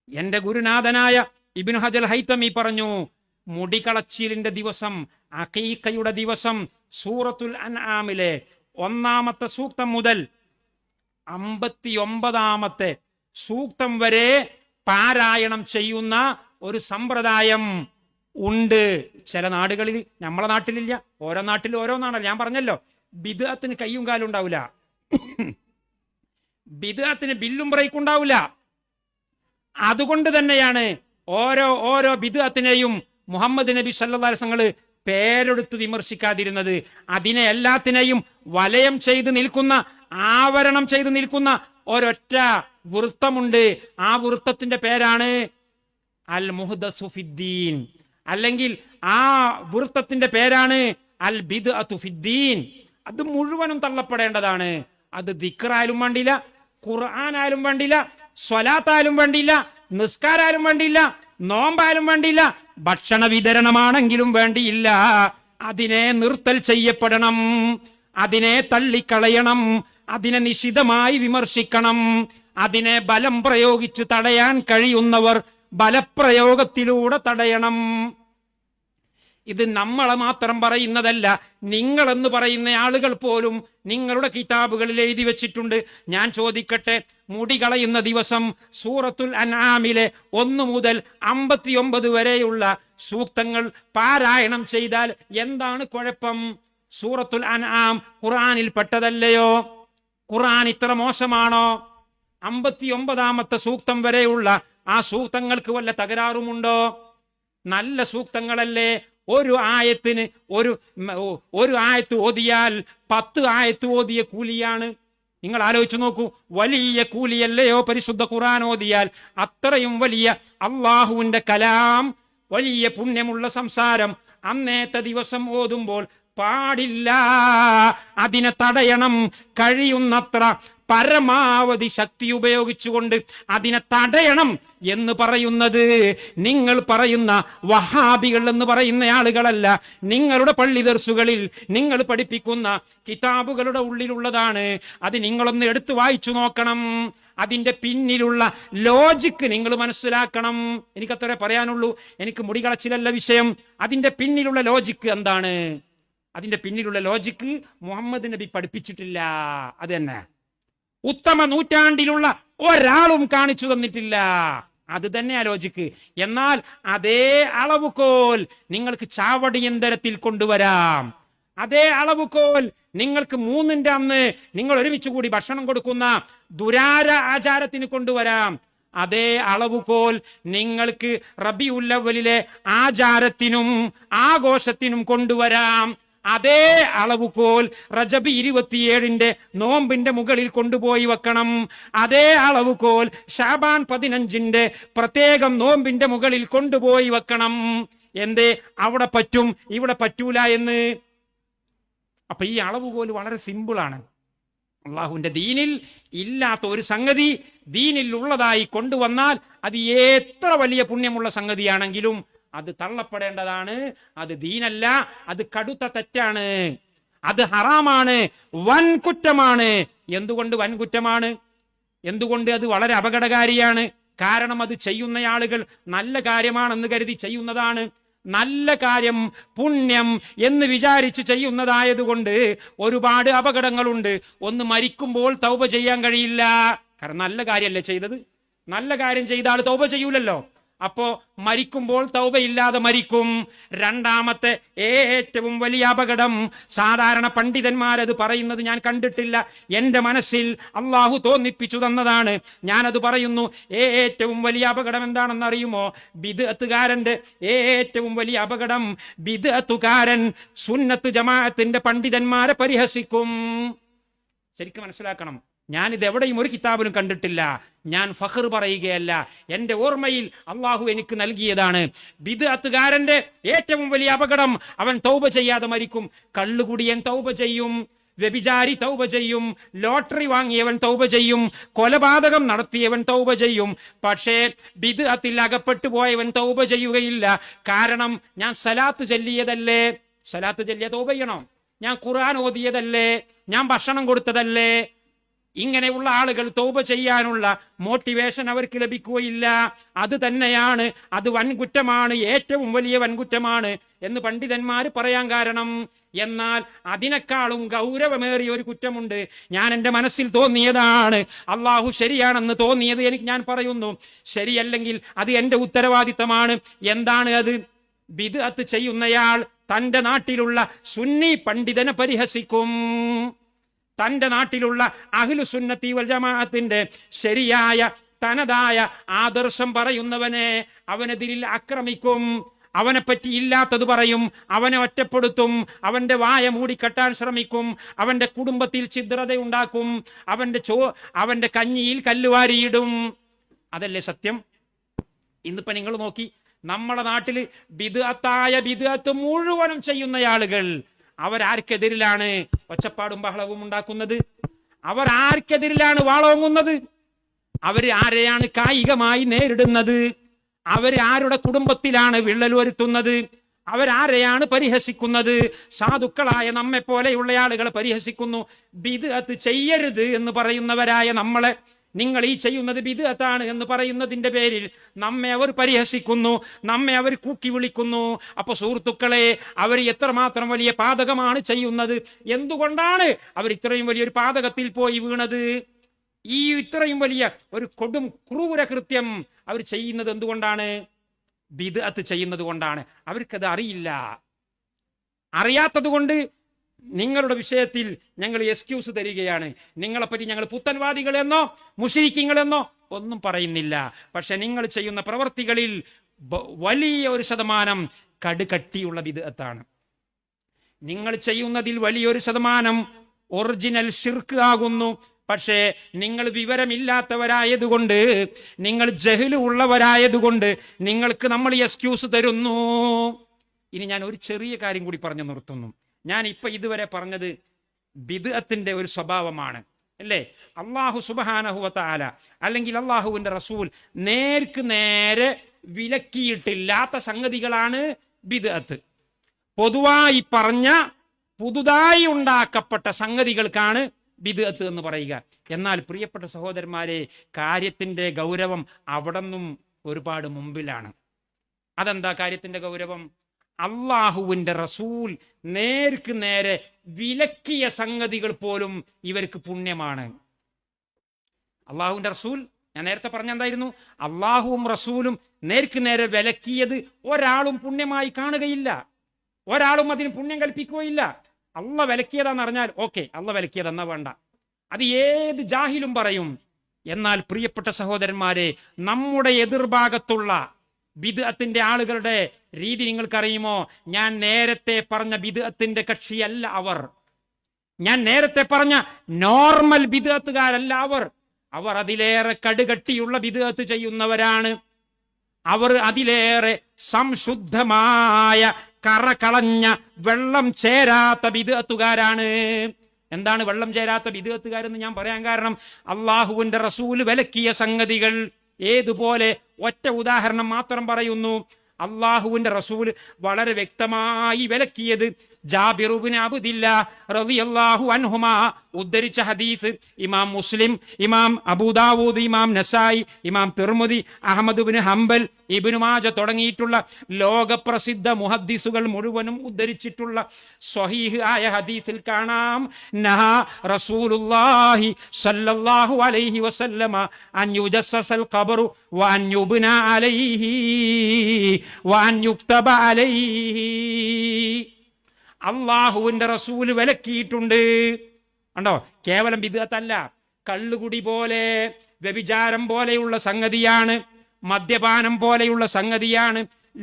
എന്റെ ഗുരുനാഥനായ ഇബ്നു ഹജൽ ഹൈതമി പറഞ്ഞു, മുടികളച്ചിലിന്റെ ദിവസം, അഖീഖയുടെ ദിവസം സൂറത്തുൽ അൻആമിലെ 1ാമത്തെ സൂക്തം മുതൽ 59ാമത്തെ സൂക്തം വരെ പാരായണം ചെയ്യുന്ന ഒരു സമ്പ്രദായം ഉണ്ട്. ചില നാടുകളിൽ, നമ്മളെ നാട്ടിലില്ല, ഓരോ നാട്ടിലും ഓരോന്നാണല്ലോ. ഞാൻ പറഞ്ഞല്ലോ, ബിദ്അത്തിന് കയ്യും കാലും ഉണ്ടാവില്ല, ബിദ്അത്തിന് ബില്ലും ബ്രേക്കും ഉണ്ടാവില്ല. അതുകൊണ്ട് തന്നെയാണ് ഓരോ ബിദ്അത്തിനെയും മുഹമ്മദ് നബി സല്ലല്ലാഹു അലൈഹി വസല്ലം പേരെടുത്ത് വിമർശിക്കാതിരുന്നത്. അതിനെ എല്ലാത്തിനെയും വലയം ചെയ്ത് നിൽക്കുന്ന, ആവരണം ചെയ്ത് നിൽക്കുന്ന ഒരൊറ്റ വൃത്തമുണ്ട്. ആ വൃത്തത്തിന്റെ പേരാണ് അൽ മുഹ്ദസു ഫിദ്ദീൻ, അല്ലെങ്കിൽ ആ വൃത്തത്തിന്റെ പേരാണ് അൽ ബിദ്അതു ഫിദ്ദീൻ. അത് മുഴുവനും തള്ളപ്പെടേണ്ടതാണ്. അത് ദിക്റായാലും വേണ്ടില്ല, ഖുർആനായാലും വേണ്ടില്ല, സ്വലാത്തായാലും വേണ്ടില്ല, നിസ്കാരായാലും വേണ്ടില്ല, നോമ്പായാലും വേണ്ടില്ല, ഭക്ഷണ വിതരണമാണെങ്കിലും വേണ്ടിയില്ല, അതിനെ നിർത്തൽ ചെയ്യപ്പെടണം, അതിനെ തള്ളിക്കളയണം, അതിനെ നിശിതമായി വിമർശിക്കണം. അതിനെ ബലം പ്രയോഗിച്ച് തടയാൻ കഴിയുന്നവർ ബലപ്രയോഗത്തിലൂടെ തടയണം. ഇത് നമ്മളെ മാത്രം പറയുന്നതല്ല, നിങ്ങളെന്ന് പറയുന്ന ആളുകൾ പോലും നിങ്ങളുടെ കിതാബുകളിൽ എഴുതി വെച്ചിട്ടുണ്ട്. ഞാൻ ചോദിക്കട്ടെ, മുടി കളയുന്ന ദിവസം സൂറത്തുൽ അൻആമിലെ 1 മുതൽ 59 വരെയുള്ള സൂക്തങ്ങൾ പാരായണം ചെയ്താൽ എന്താണ് കുഴപ്പം? സൂറത്തുൽ അൻആം ഖുർആനിൽ പെട്ടതല്ലയോ? ഖുർആൻ ഇത്ര മോശമാണോ? 59-ാമത്തെ സൂക്തം വരെയുള്ള ആ സൂക്തങ്ങൾക്ക് വല്ല തകരാറുമുണ്ടോ? നല്ല സൂക്തങ്ങളല്ലേ? ഒരു ആയത്തിന് ഒരു ആയത്ത് ഓതിയാൽ 10 ആയത്ത് ഓതിയ കൂലിയാണ്. നിങ്ങൾ ആലോചിച്ചു നോക്കൂ, വലിയ കൂലിയല്ലയോ പരിശുദ്ധ ഖുർആൻ ഓതിയാൽ? അത്രയും വലിയ അള്ളാഹുവിന്റെ കലാം, വലിയ പുണ്യമുള്ള സംസാരം അന്നേത്തെ ദിവസം ഓതുമ്പോൾ പാടില്ല. അതിനെ തടയണം. കഴിയുന്നത്ര പരമാവധി ശക്തി ഉപയോഗിച്ചുകൊണ്ട് അതിനെ തടയണം എന്ന് പറയുന്നത് നിങ്ങൾ പറയുന്ന വഹാബികൾ എന്ന് പറയുന്ന ആളുകളല്ല. നിങ്ങളുടെ പള്ളി ദർസുകളിൽ നിങ്ങൾ പഠിപ്പിക്കുന്ന കിതാബുകളുടെ ഉള്ളിലുള്ളതാണ്. അത് നിങ്ങളൊന്ന് എടുത്തു വായിച്ചു നോക്കണം. അതിന്റെ പിന്നിലുള്ള ലോജിക്ക് നിങ്ങൾ മനസ്സിലാക്കണം. എനിക്കത്രേ പറയാനുള്ളൂ. എനിക്ക് മുടി കളച്ചിലല്ല വിഷയം. അതിന്റെ പിന്നിലുള്ള ലോജിക്ക് എന്താണ്? അതിന്റെ പിന്നിലുള്ള ലോജിക്ക് മുഹമ്മദ് നബി പഠിപ്പിച്ചിട്ടില്ല. അത് തന്നെ ഉത്തമ നൂറ്റാണ്ടിലുള്ള ഒരാളും കാണിച്ചു തന്നിട്ടില്ല. അത് തന്നെയാ ലോജിക്ക്. എന്നാൽ അതേ അളവുകോൽ നിങ്ങൾക്ക് ചാവടിയന്തരത്തിൽ കൊണ്ടുവരാം. അതേ അളവുകോൽ നിങ്ങൾക്ക് 3-ന്റെ അന്ന് നിങ്ങൾ ഒരുമിച്ച് കൂടി ഭക്ഷണം കൊടുക്കുന്ന ദുരാര ആചാരത്തിന് കൊണ്ടുവരാം. അതേ അളവുകോൽ നിങ്ങൾക്ക് റബീഉൽ അവ്വലിലെ ആചാരത്തിനും ആഘോഷത്തിനും കൊണ്ടുവരാം. അതേ അളവുകോൽ റജബ് 27-ന്റെ നോമ്പിന്റെ മുകളിൽ കൊണ്ടുപോയി വെക്കണം. അതേ അളവുകോൽ ശഅബാൻ 15-ന്റെ പ്രത്യേകം നോമ്പിന്റെ മുകളിൽ കൊണ്ടുപോയി വെക്കണം. എന്തേ? അവിടെ പറ്റും, ഇവിടെ പറ്റൂല എന്ന്. അപ്പൊ ഈ അളവുകോൽ വളരെ സിമ്പിളാണ്. അള്ളാഹുവിന്റെ ദീനിൽ ഇല്ലാത്ത ഒരു സംഗതി ദീനിൽ ഉള്ളതായി കൊണ്ടുവന്നാൽ അത് എത്ര വലിയ പുണ്യമുള്ള സംഗതിയാണെങ്കിലും അത് തള്ളപ്പെടേണ്ടതാണ്. അത് ദീനല്ല, അത് കടുത്ത തെറ്റാണ്, അത് ഹറാമാണ്, വൻ കുറ്റമാണ്. എന്തുകൊണ്ട് വൻ കുറ്റമാണ്? എന്തുകൊണ്ട് അത് വളരെ അപകടകാരിയാണ്? കാരണം അത് ചെയ്യുന്ന ആളുകൾ നല്ല കാര്യമാണെന്ന് കരുതി ചെയ്യുന്നതാണ്. നല്ല കാര്യം, പുണ്യം എന്ന് വിചാരിച്ച് ചെയ്യുന്നതായതുകൊണ്ട് ഒരുപാട് അപകടങ്ങളുണ്ട്. ഒന്ന് മരിക്കുമ്പോൾ തൗബ ചെയ്യാൻ കഴിയില്ല. കാരണം നല്ല കാര്യമല്ലേ ചെയ്തത്. നല്ല കാര്യം ചെയ്ത ആൾ തൗബ ചെയ്യൂലല്ലോ. അപ്പോ മരിക്കുമ്പോൾ തൗബയില്ലാതെ മരിക്കും. രണ്ടാമത്തെ ഏറ്റവും വലിയ അപകടം, സാധാരണ പണ്ഡിതന്മാരത് പറയുന്നത് ഞാൻ കണ്ടിട്ടില്ല, എന്റെ മനസ്സിൽ അള്ളാഹു തോന്നിപ്പിച്ചു തന്നതാണ്, ഞാനത് പറയുന്നു. ഏറ്റവും വലിയ അപകടം എന്താണെന്ന് അറിയുമോ? ബിദ്അത്തുകാരന്റെ ഏറ്റവും വലിയ അപകടം, ബിദ്അത്തുകാരൻ സുന്നത്ത് ജമാഅത്തിന്റെ പണ്ഡിതന്മാരെ പരിഹസിക്കും. ശരിക്കും മനസ്സിലാക്കണം. ഞാനിത് എവിടെയും ഒരു കിതാബിലും കണ്ടിട്ടില്ല. ഞാൻ ഫഖർ പറയുകയല്ല, എന്റെ ഓർമ്മയിൽ അള്ളാഹു എനിക്ക് നൽകിയതാണ്. ബിദ്അത്തുകാരന്റെ ഏറ്റവും വലിയ അപകടം, അവൻ തൗബ ചെയ്യാതെ മരിക്കും. കള്ളുകുടിയൻ തൗബ ചെയ്യും, വ്യഭിചാരി തൗബ ചെയ്യും, ലോട്ടറി വാങ്ങിയവൻ തൗബ ചെയ്യും, കൊലപാതകം നടത്തിയവൻ തൗബ ചെയ്യും. പക്ഷേ ബിദ്അത്തിൽ അകപ്പെട്ടു പോയവൻ തൗബ ചെയ്യുകയില്ല. കാരണം ഞാൻ സലാത്ത് ചൊല്ലിയതല്ലേ. സലാത്ത് ചൊല്ലിയ തൗബ ചെയ്യണോ? ഞാൻ ഖുർആൻ ഓതിയതല്ലേ, ഞാൻ ഭക്ഷണം കൊടുത്തതല്ലേ. ഇങ്ങനെയുള്ള ആളുകൾ തൗബ ചെയ്യാനുള്ള മോട്ടിവേഷൻ അവർക്ക് ലഭിക്കുകയില്ല. അത് തന്നെയാണ്, അത് വൻകുറ്റമാണ്, ഏറ്റവും വലിയ വൻകുറ്റമാണ് എന്ന് പണ്ഡിതന്മാർ പറയാൻ കാരണം. എന്നാൽ അതിനേക്കാളും ഗൗരവമേറിയ ഒരു കുറ്റമുണ്ട്. ഞാൻ എൻ്റെ മനസ്സിൽ തോന്നിയതാണ്, അള്ളാഹു ശരിയാണെന്ന് തോന്നിയത് ഞാൻ പറയുന്നു. ശരിയല്ലെങ്കിൽ അത് എൻ്റെ ഉത്തരവാദിത്തമാണ്. എന്താണ് അത്? ബിദ്അത്ത് ചെയ്യുന്നയാൾ തൻ്റെ നാട്ടിലുള്ള സുന്നി പണ്ഡിതനെ പരിഹസിക്കും. തൻ്റെ നാട്ടിലുള്ള അഹ്ലു സുന്നത്തി വൽ ജമാഅത്തിന്റെ ശരിയായ തനതായ ആദർശം പറയുന്നവനെ അവനെതിരിൽ ആക്രമിക്കും, അവനെപ്പറ്റി ഇല്ലാത്തത് പറയും, അവനെ ഒറ്റപ്പെടുത്തും, അവന്റെ വായ മൂടിക്കെട്ടാൻ ശ്രമിക്കും, അവന്റെ കുടുംബത്തിൽ ഛിദ്രതയുണ്ടാക്കും, അവന്റെ കഞ്ഞിയിൽ കല്ലുവാരിയിടും. അതല്ലേ സത്യം? ഇന്നിപ്പോ നിങ്ങൾ നോക്കി, നമ്മളെ നാട്ടിൽ ബിദ്അത്ത് മുഴുവനും ചെയ്യുന്ന ആളുകൾ അവരാർക്കെതിരിലാണ് ഒച്ചപ്പാടും ബഹളവും ഉണ്ടാക്കുന്നത്? അവർ ആർക്കെതിരിലാണ് വാളോങ്ങുന്നത്? അവര് ആരെയാണ് കായികമായി നേരിടുന്നത്? അവര് ആരുടെ കുടുംബത്തിലാണ് വിള്ളൽ വരുത്തുന്നത്? അവരാരെയാണ് പരിഹസിക്കുന്നത്? സാധുക്കളായ നമ്മെ പോലെയുള്ള ആളുകളെ പരിഹസിക്കുന്നു. ബിദ്അത്ത് ചെയ്യരുത് എന്ന് പറയുന്നവരായ നമ്മളെ നിങ്ങൾ ഈ ചെയ്യുന്നത് ബിദ്അത്താണ് എന്ന് പറയുന്നതിന്റെ പേരിൽ നമ്മെ അവർ പരിഹസിക്കുന്നു, നമ്മെ അവർ കൂക്കി വിളിക്കുന്നു. അപ്പൊ സുഹൃത്തുക്കളെ, അവർ എത്രമാത്രം വലിയ പാതകമാണ് ചെയ്യുന്നത്? എന്തുകൊണ്ടാണ് അവർ ഇത്രയും വലിയൊരു പാതകത്തിൽ പോയി വീണത്? ഈ ഇത്രയും വലിയ ഒരു കൊടും ക്രൂര കൃത്യം അവർ ചെയ്യുന്നത് എന്തുകൊണ്ടാണ്? ബിദ്അത്ത് ചെയ്യുന്നത് കൊണ്ടാണ്. അവർക്കത് അറിയില്ല. അറിയാത്തത് കൊണ്ട് നിങ്ങളുടെ വിഷയത്തിൽ ഞങ്ങൾ എക്സ്ക്യൂസ് തരികയാണ്. നിങ്ങളെപ്പറ്റി ഞങ്ങൾ പുത്തൻവാദികളെന്നോ മുശ്രിക്കീങ്ങളെന്നോ ഒന്നും പറയുന്നില്ല. പക്ഷെ നിങ്ങൾ ചെയ്യുന്ന പ്രവർത്തികളിൽ വലിയ ഒരു ശതമാനം കടുകട്ടിയുള്ള ബിദ്അത്താണ്. നിങ്ങൾ ചെയ്യുന്നതിൽ വലിയൊരു ശതമാനം ഒറിജിനൽ ശിർക്ക് ആകുന്നു. പക്ഷേ നിങ്ങൾ വിവരമില്ലാത്തവരായതുകൊണ്ട്, നിങ്ങൾ ജഹ്ല് ഉള്ളവരായതുകൊണ്ട് നിങ്ങൾക്ക് നമ്മൾ എക്സ്ക്യൂസ് തരുന്നു. ഇനി ഞാൻ ഒരു ചെറിയ കാര്യം കൂടി പറഞ്ഞു നിർത്തുന്നു. ഞാൻ ഇപ്പൊ ഇതുവരെ പറഞ്ഞത് ബിദ്അത്തിന്റെ ഒരു സ്വഭാവമാണ്, അല്ലേ? അള്ളാഹു സുബ്ഹാനഹു വ തആല അല്ലെങ്കിൽ അള്ളാഹുവിന്റെ റസൂൽ നേർക്ക് നേരെ വിലക്കിയിട്ടില്ലാത്ത സംഗതികളാണ് ബിദ്അത്ത്. പൊതുവായി പറഞ്ഞ പുതുതായി ഉണ്ടാക്കപ്പെട്ട സംഗതികൾക്കാണ് ബിദ്അത്ത് എന്ന് പറയുക. എന്നാൽ പ്രിയപ്പെട്ട സഹോദരന്മാരെ, കാര്യത്തിന്റെ ഗൗരവം അവിടെ നിന്നും ഒരുപാട് മുമ്പിലാണ്. അതെന്താ കാര്യത്തിന്റെ ഗൗരവം? അള്ളാഹുവിന്റെ റസൂൽ നേർക്ക് നേരെ വിലക്കിയ സംഗതികൾ പോലും ഇവർക്ക് പുണ്യമാണ്. അള്ളാഹുവിന്റെ റസൂൽ, ഞാൻ നേരത്തെ പറഞ്ഞ എന്തായിരുന്നു? അള്ളാഹുവും റസൂലും നേർക്ക് നേരെ വിലക്കിയത് ഒരാളും പുണ്യമായി കാണുകയില്ല, ഒരാളും അതിന് പുണ്യം കൽപ്പിക്കുകയില്ല. അള്ള വിലക്കിയതാന്ന് പറഞ്ഞാൽ ഓക്കെ, അള്ള വിലക്കിയതെന്നാ വേണ്ട, അത് ഏത് ജാഹിലും പറയും. എന്നാൽ പ്രിയപ്പെട്ട സഹോദരന്മാരെ, നമ്മുടെ എതിർഭാഗത്തുള്ള ബിദ്അത്തിന്റെ ആളുകളുടെ രീതി നിങ്ങൾക്കറിയുമോ? ഞാൻ നേരത്തെ പറഞ്ഞ ബിദ്അത്തിന്റെ കക്ഷിയല്ല അവർ. ഞാൻ നേരത്തെ പറഞ്ഞ നോർമൽ ബിദ്അത്തുകാരല്ല അവർ. അവർ അതിലേറെ കടുകട്ടിയുള്ള ബിദ്അത്ത് ചെയ്യുന്നവരാണ്. അവർ അതിലേറെ സംശുദ്ധമായ കറ കളഞ്ഞ വെള്ളം ചേരാത്ത ബിദ്അത്തുകാരാണ്. എന്താണ് വെള്ളം ചേരാത്ത ബിദ്അത്തുകാരെന്ന് ഞാൻ പറയാൻ കാരണം, അള്ളാഹുവിന്റെ റസൂൽ വിലക്കിയ സംഗതികൾ ഏതുപോലെ ഒറ്റ ഉദാഹരണം മാത്രം പറയുന്നു. അള്ളാഹുവിന്റെ റസൂൽ വളരെ വ്യക്തമായി വിലക്കിയത് ജാബിർ ഇബ്നു അബ്ദില്ലാഹ് റളിയല്ലാഹു അൻഹുമാ ഉദ്ധരിച്ച ഹദീസ് ഇമാം മുസ്ലിം, ഇമാം അബൂദാവൂദ്, ഇമാം നസായി, ഇമാം തിർമിദി, അഹ്മദ് ഇബ്നു ഹംബൽ, ഇബ്നു മാജ തുടങ്ങിയിട്ടുള്ള ലോകപ്രസിദ്ധ മുഹദ്ദിസുകൾ മുഴുവനും ഉദ്ധരിച്ചിട്ടുള്ള സ്വഹീഹ് ആയ ഹദീസിൽ കാണാം, നഹാ റസൂലുള്ളാഹി സ്വല്ലല്ലാഹു അലൈഹി വസല്ലമ അൻ യുജസ്സസൽ ഖബറു വ അൻ യുബ്ന അലൈഹി വ അൻ യുക്തബ അലൈഹി. അള്ളാഹുവിന്റെ റസൂൽ വിലക്കിയിട്ടുണ്ട്. കണ്ടോ? കേവലം ബിദ്അത്തല്ല, കള്ളുകുടി പോലെ, വ്യഭിചാരം പോലെയുള്ള സംഗതിയാണ്, മദ്യപാനം പോലെയുള്ള സംഗതിയാണ്,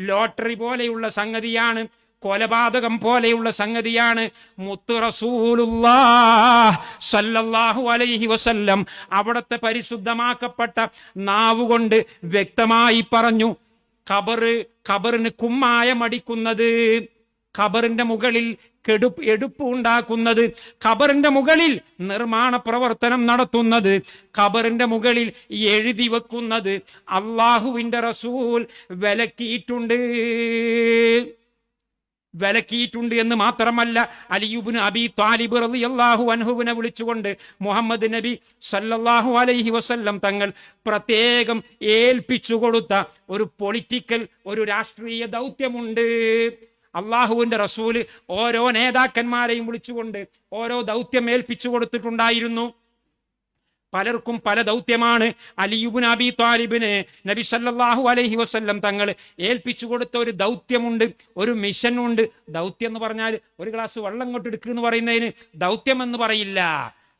ലോട്ടറി പോലെയുള്ള സംഗതിയാണ്, കൊലപാതകം പോലെയുള്ള സംഗതിയാണ്. മുത്ത് റസൂലുള്ളാഹ് സ്വല്ലല്ലാഹു അലൈഹി വസല്ലം അവിടുത്തെ പരിശുദ്ധമാക്കപ്പെട്ട നാവുകൊണ്ട് വ്യക്തമായി പറഞ്ഞു, ഖബറിന് കുമ്മായമടിക്കുന്നത്, ഖബറിന്റെ മുകളിൽ എടുപ്പ് ഉണ്ടാക്കുന്നത്, ഖബറിന്റെ മുകളിൽ നിർമ്മാണ പ്രവർത്തനം നടത്തുന്നത്, ഖബറിന്റെ മുകളിൽ എഴുതി വെക്കുന്നത് അള്ളാഹുവിന്റെ റസൂൽ വിലക്കിയിട്ടുണ്ട് എന്ന് മാത്രമല്ല, അലി ഇബ്നു അബീ ത്വാലിബ് റളിയല്ലാഹു അൻഹുവിനെ വിളിച്ചുകൊണ്ട് മുഹമ്മദ് നബി സല്ലല്ലാഹു അലൈഹി വസല്ലം തങ്ങൾ പ്രത്യേകം ഏൽപ്പിച്ചു കൊടുത്ത ഒരു പൊളിറ്റിക്കൽ, ഒരു രാഷ്ട്രീയ ദൗത്യമുണ്ട്. അള്ളാഹുവിന്റെ റസൂല് ഓരോ നേതാക്കന്മാരെയും വിളിച്ചുകൊണ്ട് ഓരോ ദൗത്യം ഏൽപ്പിച്ചു കൊടുത്തിട്ടുണ്ടായിരുന്നു. പലർക്കും പല ദൗത്യമാണ്. അലി ഇബ്നു അബീ ത്വാലിബിന് നബി സല്ലല്ലാഹു അലൈഹി വസല്ലം തങ്ങൾ ഏൽപ്പിച്ചു കൊടുത്ത ഒരു ദൗത്യമുണ്ട്, ഒരു മിഷൻ ഉണ്ട്. ദൗത്യം എന്ന് പറഞ്ഞാൽ ഒരു ഗ്ലാസ് വെള്ളം ഇങ്ങോട്ട് എടുക്കുക എന്ന് പറയുന്നതിന് ദൗത്യം എന്ന് പറയില്ല.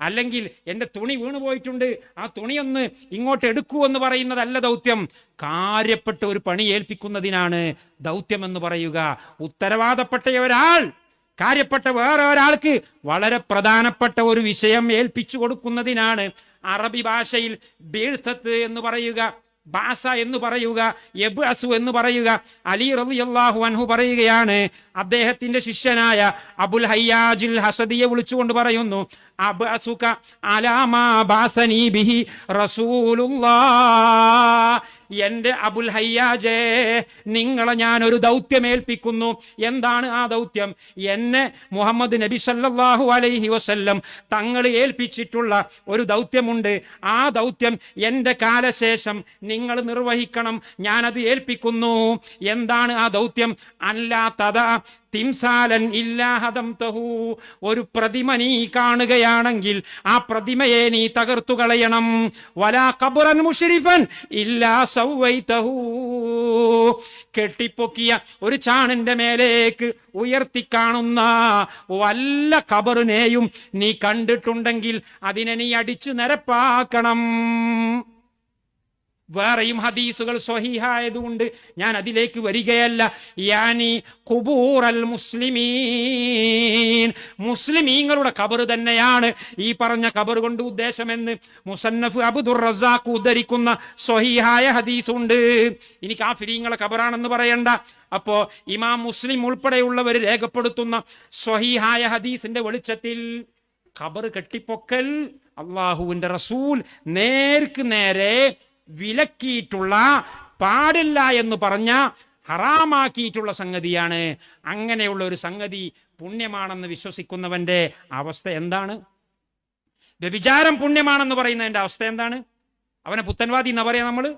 അല്ലെങ്കിൽ എൻ്റെ തുണി വീണു പോയിട്ടുണ്ട്, ആ തുണിയൊന്ന് ഇങ്ങോട്ട് എടുക്കൂ എന്ന് പറയുന്നതല്ല ദൗത്യം. കാര്യപ്പെട്ട ഒരു പണി ഏൽപ്പിക്കുന്നതിനാണ് ദൗത്യം എന്ന് പറയുക. ഉത്തരവാദപ്പെട്ട ഒരാൾ കാര്യപ്പെട്ട വേറെ ഒരാൾക്ക് വളരെ പ്രധാനപ്പെട്ട ഒരു വിഷയം ഏൽപ്പിച്ചു കൊടുക്കുന്നതിനാണ് അറബി ഭാഷയിൽ ബിഅ്സത്ത് എന്ന് പറയുക. ബാസ എന്ന് പറയുക, യബ്അസു എന്ന് പറയുക. അലി റളിയല്ലാഹു അൻഹു പറയുകയാണ്, അദ്ദേഹത്തിന്റെ ശിഷ്യനായ അബുൽ ഹയ്യാജിൽ ഹസദിയെ വിളിച്ചുകൊണ്ട് പറയുന്നു, അബ്അസുക അലാ മാ ബാസനി ബിഹി റസൂലുള്ളാഹ്. എന്റെ അബുൽ ഹയ്യാജേ, നിങ്ങളെ ഞാൻ ഒരു ദൗത്യമേൽപ്പിക്കുന്നു. എന്താണ് ആ ദൗത്യം? എന്നെ മുഹമ്മദ് നബി സല്ലല്ലാഹു അലൈഹി വസല്ലം തങ്ങൾ ഏൽപ്പിച്ചിട്ടുള്ള ഒരു ദൗത്യമുണ്ട്. ആ ദൗത്യം എന്റെ കാലശേഷം നിങ്ങൾ നിർവഹിക്കണം. ഞാനത് ഏൽപ്പിക്കുന്നു. എന്താണ് ആ ദൗത്യം? അല്ലാ തദാ തിംസാലൻ ഇല്ലാഹദം തഹു. ഒരു പ്രതിമ നീ കാണുകയാണെങ്കിൽ ആ പ്രതിമയെ നീ തകർത്തു കളയണം. വലാ ഖബ്റൻ മുശ്രിഫൻ ഇല്ലാ സവൈതഹു. കെട്ടിപ്പൊക്കിയ ഒരു ചാണിന്റെ മേലേക്ക് ഉയർത്തി കാണുന്ന വല്ല ഖബറിനെയും നീ കണ്ടിട്ടുണ്ടെങ്കിൽ അതിനെ നീ അടിച്ചു നിരപ്പാക്കണം. വേറെയും ഹദീസുകൾ സ്വഹീഹായതുകൊണ്ട് ഞാൻ അതിലേക്ക് വരികയല്ല. യാനി ഖുബൂറൽ മുസ്ലിമീൻ, മുസ്ലിമീങ്ങളുടെ ഖബർ തന്നെയാണ് ഈ പറഞ്ഞ ഖബർ കൊണ്ട് ഉദ്ദേശമെന്ന് മുസന്നഫ് അബ്ദുർ റസാഖ് ഉദ്ധരിക്കുന്ന സ്വഹീഹായ ഹദീസുണ്ട്. ഇനി കാഫിരീങ്ങളെ ഖബറാണെന്ന് പറയണ്ട. അപ്പോ ഇമാം മുസ്ലിം ഉൾപ്പെടെയുള്ളവർ രേഖപ്പെടുത്തുന്ന സ്വഹീഹായ ഹദീസിന്റെ വെളിച്ചത്തിൽ ഖബർ കെട്ടിപ്പൊക്കൽ അള്ളാഹുവിന്റെ റസൂൽ നേർക്ക് നേരെ വിലക്കിയിട്ടുള്ള, പാടില്ല എന്ന് പറഞ്ഞ, ഹറാമാക്കിയിട്ടുള്ള സംഗതിയാണ്. അങ്ങനെയുള്ള ഒരു സംഗതി പുണ്യമാണെന്ന് വിശ്വസിക്കുന്നവന്റെ അവസ്ഥ എന്താണ്? വ്യഭിചാരം പുണ്യമാണെന്ന് പറയുന്നതിന്റെ അവസ്ഥ എന്താണ്? അവനെ പുത്തൻവാദി എന്നാ പറയാ നമ്മള്.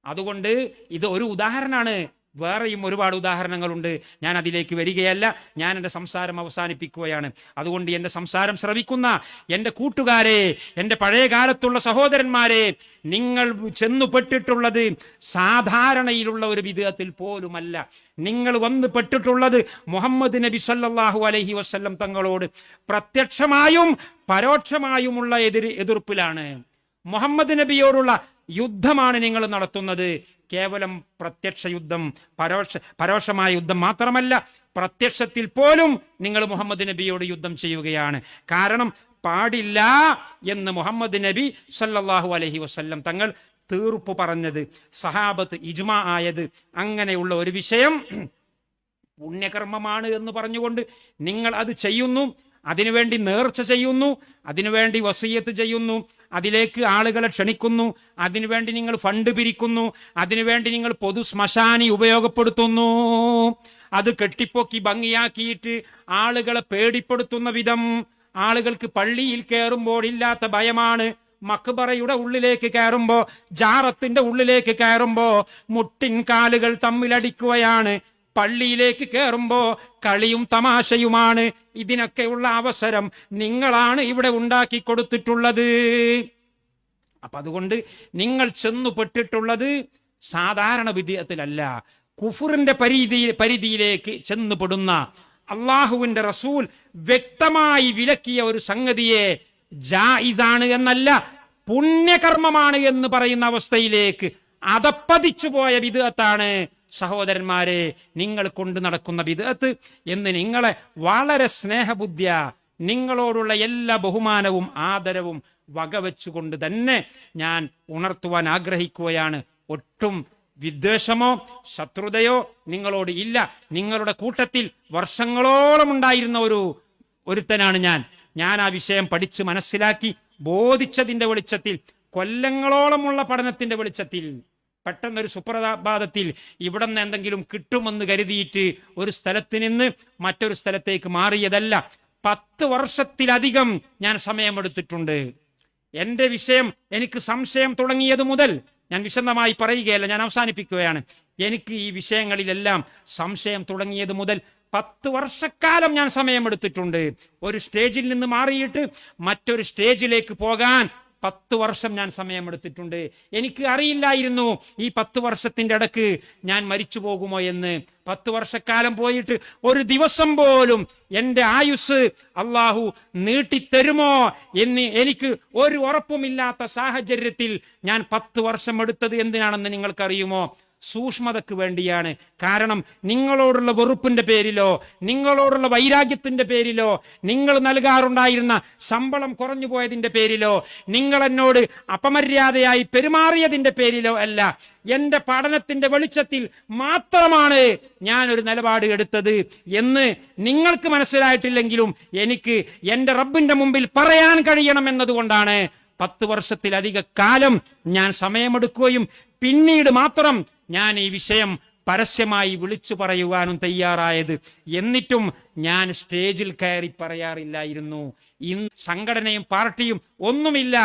അതുകൊണ്ട് ഇത് ഒരു ഉദാഹരണമാണ്. വേറെയും ഒരുപാട് ഉദാഹരണങ്ങളുണ്ട്. ഞാൻ അതിലേക്ക് വരികയല്ല. ഞാൻ എൻ്റെ സംസാരം അവസാനിപ്പിക്കുകയാണ്. അതുകൊണ്ട് എൻ്റെ സംസാരം ശ്രവിക്കുന്ന എൻ്റെ കൂട്ടുകാരെ, എൻ്റെ പഴയ കാലത്തുള്ള സഹോദരന്മാരെ, നിങ്ങൾ ചെന്നുപെട്ടിട്ടുള്ളത് സാധാരണയിലുള്ള ഒരു വിധത്തിൽ പോലുമല്ല. നിങ്ങൾ വന്നു പെട്ടിട്ടുള്ളത് മുഹമ്മദ് നബി സല്ലല്ലാഹു അലൈഹി വസല്ലം തങ്ങളോട് പ്രത്യക്ഷമായും പരോക്ഷമായുമുള്ള എതിർപ്പിലാണ്. മുഹമ്മദ് നബിയോടുള്ള യുദ്ധമാണ് നിങ്ങൾ നടത്തുന്നത്. കേവലം പ്രത്യക്ഷ യുദ്ധം, പരോക്ഷമായ യുദ്ധം മാത്രമല്ല, പ്രത്യക്ഷത്തിൽ പോലും നിങ്ങൾ മുഹമ്മദ് നബിയോട് യുദ്ധം ചെയ്യുകയാണ്. കാരണം പാടില്ല എന്ന് മുഹമ്മദ് നബി സല്ലല്ലാഹു അലൈഹി വസല്ലം തങ്ങൾ തീർപ്പ് പറഞ്ഞത്, സഹാബത്ത് ഇജ്മാ ആയത്, അങ്ങനെയുള്ള ഒരു വിഷയം പുണ്യകർമ്മമാണ് എന്ന് പറഞ്ഞുകൊണ്ട് നിങ്ങൾ അത് ചെയ്യുന്നു. അതിനുവേണ്ടി നേർച്ച ചെയ്യുന്നു, അതിനുവേണ്ടി വസിയത്ത് ചെയ്യുന്നു, അതിലേക്ക് ആളുകളെ ക്ഷണിക്കുന്നു, അതിനുവേണ്ടി നിങ്ങൾ ഫണ്ട് പിരിക്കുന്നു, അതിനുവേണ്ടി നിങ്ങൾ പൊതു ശ്മശാനി ഉപയോഗപ്പെടുത്തുന്നു. അത് കെട്ടിപ്പൊക്കി ഭംഗിയാക്കിയിട്ട് ആളുകളെ പേടിപ്പെടുത്തുന്ന വിധം, ആളുകൾക്ക് പള്ളിയിൽ കയറുമ്പോൾ ഇല്ലാത്ത ഭയമാണ്. മക്ബറയുടെ ഉള്ളിലേക്ക് കയറുമ്പോ, ജാറത്തിന്റെ ഉള്ളിലേക്ക് കയറുമ്പോ മുട്ടിൻ കാലുകൾ തമ്മിലടിക്കുകയാണ്. പള്ളിയിലേക്ക് കയറുമ്പോ കളിയും തമാശയുമാണ്. ഇതിനൊക്കെയുള്ള അവസരം നിങ്ങളാണ് ഇവിടെ ഉണ്ടാക്കി കൊടുത്തിട്ടുള്ളത്. അപ്പൊ അതുകൊണ്ട് നിങ്ങൾ ചെന്നുപെട്ടിട്ടുള്ളത് സാധാരണ വിധത്തിലല്ല, കുഫറിന്റെ പരിധിയിലേക്ക് ചെന്നുപെടുന്ന, അള്ളാഹുവിന്റെ റസൂൽ വ്യക്തമായി വിലക്കിയ ഒരു സംഗതിയെ ജായിസാണ് എന്നല്ല, പുണ്യകർമ്മമാണ് എന്ന് പറയുന്ന അവസ്ഥയിലേക്ക് അതപ്പതിച്ചു പോയ വിധത്താണ് സഹോദരന്മാരെ നിങ്ങൾ കൊണ്ട് നടക്കുന്ന ബിദ്അത്ത് എന്ന് നിങ്ങളെ വളരെ സ്നേഹബുദ്ധ്യ, നിങ്ങളോടുള്ള എല്ലാ ബഹുമാനവും ആദരവും വകവെച്ചുകൊണ്ട് തന്നെ ഞാൻ ഉണർത്തുവാൻ ആഗ്രഹിക്കുകയാണ്. ഒട്ടും വിദ്വേഷമോ ശത്രുതയോ നിങ്ങളോട് ഇല്ല. നിങ്ങളുടെ കൂട്ടത്തിൽ വർഷങ്ങളോളം ഉണ്ടായിരുന്ന ഒരുത്തനാണ് ഞാൻ ആ വിഷയം പഠിച്ച് മനസ്സിലാക്കി ബോധിച്ചതിന്റെ വെളിച്ചത്തിൽ, കൊല്ലങ്ങളോളമുള്ള പഠനത്തിന്റെ വെളിച്ചത്തിൽ, പെട്ടെന്നൊരു സുപ്രഭാതത്തിൽ ഇവിടെ നിന്ന് എന്തെങ്കിലും കിട്ടുമെന്ന് കരുതിയിട്ട് ഒരു സ്ഥലത്ത് നിന്ന് മറ്റൊരു സ്ഥലത്തേക്ക് മാറിയതല്ല. 10 വർഷത്തിലധികം ഞാൻ സമയമെടുത്തിട്ടുണ്ട്. എന്റെ വിഷയം എനിക്ക് സംശയം തുടങ്ങിയത് മുതൽ, ഞാൻ വിശദമായി പറയുകയല്ല, ഞാൻ അവസാനിപ്പിക്കുകയാണ്. എനിക്ക് ഈ വിഷയങ്ങളിലെല്ലാം സംശയം തുടങ്ങിയത് മുതൽ 10 വർഷക്കാലം ഞാൻ സമയമെടുത്തിട്ടുണ്ട്. ഒരു സ്റ്റേജിൽ നിന്ന് മാറിയിട്ട് മറ്റൊരു സ്റ്റേജിലേക്ക് പോകാൻ 10 വർഷം ഞാൻ സമയമെടുത്തിട്ടുണ്ട്. എനിക്ക് അറിയില്ലായിരുന്നു ഈ 10 വർഷത്തിന്റെ ഇടക്ക് ഞാൻ മരിച്ചു പോകുമോ എന്ന്. 10 വർഷക്കാലം പോയിട്ട് ഒരു ദിവസം പോലും എൻ്റെ ആയുസ് അള്ളാഹു നീട്ടിത്തരുമോ എന്ന് എനിക്ക് ഒരു ഉറപ്പുമില്ലാത്ത സാഹചര്യത്തിൽ ഞാൻ 10 വർഷം എടുത്തത് എന്തിനാണെന്ന് നിങ്ങൾക്കറിയുമോ? സൂക്ഷ്മതയ്ക്ക് വേണ്ടിയാണ്. കാരണം നിങ്ങളോടുള്ള വെറുപ്പിന്റെ പേരിലോ നിങ്ങളോടുള്ള വൈരാഗ്യത്തിന്റെ പേരിലോ നിങ്ങൾ നൽകാറുണ്ടായിരുന്ന ശമ്പളം കുറഞ്ഞു പോയതിന്റെ പേരിലോ നിങ്ങൾ എന്നോട് അപമര്യാദയായി പെരുമാറിയതിന്റെ പേരിലോ അല്ല, എന്റെ പഠനത്തിന്റെ വെളിച്ചത്തിൽ മാത്രമാണ് ഞാൻ ഒരു നിലപാട് എടുത്തത് എന്ന് നിങ്ങൾക്ക് മനസ്സിലായിട്ടില്ലെങ്കിലും എനിക്ക് എന്റെ റബ്ബിന്റെ മുമ്പിൽ പറയാൻ കഴിയണം എന്നതുകൊണ്ടാണ് 10 വർഷത്തിലധിക കാലം ഞാൻ സമയമെടുക്കുകയും പിന്നീട് മാത്രം ഞാൻ ഈ വിഷയം പരസ്യമായി വിളിച്ചു പറയുവാനും തയ്യാറായത്. എന്നിട്ടും ഞാൻ സ്റ്റേജിൽ കയറി പറയാറില്ലായിരുന്നു. ഇന്ന് സംഘടനയും പാർട്ടിയും ഒന്നുമില്ല.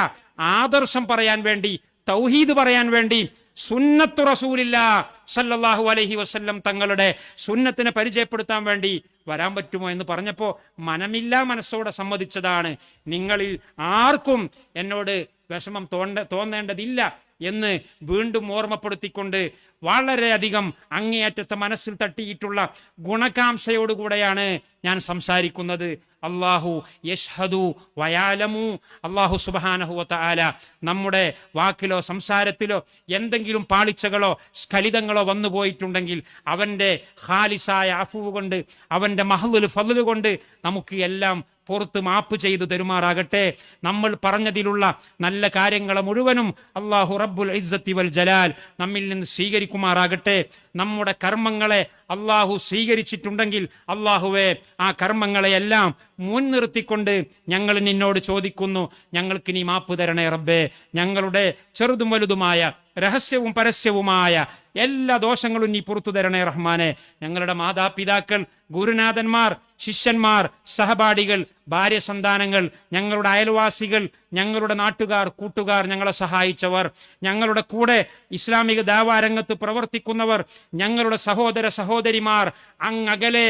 ആദർശം പറയാൻ വേണ്ടി, തൗഹീദ് പറയാൻ വേണ്ടി, സുന്നത്തു റസൂലില്ലാഹി സ്വല്ലല്ലാഹു അലൈഹി വസല്ലം തങ്ങളുടെ സുന്നത്തിനെ പരിചയപ്പെടുത്താൻ വേണ്ടി വരാൻ പറ്റുമോ എന്ന് പറഞ്ഞപ്പോൾ മനമില്ലാ മനസ്സോടെ സമ്മതിച്ചതാണ്. നിങ്ങളിൽ ആർക്കും എന്നോട് വിഷമം തോന്നേണ്ടതില്ല എന്ന് വീണ്ടും ഓർമ്മപ്പെടുത്തിക്കൊണ്ട് വളരെയധികം അങ്ങേയറ്റത്തെ മനസ്സിൽ തട്ടിയിട്ടുള്ള ഗുണകാംക്ഷയോടുകൂടെയാണ് ഞാൻ സംസാരിക്കുന്നത്. അല്ലാഹു യശ്ഹദു വയാലമു. അല്ലാഹു സുബ്ഹാനഹു വ തആല നമ്മുടെ വാക്കിലോ സംസാരത്തിലോ എന്തെങ്കിലും പാളിച്ചകളോ സ്ഖലിതങ്ങളോ വന്നു പോയിട്ടുണ്ടെങ്കിൽ അവന്റെ ഖാലിസായ അഫ്വ് കൊണ്ട്, അവന്റെ മഹ്ലുൽ ഫദ്ൽ കൊണ്ട് നമുക്ക് എല്ലാം പുറത്ത് മാപ്പ് ചെയ്തു തരുമാറാകട്ടെ. നമ്മൾ പറഞ്ഞതിലുള്ള നല്ല കാര്യങ്ങളെ മുഴുവനും അല്ലാഹു റബ്ബുൽ ഇസ്സത്തി വൽ ജലാൽ നമ്മിൽ നിന്ന് സ്വീകരിക്കുമാറാകട്ടെ. നമ്മുടെ കർമ്മങ്ങളെ അല്ലാഹു സ്വീകരിച്ചിട്ടുണ്ടെങ്കിൽ അല്ലാഹുവേ ആ കർമ്മങ്ങളെയെല്ലാം മുൻനിർത്തിക്കൊണ്ട് ഞങ്ങൾ നിന്നോട് ചോദിക്കുന്നു, ഞങ്ങൾക്ക് നീ മാപ്പ് തരണേ റബ്ബേ. ഞങ്ങളുടെ ചെറുതും വലുതുമായ രഹസ്യവും പരസ്യവുമായ എല്ലാ ദോഷങ്ങളും നീ പുറത്തു തരണേ റഹ്മാനെ. ഞങ്ങളുടെ മാതാപിതാക്കൾ, ഗുരുനാഥന്മാർ, ശിഷ്യന്മാർ, സഹപാഠികൾ, ഭാര്യ സന്താനങ്ങൾ, ഞങ്ങളുടെ അയൽവാസികൾ, ഞങ്ങളുടെ നാട്ടുകാർ, കൂട്ടുകാർ, ഞങ്ങളെ സഹായിച്ചവർ, ഞങ്ങളുടെ കൂടെ ഇസ്ലാമിക ദാവാരംഗത്ത് പ്രവർത്തിക്കുന്നവർ, ഞങ്ങളുടെ സഹോദര സഹോദരിമാർ, അങ്ങകലെ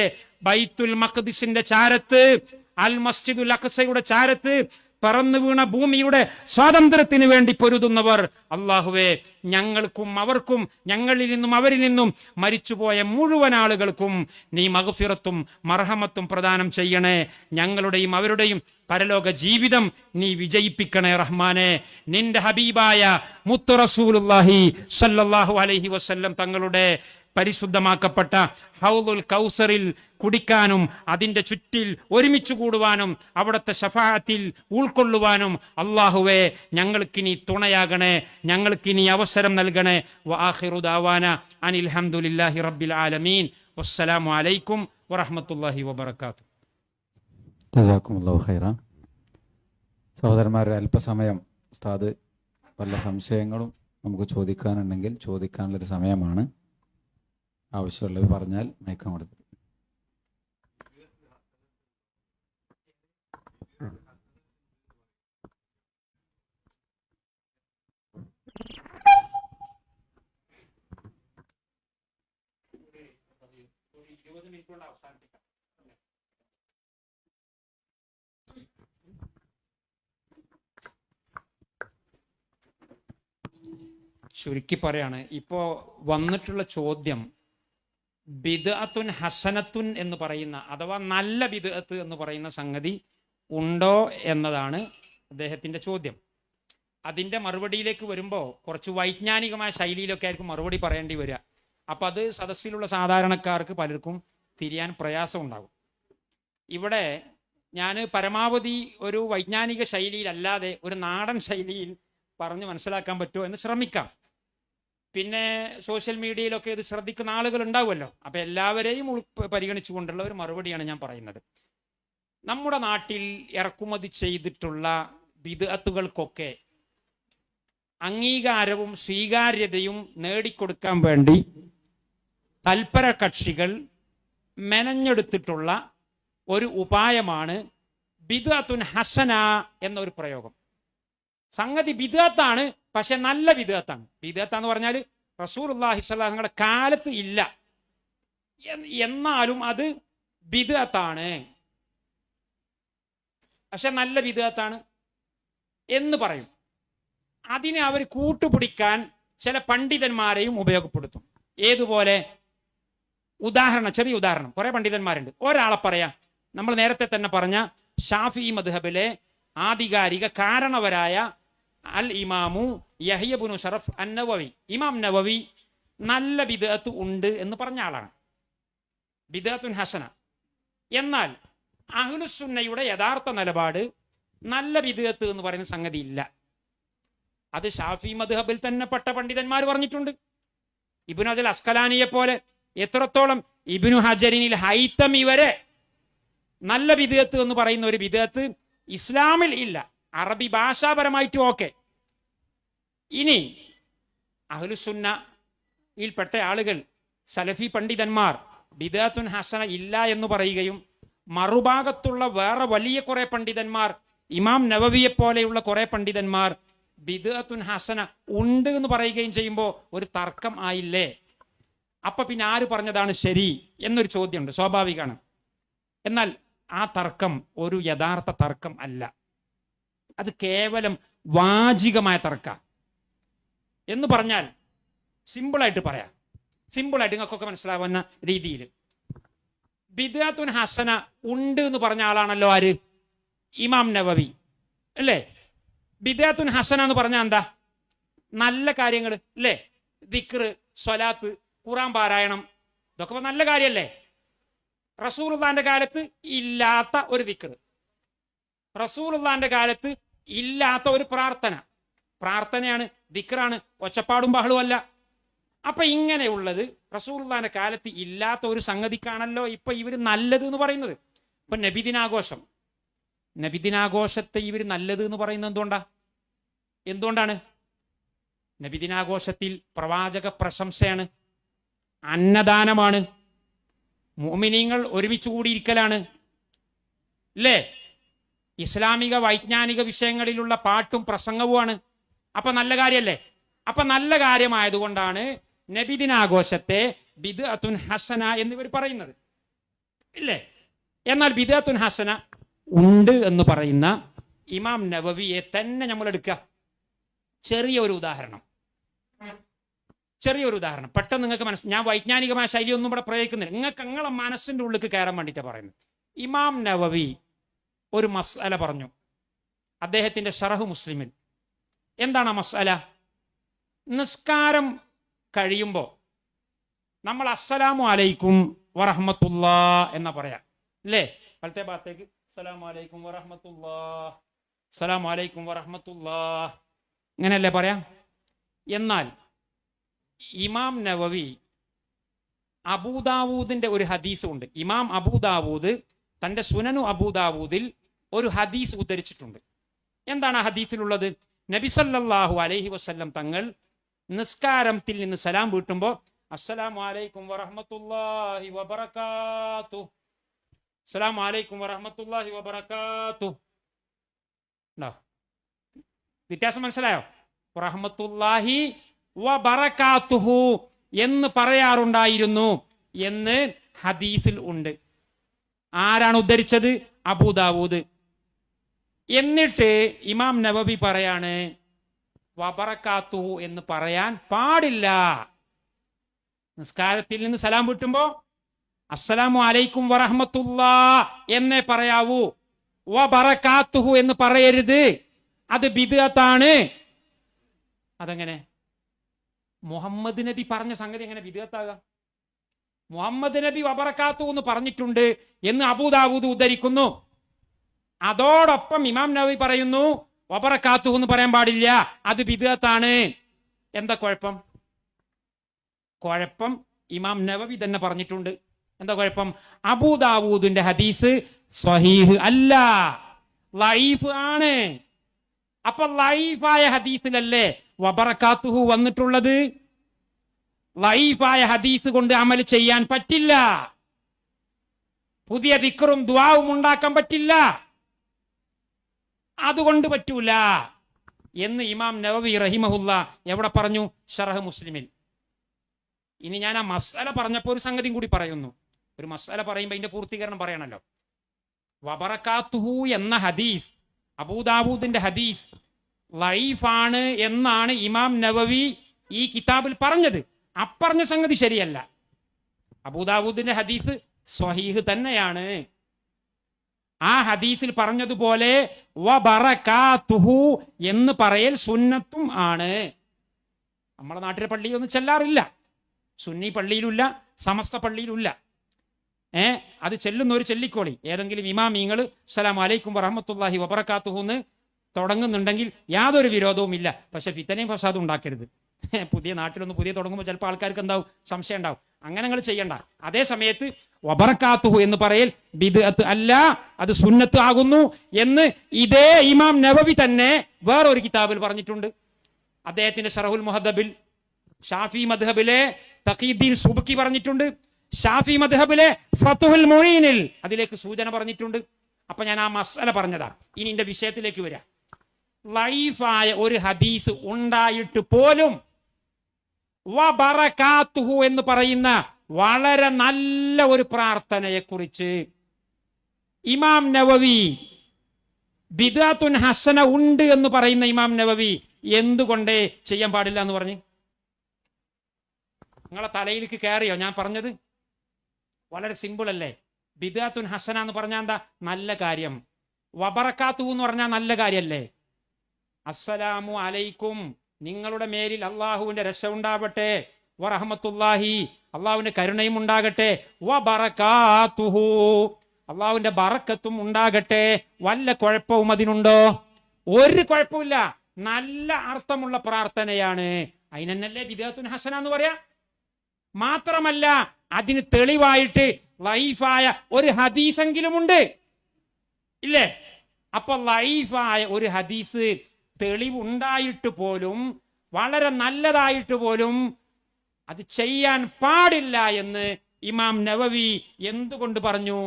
ബൈത്തുൽ മഖ്ദിസിന്റെ ചാരത്ത്, അൽ മസ്ജിദുൽ അഖ്സയുടെ ചാരത്ത് പറന്നു വീണ ഭൂമിയുടെ സ്വാതന്ത്ര്യത്തിന് വേണ്ടി പൊരുതുന്നവർ, അല്ലാഹുവേ ഞങ്ങൾക്കും അവർക്കും, ഞങ്ങളിൽ നിന്നും അവരിൽ നിന്നും മരിച്ചുപോയ മുഴുവൻ ആളുകൾക്കും നീ മഗ്ഫിറത്തും മർഹമത്തും പ്രദാനം ചെയ്യണേ. ഞങ്ങളുടെയും അവരുടെയും പരലോക ജീവിതം നീ വിജയിപ്പിക്കണേ റഹ്മാനെ. നിന്റെ ഹബീബായ മുത്ത് റസൂലുള്ളാഹി സ്വല്ലല്ലാഹു അലൈഹി വസല്ലം തങ്ങളുടെ പരിശുദ്ധമാക്കപ്പെട്ട ഹൗദുൽ കൗസറിൽ കുടിക്കാനും അതിൻ്റെ ചുറ്റിൽ ഒരുമിച്ച് കൂടുവാനും അവിടുത്തെ ശഫാഅത്തിൽ ഉൾക്കൊള്ളുവാനും അല്ലാഹുവേ ഞങ്ങൾക്കിനി തുണയാകണേ, ഞങ്ങൾക്കിനി അവസരം നൽകണേ. വആഖിറു ദഅവാന അനിൽ ഹംദുലില്ലാഹി റബ്ബിൽ ആലമീൻ. വസ്സലാമു അലൈക്കും വറഹ്മത്തുള്ളാഹി വബറകാതുഹു. ജസാക്കുമുല്ലാഹു ഖൈറ. സഹോദരന്മാരെ, അല്പസമയം ഉസ്താദ് വല്ല സംശയങ്ങളും നമുക്ക് ചോദിക്കാനുണ്ടെങ്കിൽ ചോദിക്കാനുള്ളൊരു സമയമാണ്. ആവശ്യമുള്ളത് പറഞ്ഞാൽ മയക്കം കൊടുത്തു. ചുരുക്കി പറയാണ്, ഇപ്പോ വന്നിട്ടുള്ള ചോദ്യം ബിദ്അത്തുൻ ഹസനത്തുൻ എന്ന് പറയുന്ന, അഥവാ നല്ല ബിദ്അത്ത് എന്ന് പറയുന്ന സംഗതി ഉണ്ടോ എന്നതാണ് അദ്ദേഹത്തിന്റെ ചോദ്യം. അതിന്റെ മറുപടിയിലേക്ക് വരുമ്പോൾ കുറച്ച് വൈജ്ഞാനികമായ ശൈലിയിലൊക്കെ ആയിരിക്കും മറുപടി പറയേണ്ടി വരിക. അപ്പൊ അത് സദസ്സിലുള്ള സാധാരണക്കാർക്ക് പലർക്കും തിരിയാൻ പ്രയാസം ഉണ്ടാകും. ഇവിടെ ഞാൻ പരമാവധി ഒരു വൈജ്ഞാനിക ശൈലിയിലല്ലാതെ ഒരു നാടൻ ശൈലിയിൽ പറഞ്ഞ് മനസ്സിലാക്കാൻ പറ്റുമോ എന്ന് ശ്രമിക്കാം. പിന്നെ സോഷ്യൽ മീഡിയയിലൊക്കെ ഇത് ശ്രദ്ധിക്കുന്ന ആളുകൾ ഉണ്ടാവുമല്ലോ. അപ്പൊ എല്ലാവരെയും പരിഗണിച്ചുകൊണ്ടുള്ള ഒരു മറുപടിയാണ് ഞാൻ പറയുന്നത്. നമ്മുടെ നാട്ടിൽ ഇറക്കുമതി ചെയ്തിട്ടുള്ള ബിദ്അത്തുകൾക്കൊക്കെ അംഗീകാരവും സ്വീകാര്യതയും നേടിക്കൊടുക്കാൻ വേണ്ടി തൽപര കക്ഷികൾ മെനഞ്ഞെടുത്തിട്ടുള്ള ഒരു ഉപായമാണ് ബിദ്അത്തുൻ ഹസന എന്നൊരു പ്രയോഗം. സംഗതി ബിദ്അത്താണ്, പക്ഷെ നല്ല ബിദ്അത്താണ്. ബിദ്അത്താന്ന് പറഞ്ഞാൽ റസൂലുള്ളാഹി സ്വല്ലല്ലാഹു അലൈഹി വസല്ലം കാലത്ത് ഇല്ല, എന്നാലും അത് ബിദ്അത്താണ്, പക്ഷെ നല്ല ബിദ്അത്താണ് എന്ന് പറയും. അതിനെ അവർ കൂട്ടുപിടിക്കാൻ ചില പണ്ഡിതന്മാരെയും ഉപയോഗപ്പെടുത്തും. ഏതുപോലെ? ചെറിയ ഉദാഹരണം, കുറെ പണ്ഡിതന്മാരുണ്ട്. ഒരാളെ പറയാം, നമ്മൾ നേരത്തെ തന്നെ പറഞ്ഞ ഷാഫി മദ്ഹബിലെ ആധികാരിക കാരണവരായ അൽ ഇമാമു യഹ്യ ഇബ്നു ശറഫ് അൻ-നവവി. ഇമാം നവവി നല്ല ബിദ്അത്ത് ഉണ്ട് എന്ന് പറഞ്ഞ ആളാണ്, ബിദ്അത്തുൻ ഹസന. എന്നാൽ അഹ്ലുസുന്നയുടെ യഥാർത്ഥ നിലപാട് നല്ല ബിദ്അത്ത് എന്ന് പറയുന്ന സംഗതി ഇല്ല. അത് ഷാഫി മദ്ഹബിൽ തന്നെ പെട്ട പണ്ഡിതന്മാർ പറഞ്ഞിട്ടുണ്ട്. ഇബ്നു ഹജർ അസ്കലാനിയെ പോലെ, എത്രത്തോളം ഇബ്നു ഹജറിനിൽ ഹൈതമി വരെ നല്ല ബിദ്അത്ത് എന്ന് പറയുന്ന ഒരു ബിദ്അത്ത് ഇസ്ലാമിൽ ഇല്ല. അറബി ഭാഷാപരമായിട്ടും ഓക്കെ. ഇനി അഹ്ലുസുന്നയിൽപ്പെട്ട ആളുകൾ, സലഫി പണ്ഡിതന്മാർ ബിദ്അത്തുൻ ഹസന ഇല്ല എന്ന് പറയുകയും മറുഭാഗത്തുള്ള വേറെ വലിയ കുറെ പണ്ഡിതന്മാർ, ഇമാം നവവിയെ പോലെയുള്ള കുറെ പണ്ഡിതന്മാർ ബിദ്അത്തുൻ ഹസന ഉണ്ട് എന്ന് പറയുകയും ചെയ്യുമ്പോൾ ഒരു തർക്കം ആയില്ലേ? അപ്പൊ പിന്നെ ആര് പറഞ്ഞതാണ് ശരി എന്നൊരു ചോദ്യമുണ്ട്, സ്വാഭാവികമാണ്. എന്നാൽ ആ തർക്കം ഒരു യഥാർത്ഥ തർക്കം അല്ല. അത് കേവലം വാചികമായ തർക്ക എന്ന് പറഞ്ഞാൽ സിമ്പിളായിട്ട് പറയാം, സിമ്പിളായിട്ട് നിങ്ങൾക്കൊക്കെ മനസ്സിലാവുന്ന രീതിയിൽ. ബിദ്അത്തുൻ ഹസന ഉണ്ട് എന്ന് പറഞ്ഞ ആളാണല്ലോ ആര്? ഇമാം നവവി അല്ലേ? ബിദ്അത്തുൻ ഹസന എന്ന് പറഞ്ഞാൽ എന്താ? നല്ല കാര്യങ്ങൾ അല്ലേ? ദിക്ർ, സ്വലാത്ത്, ഖുർആൻ പാരായണം, ഇതൊക്കെ നല്ല കാര്യല്ലേ? റസൂലുള്ളാന്റെ കാലത്ത് ഇല്ലാത്ത ഒരു ദിക്ർ, റസൂലുള്ളാന്റെ കാലത്ത് ഇല്ലാത്ത ഒരു പ്രാർത്ഥനയാണ്, ദിക്റാണ്, ഒച്ചപ്പാടും ബഹളും അല്ല. അപ്പൊ ഇങ്ങനെയുള്ളത് റസൂലുള്ളാന്റെ കാലത്ത് ഇല്ലാത്ത ഒരു സംഗതിക്കാണല്ലോ ഇപ്പൊ ഇവര് നല്ലത് എന്ന് പറയുന്നത്. ഇപ്പൊ നബിദിനാഘോഷത്തെ ഇവർ നല്ലത് എന്ന് പറയുന്നത് എന്തുകൊണ്ടാണ്? നബിദിനാഘോഷത്തിൽ പ്രവാചക പ്രശംസയാണ്, അന്നദാനമാണ്, മുഅ്മിനീങ്ങൾ ഒരുമിച്ച് കൂടിയിരിക്കലാണ് അല്ലേ? ഇസ്ലാമിക വൈജ്ഞാനിക വിഷയങ്ങളിലുള്ള പാട്ടും പ്രസംഗവുമാണ്. അപ്പൊ നല്ല കാര്യല്ലേ? അപ്പൊ നല്ല കാര്യമായതുകൊണ്ടാണ് നബിദിനാഘോഷത്തെ ബിദ്അത്തുൻ ഹസന എന്നിവർ പറയുന്നത് ഇല്ലേ? എന്നാൽ ബിദ്അത്തുൻ ഹസന ഉണ്ട് എന്ന് പറയുന്ന ഇമാം നവവിയെ തന്നെ നമ്മൾ എടുക്കുക. ചെറിയൊരു ഉദാഹരണം പെട്ടെന്ന് നിങ്ങൾക്ക് ഞാൻ വൈജ്ഞാനികമായ ശൈലി ഒന്നും ഇവിടെ പ്രയോഗിക്കുന്നില്ല, നിങ്ങൾക്ക് നിങ്ങളെ മനസ്സിന്റെ ഉള്ളിലേക്ക് കയറാൻ വേണ്ടിയിട്ടാണ് പറയുന്നത്. ഇമാം നവവി ഒരു മസ്അല പറഞ്ഞു അദ്ദേഹത്തിന്റെ ശറഹ് മുസ്ലിമിൽ. എന്താണ് ആ മസ്അല? നിസ്കാരം കഴിയുമ്പോൾ നമ്മൾ അസ്സലാമു അലൈക്കും വറഹ്മത്തുള്ളാ എന്നാ പറയാ അല്ലേ? വലത്തെ ഭാഗത്തേക്ക് അസ്സലാമു അലൈക്കും വറഹ്മത്തുള്ളാ, അസ്സലാമു അലൈക്കും വറഹ്മത്തുള്ളാ, ഇങ്ങനെയല്ലേ പറയാം. എന്നാൽ ഇമാം നവവി അബൂദാവൂദിന്റെ ഒരു ഹദീസ് ഉണ്ട്. ഇമാം അബൂദാവൂദ് തന്റെ സുനനു അബൂദാവൂദിൽ ഒരു ഹദീസ് ഉദ്ധരിച്ചിട്ടുണ്ട്. എന്താണ് ആ ഹദീസിലുള്ളത്? നബി സല്ലല്ലാഹു അലൈഹി വസല്ലം തങ്ങൾ നിസ്കാരത്തിൽ നിന്ന് സലാം വീട്ടുമ്പോൾ അസ്സലാമു അലൈക്കും വറഹ്മത്തുള്ളാഹി വബറകാതുഹു, അസ്സലാമു അലൈക്കും വറഹ്മത്തുള്ളാഹി വബറകാതുഹു. വ്യത്യാസം മനസ്സിലായോ? റഹ്മത്തുള്ളാഹി വബറകാതുഹു എന്ന് പറയാറുണ്ടായിരുന്നു എന്ന് ഹദീസിൽ ഉണ്ട്. ആരാണ് ഉദ്ധരിച്ചത്? അബൂദാവൂദ്. എന്നിട്ട് ഇമാം നവവി പറയാണ് വബറകാതുഹു എന്ന് പറയാൻ പാടില്ല. നിസ്കാരത്തിൽ നിന്ന് സലാം വിട്ടുമ്പോ അസ്സലാമു അലൈക്കും വറഹ്മത്തുള്ളാ എന്നേ പറയാവൂ, വബറകാതുഹു എന്ന് പറയരുത്, അത് ബിദ്അത്താണ്. അതെങ്ങനെ? മുഹമ്മദ് നബി പറഞ്ഞ സംഗതി എങ്ങനെ ബിദ്അത്താകാം? മുഹമ്മദ് നബി വബറകാതുഹു എന്ന് പറഞ്ഞിട്ടുണ്ട് എന്ന് അബൂദാവൂദ് ഉദ്ധരിക്കുന്നു. അതോടൊപ്പം ഇമാം നവവി പറയുന്നു വബറകാതുഹു എന്ന് പറയാൻ പാടില്ല, അത് ബിദ്അത്താണ്. എന്താ കുഴപ്പം? കുഴപ്പം ഇമാം നവവി തന്നെ പറഞ്ഞിട്ടുണ്ട്. എന്താ കുഴപ്പം? അബൂദാവൂദിന്റെ ഹദീസ് സ്വഹീഹ് അല്ല, ലഈഫ് ആണ്. അപ്പൊ ലഈഫായ ഹദീസിലല്ലേ വബറകാതുഹു വന്നിട്ടുള്ളത്? ലഈഫായ ഹദീസ് കൊണ്ട് അമൽ ചെയ്യാൻ പറ്റില്ല, പുതിയ ദിക്റും ദുആവും ഉണ്ടാക്കാൻ പറ്റില്ല, അതുകൊണ്ട് പറ്റൂല എന്ന് ഇമാം നവവി റഹിമഹുല്ല എവിടെ പറഞ്ഞു? ശറഹ് മുസ്ലിമിൽ. ഇനി ഞാൻ ആ മസ്അല പറഞ്ഞപ്പോൾ ഒരു സംഗതിയും കൂടി പറയുന്നു. ഒരു മസ്അല പറയുമ്പോൾ അതിന്റെ പൂർത്തീകരണം പറയണല്ലോ. വബറകാതുഹു എന്ന ഹദീസ്, അബൂദാവൂദിന്റെ ഹദീസ് ലഈഫാണ് എന്നാണ് ഇമാം നവവി ഈ കിതാബിൽ പറഞ്ഞത്. അപ്പറഞ്ഞ സംഗതി ശരിയല്ല. അബൂദാവൂദിന്റെ ഹദീസ് സ്വഹീഹ് തന്നെയാണ്. ആ ഹദീസിൽ പറഞ്ഞതുപോലെ വബറകാതുഹു എന്ന് പറയൽ സുന്നത്തും ആണ്. നമ്മുടെ നാട്ടിലെ പള്ളിയൊന്നും ചെല്ലാറില്ല, സുന്നി പള്ളിയിലുമില്ല, സമസ്ത പള്ളിയിലുമില്ല. അത് ചെല്ലുന്നവർ ചെല്ലിക്കോളി. ഏതെങ്കിലും ഇമാമീങ്ങൾ അസ്സലാമു അലൈക്കും വറഹ്മത്തുള്ളാഹി വബറകാതുഹു എന്ന് തുടങ്ങുന്നുണ്ടെങ്കിൽ യാതൊരു വിരോധവും ഇല്ല. പക്ഷെ ഫിത്തനയും ഫസാദും ഉണ്ടാക്കരുത്. പുതിയ നാട്ടിലൊന്ന് പുതിയ തുടങ്ങുമ്പോൾ ചിലപ്പോൾ ആൾക്കാർക്ക് എന്താവും, സംശയം ഉണ്ടാവും. അങ്ങനെ നിങ്ങൾ ചെയ്യണ്ട. അതേ സമയത്ത് വബറകാതുഹു എന്ന് പറയൽ ബിദ്അത്ത് അല്ല, അത് സുന്നത്ത് ആകുന്നു എന്ന് ഇതേ ഇമാം നവവി തന്നെ വേറൊരു കിതാബിൽ പറഞ്ഞിട്ടുണ്ട്. അദ്ദേഹത്തിന്റെ ശറഹുൽ മുഹദ്ദബിൽ ഷാഫി മദ്ഹബിലെ തഖീദ്ദീൻ സുബ്കി പറഞ്ഞിട്ടുണ്ട്. ഷാഫി മദ്ഹബിലെ ഫത്ഹുൽ മുഈനിൽ അതിലേക്ക് സൂചന പറഞ്ഞിട്ടുണ്ട്. അപ്പൊ ഞാൻ ആ മസ്അല പറഞ്ഞതാ. ഇനി എന്റെ വിഷയത്തിലേക്ക് വരാം. ലൈഫായ ഒരു ഹദീസ് ഉണ്ടായിട്ട് പോലും വബറകാതുഹു എന്ന് പറയുന്ന വളരെ നല്ല ഒരു പ്രാർത്ഥനയെ കുറിച്ച് ഇമാം നവവി ബിദ്അത്തുൻ ഹസന ഉണ്ട് എന്ന് പറയുന്ന ഇമാം നവവി എന്തുകൊണ്ടേ ചെയ്യാൻ പാടില്ല എന്ന് പറഞ്ഞു? നിങ്ങളെ തലയിലേക്ക് കയറിയോ ഞാൻ പറഞ്ഞത്? വളരെ സിമ്പിൾ അല്ലേ? ബിദ്അത്തുൻ ഹസന എന്ന് പറഞ്ഞാൽ എന്താ? നല്ല കാര്യം. വബറകാതുഹു എന്ന് പറഞ്ഞാൽ നല്ല കാര്യല്ലേ? അസ്സലാമു അലൈക്കും, നിങ്ങളുടെ മേലിൽ അള്ളാഹുവിന്റെ രക്ഷ ഉണ്ടാവട്ടെ, വറഹ്മത്തുള്ളാഹി, അള്ളാഹുവിന്റെ കരുണയും ഉണ്ടാകട്ടെ, വബറകാതുഹു, അള്ളാഹുവിന്റെ ബറക്കത്തും ഉണ്ടാകട്ടെ. വല്ല കുഴപ്പവും അതിനുണ്ടോ? ഒരു കുഴപ്പമില്ല. നല്ല അർത്ഥമുള്ള പ്രാർത്ഥനയാണ്. അതിനല്ലേ ബിദ്അത്തുൻ ഹസന എന്ന് പറയാ. മാത്രമല്ല അതിന് തെളിവായിട്ട് ലൈഫായ ഒരു ഹദീസെങ്കിലും ഉണ്ട്, ഇല്ലേ? അപ്പൊ ലൈഫായ ഒരു ഹദീസ് തെളിവുണ്ടായിട്ട് പോലും, വളരെ നല്ലതായിട്ട് പോലും അത് ചെയ്യാൻ പാടില്ല എന്ന് ഇമാം നവവി എന്തുകൊണ്ട് പറഞ്ഞു?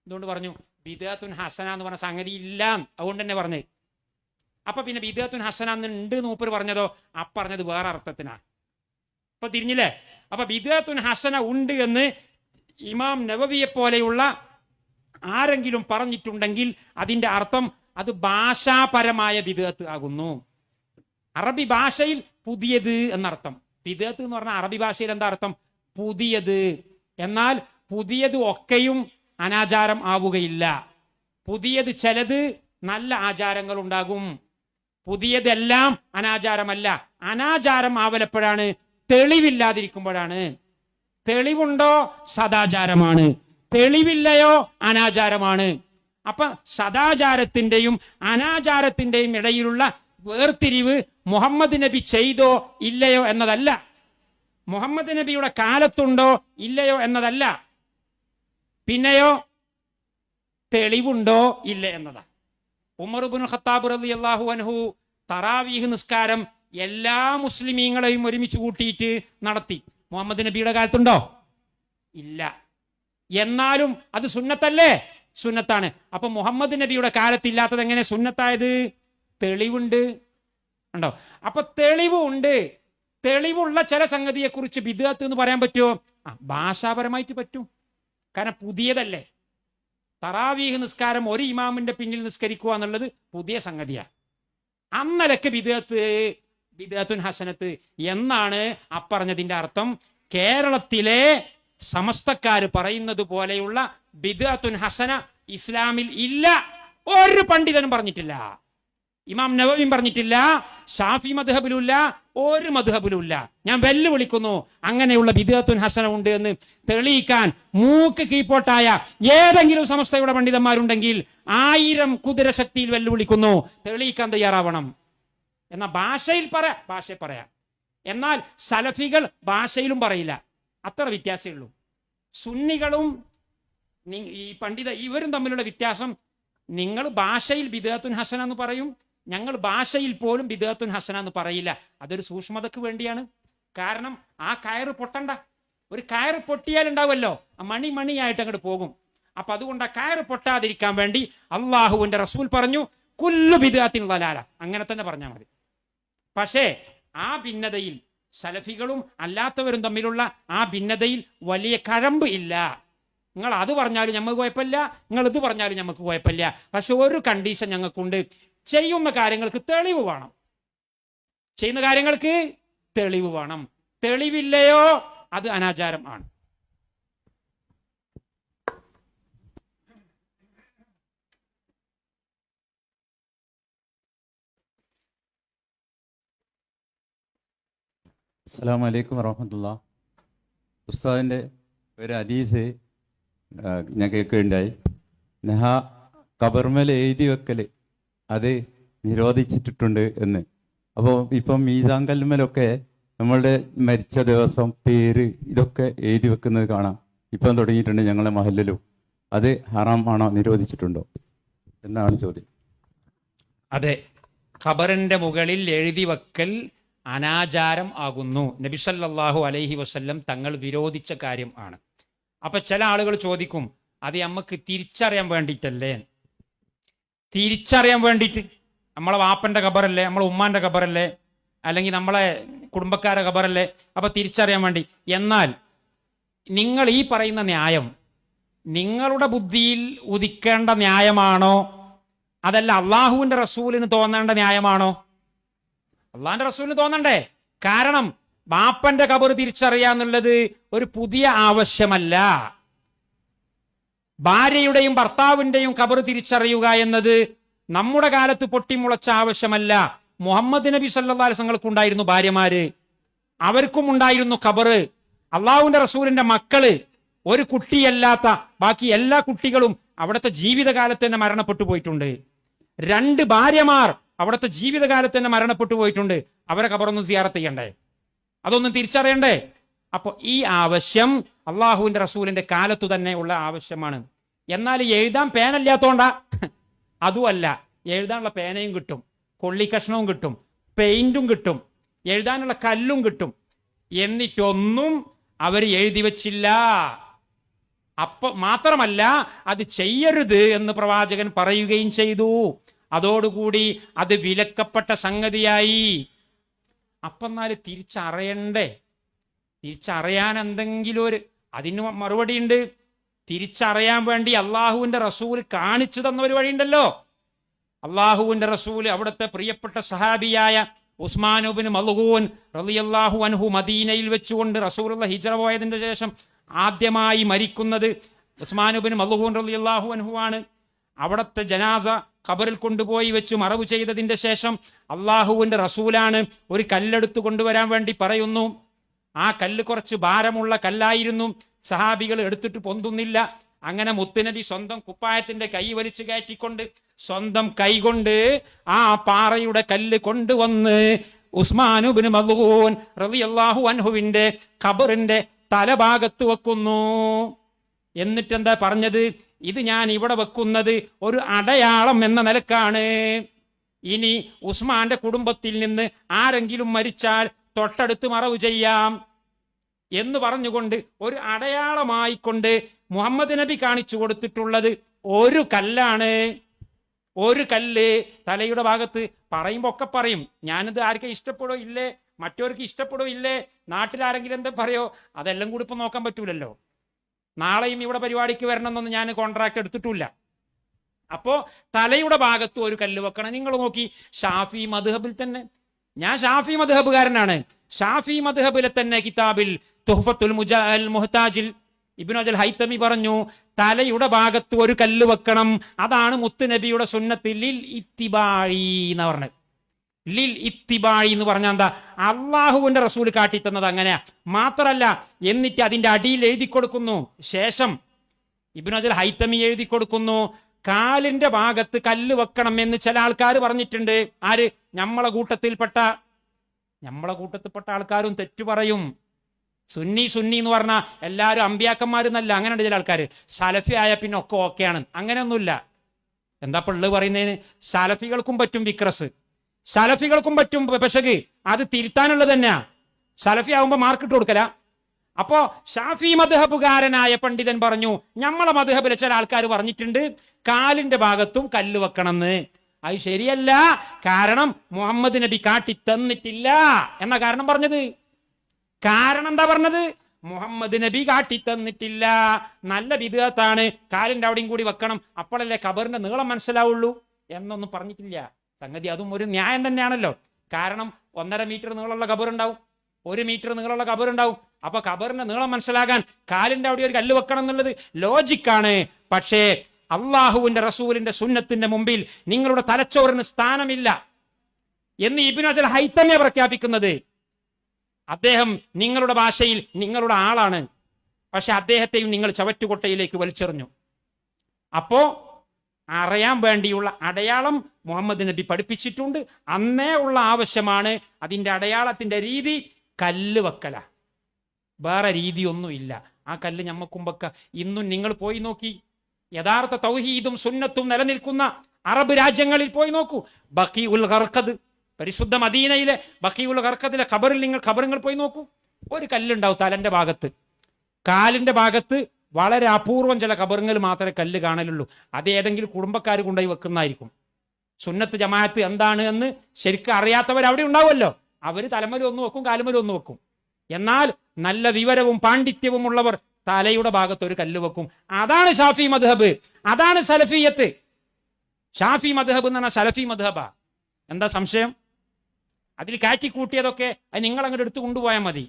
എന്തുകൊണ്ട് പറഞ്ഞു? ബിദ്അത്തുൻ ഹസന എന്ന് പറഞ്ഞ സംഗതി ഇല്ല, അതുകൊണ്ട് തന്നെ പറഞ്ഞു. അപ്പൊ പിന്നെ ബിദ്അത്തുൻ ഹസന ഉണ്ട് മൂപ്പർ പറഞ്ഞതോ? പറഞ്ഞത് വേറെ അർത്ഥത്തിനാ. ഇപ്പൊ തിരിഞ്ഞില്ലേ? അപ്പൊ ബിദ്അത്തുൻ ഹസന ഉണ്ട് എന്ന് ഇമാം നവവിയെ പോലെയുള്ള ആരെങ്കിലും പറഞ്ഞിട്ടുണ്ടെങ്കിൽ അതിന്റെ അർത്ഥം അത് ഭാഷാപരമായ ബിദ്അത്ത് ആകുന്നു. അറബി ഭാഷയിൽ പുതിയത് എന്നർത്ഥം. ബിദ്അത്ത് എന്ന് പറഞ്ഞാൽ അറബി ഭാഷയിൽ എന്താ അർത്ഥം? പുതിയത്. എന്നാൽ പുതിയത് ഒക്കെയും അനാചാരം ആവുകയില്ല. പുതിയത് ചിലത് നല്ല ആചാരങ്ങൾ ഉണ്ടാകും. പുതിയതെല്ലാം അനാചാരമല്ല. അനാചാരം ആവലപ്പോഴാണ്? തെളിവില്ലാതിരിക്കുമ്പോഴാണ്. തെളിവുണ്ടോ സദാചാരമാണ്, തെളിവില്ലയോ അനാചാരമാണ്. അപ്പൊ സദാചാരത്തിന്റെയും അനാചാരത്തിന്റെയും ഇടയിലുള്ള വേർതിരിവ് മുഹമ്മദ് നബി ചെയ്തോ ഇല്ലയോ എന്നതല്ല, മുഹമ്മദ് നബിയുടെ കാലത്തുണ്ടോ ഇല്ലയോ എന്നതല്ല, പിന്നെയോ തെളിവുണ്ടോ ഇല്ല എന്നതാ. ഉമർ ഇബ്നുൽ ഖത്താബ് റളിയല്ലാഹു അൻഹു തറാവീഹ് നിസ്കാരം എല്ലാ മുസ്ലിമീങ്ങളെയും ഒരുമിച്ച് കൂട്ടിയിട്ട് നടത്തി. മുഹമ്മദ് നബിയുടെ കാലത്തുണ്ടോ? ഇല്ല. എന്നാലും അത് സുന്നത്തല്ലേ? സുന്നത്താണ്. അപ്പൊ മുഹമ്മദ് നബിയുടെ കാലത്തില്ലാത്തത് എങ്ങനെ സുന്നത്തായത്? തെളിവുണ്ട്, ഉണ്ടോ? അപ്പൊ തെളിവുണ്ട്. തെളിവുള്ള ചില സംഗതിയെ കുറിച്ച് ബിദ്അത്ത് എന്ന് പറയാൻ പറ്റുമോ? ഭാഷാപരമായിട്ട് പറ്റും. കാരണം പുതിയതല്ലേ. തറാവീഹ് നിസ്കാരം ഒരു ഇമാമിന്റെ പിന്നിൽ നിസ്കരിക്കുക എന്നുള്ളത് പുതിയ സംഗതിയാ. അന്നലക്ക് ബിദ്അത്തുൻ ഹസനത്ത് എന്നാണ് അപ്പറഞ്ഞതിന്റെ അർത്ഥം. കേരളത്തിലെ സമസ്തക്കാര് പറയുന്നത് പോലെയുള്ള ബിദ്അത്തുൻ ഹസന ഇസ്ലാമിൽ ഇല്ല. ഒരു പണ്ഡിതനും പറഞ്ഞിട്ടില്ല. ഇമാം നവവിയും പറഞ്ഞിട്ടില്ല. ഷാഫി മദ്ഹബിലുമില്ല, ഒരു മദ്ഹബിലുമില്ല. ഞാൻ വെല്ലുവിളിക്കുന്നു, അങ്ങനെയുള്ള ബിദ്അത്തുൻ ഹസന ഉണ്ട് എന്ന് തെളിയിക്കാൻ മൂക്ക് കീപ്പോട്ടായ ഏതെങ്കിലും സമസ്തയുടെ പണ്ഡിതന്മാരുണ്ടെങ്കിൽ 1000 കുതിരശക്തിയിൽ വെല്ലുവിളിക്കുന്നു, തെളിയിക്കാൻ തയ്യാറാവണം. എന്നാൽ ഭാഷയിൽ ഭാഷയിൽ പറയാം. എന്നാൽ സലഫികൾ ഭാഷയിലും പറയില്ല. അത്ര വ്യത്യാസമേ ഉള്ളൂ. സുന്നികളും ഈ ഇവരും തമ്മിലുള്ള വ്യത്യാസം, നിങ്ങൾ ഭാഷയിൽ ബിദ്അത്തുൻ ഹസന എന്ന് പറയും, ഞങ്ങൾ ഭാഷയിൽ പോലും ബിദ്അത്തുൻ ഹസന എന്ന് പറയില്ല. അതൊരു സൂക്ഷ്മതക്ക് വേണ്ടിയാണ്. കാരണം ആ കയറ് പൊട്ടണ്ട. ഒരു കയറ് പൊട്ടിയാൽ ഉണ്ടാവുമല്ലോ, മണിയായിട്ട് അങ്ങോട്ട് പോകും. അപ്പൊ അതുകൊണ്ട് ആ കയറ് പൊട്ടാതിരിക്കാൻ വേണ്ടി അള്ളാഹുവിന്റെ റസൂൽ പറഞ്ഞു, കുല്ലു ബിദ്അത്തിൻ ളലാല. അങ്ങനെ തന്നെ പറഞ്ഞാൽ മതി. പക്ഷേ ആ ഭിന്നതയിൽ സലഫികളും അല്ലാത്തവരും തമ്മിലുള്ള ആ ഭിന്നതയിൽ വലിയ കഴമ്പ് ഇല്ല. നിങ്ങൾ അത് പറഞ്ഞാലും ഞമ്മക്ക് കുഴപ്പമില്ല, നിങ്ങൾ ഇത് പറഞ്ഞാലും ഞമ്മക്ക് കുഴപ്പമില്ല. പക്ഷെ ഒരു കണ്ടീഷൻ ഞങ്ങൾക്കുണ്ട്, ചെയ്യുന്ന കാര്യങ്ങൾക്ക് തെളിവ് വേണം. ചെയ്യുന്ന കാര്യങ്ങൾക്ക് തെളിവ് വേണം. തെളിവില്ലയോ അത് അനാചാരം ആണ്. അസ്സലാമു അലൈക്കും വറഹ്മത്തുള്ളാഹി. ഉസ്താദിൻ്റെ ഒരു ഹദീസ് ഞാൻ കേൾക്കുകയുണ്ടായി. നഹ ഖബർമേൽ എഴുതി വെക്കൽ അത് നിരോധിച്ചിട്ടുണ്ട് എന്ന്. അപ്പോൾ ഇപ്പം മീസാങ്കല്ലുമേലൊക്കെ നമ്മളുടെ മരിച്ച ദിവസം, പേര്, ഇതൊക്കെ എഴുതി വെക്കുന്നത് കാണാം. ഇപ്പം തുടങ്ങിയിട്ടുണ്ട് ഞങ്ങളെ മഹല്ലിലും. അത് ഹറാം ആണോ, നിരോധിച്ചിട്ടുണ്ടോ എന്നാണ് ചോദ്യം. അതെ, ഖബറിന്റെ മുകളിൽ എഴുതി വെക്കൽ അനാചാരം ആകുന്നു. നബി സല്ലല്ലാഹു അലൈഹി വസല്ലം തങ്ങൾ വിരോധിച്ച കാര്യം ആണ്. അപ്പൊ ചില ആളുകൾ ചോദിക്കും, അത് നമുക്ക് തിരിച്ചറിയാൻ വേണ്ടിയിട്ടല്ലേ? തിരിച്ചറിയാൻ വേണ്ടിയിട്ട് നമ്മളെ വാപ്പന്റെ ഖബറല്ലേ, നമ്മളെ ഉമ്മാന്റെ ഖബറല്ലേ, അല്ലെങ്കിൽ നമ്മളെ കുടുംബക്കാരെ ഖബറല്ലേ, അപ്പൊ തിരിച്ചറിയാൻ വേണ്ടി. എന്നാൽ നിങ്ങൾ ഈ പറയുന്ന ന്യായം നിങ്ങളുടെ ബുദ്ധിയിൽ ഉദിക്കേണ്ട ന്യായമാണോ, അതല്ല അള്ളാഹുവിന്റെ റസൂലിന് തോന്നേണ്ട ന്യായമാണോ? അള്ളാഹിന്റെ റസൂലിന് തോന്നണ്ടേ? കാരണം ബാപ്പന്റെ ഖബർ തിരിച്ചറിയാന്നുള്ളത് ഒരു പുതിയ ആവശ്യമല്ല. ഭാര്യയുടെയും ഭർത്താവിന്റെയും ഖബർ തിരിച്ചറിയുക എന്നത് നമ്മുടെ കാലത്ത് പൊട്ടിമുളച്ച ആവശ്യമല്ല. മുഹമ്മദ് നബി സല്ലല്ലാഹു അലൈഹി വസല്ലം ഉണ്ടായിരുന്നു ഭാര്യമാര്, അവർക്കും ഉണ്ടായിരുന്നു ഖബർ. അള്ളാഹുവിന്റെ റസൂലിന്റെ മക്കള്, ഒരു കുട്ടിയല്ലാത്ത ബാക്കി എല്ലാ കുട്ടികളും അവിടുത്തെ ജീവിതകാലത്ത് തന്നെ മരണപ്പെട്ടു പോയിട്ടുണ്ട്. 2 ഭാര്യമാർ അവിടുത്തെ ജീവിതകാലത്ത് തന്നെ മരണപ്പെട്ടു പോയിട്ടുണ്ട്. അവരെ ഖബറൊന്നും സിയാറത്ത് ചെയ്യണ്ടേ? അതൊന്നും തിരിച്ചറിയണ്ടേ? അപ്പൊ ഈ ആവശ്യം അള്ളാഹുവിന്റെ റസൂലിന്റെ കാലത്തു തന്നെ ഉള്ള ആവശ്യമാണ്. എന്നാൽ എഴുതാൻ പേനല്ലാത്തോണ്ടാ? അതുമല്ല, എഴുതാനുള്ള പേനയും കിട്ടും, കൊള്ളിക്കഷ്ണവും കിട്ടും, പെയിന്റും കിട്ടും, എഴുതാനുള്ള കല്ലും കിട്ടും. എന്നിട്ടൊന്നും അവർ എഴുതി വച്ചില്ല. അപ്പൊ മാത്രമല്ല, അത് ചെയ്യരുത് എന്ന് പ്രവാചകൻ പറയുകയും ചെയ്തു. അതോടുകൂടി അത് വിലക്കപ്പെട്ട സംഗതിയായി. അപ്പൊ എന്നാല് തിരിച്ചറിയണ്ടേ? തിരിച്ചറിയാൻ എന്തെങ്കിലും അതിന് മറുപടി ഉണ്ട്. തിരിച്ചറിയാൻ വേണ്ടി അള്ളാഹുവിന്റെ റസൂൽ കാണിച്ചു തന്ന ഒരു വഴിയുണ്ടല്ലോ. അള്ളാഹുവിന്റെ റസൂൽ അവിടുത്തെ പ്രിയപ്പെട്ട സഹാബിയായ ഉസ്മാൻ ഇബ്നു മൽഊൻ റളിയല്ലാഹു അൻഹു മദീനയിൽ വെച്ചുകൊണ്ട് റസൂലുള്ള ഹിജ്റ പോയതിന്റെ ശേഷം ആദ്യമായി മരിക്കുന്നത് ഉസ്മാൻ ഇബ്നു മൽഊൻ റളിയല്ലാഹു അൻഹു ആണ്. അവിടുത്തെ ജനാസ ഖബറിൽ കൊണ്ടുപോയി വെച്ച് മറവ് ചെയ്തതിന്റെ ശേഷം അള്ളാഹുവിന്റെ റസൂലാണ് ഒരു കല്ലെടുത്ത് കൊണ്ടുവരാൻ വേണ്ടി പറയുന്നു. ആ കല്ല് കുറച്ച് ഭാരമുള്ള കല്ലായിരുന്നു. സഹാബികൾ എടുത്തിട്ട് പൊന്തുന്നില്ല. അങ്ങനെ മുത്തുനബി സ്വന്തം കുപ്പായത്തിന്റെ കൈ വലിച്ചു കയറ്റിക്കൊണ്ട് സ്വന്തം കൈകൊണ്ട് ആ പാറയുടെ കല്ല് കൊണ്ടുവന്ന് ഉസ്മാൻ ഇബ്നു മൽഊൻ റളിയല്ലാഹു അൻഹുവിന്റെ ഖബറിന്റെ തലഭാഗത്ത് വെക്കുന്നു. എന്നിട്ട് എന്താ പറഞ്ഞത്? ഇത് ഞാൻ ഇവിടെ വെക്കുന്നത് ഒരു അടയാളം എന്ന നിലക്കാണ്. ഇനി ഉസ്മാന്റെ കുടുംബത്തിൽ നിന്ന് ആരെങ്കിലും മരിച്ചാൽ തൊട്ടടുത്ത് മറവ് ചെയ്യാം എന്ന് പറഞ്ഞുകൊണ്ട് ഒരു അടയാളമായിക്കൊണ്ട് മുഹമ്മദ് നബി കാണിച്ചു കൊടുത്തിട്ടുള്ളത് ഒരു കല്ലാണ്. ഒരു കല്ല് തലയുടെ ഭാഗത്ത്. പറയുമ്പോ ഒക്കെ പറയും, ഞാനിത് ആർക്കും ഇഷ്ടപ്പെടോ ഇല്ലേ, മറ്റവർക്ക് ഇഷ്ടപ്പെടോ ഇല്ലേ, നാട്ടിലാരെങ്കിലും എന്താ പറയോ, അതെല്ലാം കൂടി ഇപ്പൊ നോക്കാൻ പറ്റൂലല്ലോ. നാളെയും ഇവിടെ പരിപാടിക്ക് വരണമെന്നൊന്നും ഞാൻ കോൺട്രാക്ട് എടുത്തിട്ടില്ല. അപ്പോ തലയുടെ ഭാഗത്ത് ഒരു കല്ല് വെക്കണം. നിങ്ങൾ നോക്കി, ഷാഫി മദ്ഹബിൽ തന്നെ, ഞാൻ ഷാഫി മദ്ഹബുകാരനാണ്, ഷാഫി മദ്ഹബിലെ തന്നെ കിതാബിൽ തുഹ്ഫത്തുൽ മുഹ്താജിൽ ഇബ്നു അജൽ ഹൈതമി പറഞ്ഞു, തലയുടെ ഭാഗത്ത് ഒരു കല്ല് വെക്കണം. അതാണ് മുത്തുനബിയുടെ സുന്നത്ത്. ലിൽ ഇത്തിബായി എന്ന് പറഞ്ഞത്. ലിൽ ഇത്തിബായി എന്ന് പറഞ്ഞാൽ എന്താ? അള്ളാഹുവിന്റെ റസൂൽ കാട്ടിത്തന്നത് അങ്ങനെയാ. മാത്രല്ല, എന്നിട്ട് അതിന്റെ അടിയിൽ എഴുതി കൊടുക്കുന്നു. ശേഷം ഇബ്നു അജൽ ഹൈതമി എഴുതി കൊടുക്കുന്നു, കാലിന്റെ ഭാഗത്ത് കല്ല് വെക്കണം എന്ന് ചില ആൾക്കാർ പറഞ്ഞിട്ടുണ്ട്. ആര്? നമ്മളെ കൂട്ടത്തിൽപ്പെട്ട ആൾക്കാരും തെറ്റു പറയും. സുന്നി എന്ന് പറഞ്ഞാൽ എല്ലാവരും അമ്പിയാക്കന്മാരെന്നല്ല. അങ്ങനെയുണ്ട് ചില ആൾക്കാർ. സലഫി ആയ പിന്നെ ഒക്കെ ഓക്കെയാണ്. അങ്ങനെയൊന്നുമില്ല. എന്താ പള്ളു പറയുന്നതിന്? സലഫികൾക്കും പറ്റും വിക്രസ്, സലഫികൾക്കും പറ്റും പെശക്. അത് തിരുത്താനുള്ളത് തന്നെയാ. സലഫി ആവുമ്പോ മാർക്കിട്ട് കൊടുക്കല. അപ്പോ ഷാഫി മദ്ഹബുകാരനായ പണ്ഡിതൻ പറഞ്ഞു, നമ്മളെ മദ്ഹബിലെ ചില ആൾക്കാർ പറഞ്ഞിട്ടുണ്ട് കാലിന്റെ ഭാഗത്തും കല്ല് വെക്കണമെന്ന്. അത് ശരിയല്ല. കാരണം മുഹമ്മദ് നബി കാട്ടി തന്നിട്ടില്ല എന്ന കാരണം പറഞ്ഞത്. കാരണം എന്താ പറഞ്ഞത്? മുഹമ്മദ് നബി കാട്ടി തന്നിട്ടില്ല. നല്ല ബിദ്അത്താണ്, കാലിന്റെ അവിടെയും കൂടി വെക്കണം, അപ്പോഴല്ലേ ഖബറിന്റെ നീളം മനസ്സിലാവുള്ളൂ എന്നൊന്നും പറഞ്ഞിട്ടില്ല. സംഗതി അതും ഒരു ന്യായം തന്നെയാണല്ലോ. കാരണം 1.5 മീറ്റർ നീളമുള്ള ഖബറുണ്ടാവും, 1 മീറ്റർ നീളമുള്ള ഖബറുണ്ടാവും. അപ്പൊ ഖബറിന്റെ നീളം മനസ്സിലാകാൻ കാലിന്റെ അവിടെ ഒരു കല്ല് വെക്കണം എന്നുള്ളത് ലോജിക്കാണ്. പക്ഷേ അള്ളാഹുവിന്റെ റസൂലിന്റെ സുന്നത്തിന്റെ മുമ്പിൽ നിങ്ങളുടെ തലച്ചോറിന് സ്ഥാനമില്ല എന്ന് ഇബ്നു അജൽ ഹൈതമി പ്രഖ്യാപിക്കുന്നത്. അദ്ദേഹം നിങ്ങളുടെ ഭാഷയിൽ നിങ്ങളുടെ ആളാണ്, പക്ഷെ അദ്ദേഹത്തെയും നിങ്ങൾ ചവറ്റുകൊട്ടയിലേക്ക് വലിച്ചെറിഞ്ഞു. അപ്പോ അറിയാൻ വേണ്ടിയുള്ള അടയാളം മുഹമ്മദ് നബി പഠിപ്പിച്ചിട്ടുണ്ട്. അന്നേ ഉള്ള ആവശ്യമാണ്. അതിന്റെ അടയാളത്തിന്റെ രീതി കല്ല് വെക്കല, വേറെ രീതിയൊന്നുമില്ല. ആ കല്ല് ഞമ്മക്കുമ്പൊക്കെ ഇന്നും നിങ്ങൾ പോയി നോക്കി, യഥാർത്ഥ തൗഹീദും സുന്നത്തും നിലനിൽക്കുന്ന അറബ് രാജ്യങ്ങളിൽ പോയി നോക്കൂ. ബഖീ ഉൽ ഖർഖദ്, പരിശുദ്ധ മദീനയിലെ ബഖീ ഉൽ ഖർഖദിലെ ഖബറിൽ ഖബറുകൾ പോയി നോക്കൂ. ഒരു കല്ലുണ്ടാവും തലന്റെ ഭാഗത്ത്, കാലിന്റെ ഭാഗത്ത് വളരെ അപൂർവം ചില ഖബറുകൾ മാത്രമേ കല്ല് കാണലുള്ളൂ. അത് ഏതെങ്കിലും കുടുംബക്കാർ കൊണ്ടുപോയി വെക്കുന്നതായിരിക്കും. സുന്നത്ത് ജമാഅത്ത് എന്താണ് എന്ന് ശരിക്കും അറിയാത്തവർ അവിടെ ഉണ്ടാവുമല്ലോ, അവർ തലമലും ഒന്ന് വെക്കും, കാലുമലും ഒന്ന് വെക്കും. എന്നാൽ നല്ല വിവരവും പാണ്ഡിത്യവും ഉള്ളവർ തലയുടെ ഭാഗത്ത് ഒരു കല്ല് വെക്കും. അതാണ് ഷാഫി മദ്ഹബ്, അതാണ് സലഫിയത്ത്. ഷാഫി മദ്ഹബ് എന്ന് പറഞ്ഞാൽ സലഫി മദ്ഹബാ. എന്താ സംശയം? അതിൽ കാറ്റിക്കൂട്ടിയതൊക്കെ അത് നിങ്ങൾ അങ്ങോട്ട് എടുത്തു കൊണ്ടുപോയാൽ മതി.